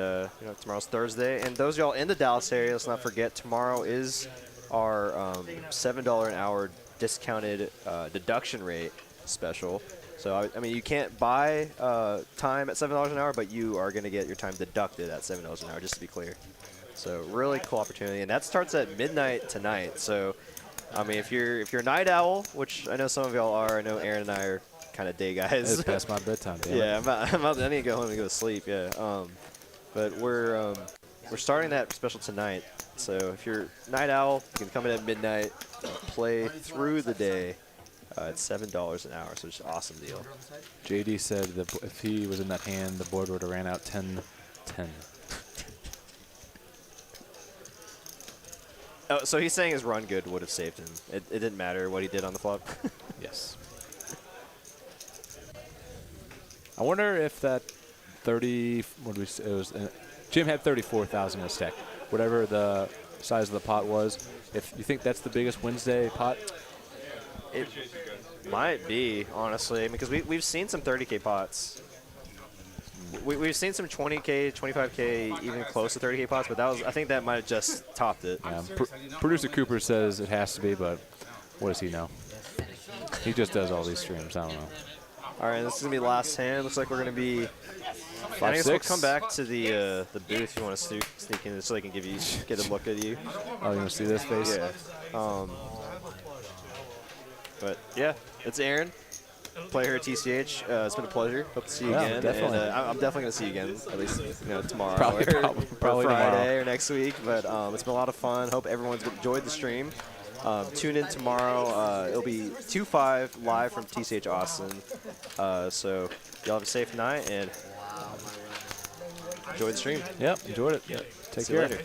tomorrow's Thursday. And those of y'all in the Dallas area, let's not forget tomorrow is our $7 an hour discounted deduction rate special. So I mean, you can't buy time at $7 an hour, but you are going to get your time deducted at $7 an hour, just to be clear. So really cool opportunity, and that starts at midnight tonight. So, I mean, if you're a night owl, which I know some of y'all are, I know Aaron and I are kind of day guys. It's past my bedtime. Damn yeah, I need to go home and go to sleep. Yeah, but we're starting that special tonight. So if you're night owl, you can come in at midnight, play through the day. It's $7 an hour, so it's an awesome deal. JD said that if he was in that hand, the board would have ran out 10-10. Oh, so he's saying his run good would have saved him. It didn't matter what he did on the flop. Yes. I wonder if that 30. What did we say? It was Jim had 34,000 in a stack. Whatever the size of the pot was. If you think that's the biggest Wednesday pot. It might be, honestly, because we've seen some 30K pots. we've seen some 20K, 25K, even close to 30K pots, but I think that might have just topped it. Yeah, Producer Cooper says it has to be, but what does he know? He just does all these streams. I don't know. All right, this is gonna be the last hand. Looks like we're gonna be. I guess we'll come back to the booth if you want to sneak in, so they can get a look at you. Oh, you want to see this face? Yeah. But yeah, it's Aaron, player here at TCH. It's been a pleasure. Hope to see you again. Definitely. And, I'm definitely gonna see you again, at least tomorrow, Probably or tomorrow. Friday or next week. But it's been a lot of fun. Hope everyone's enjoyed the stream. Tune in tomorrow. It'll be 2-5 live from TCH Austin. So y'all have a safe night and enjoy the stream. Yep, enjoyed it. Yep. Take See you care. later.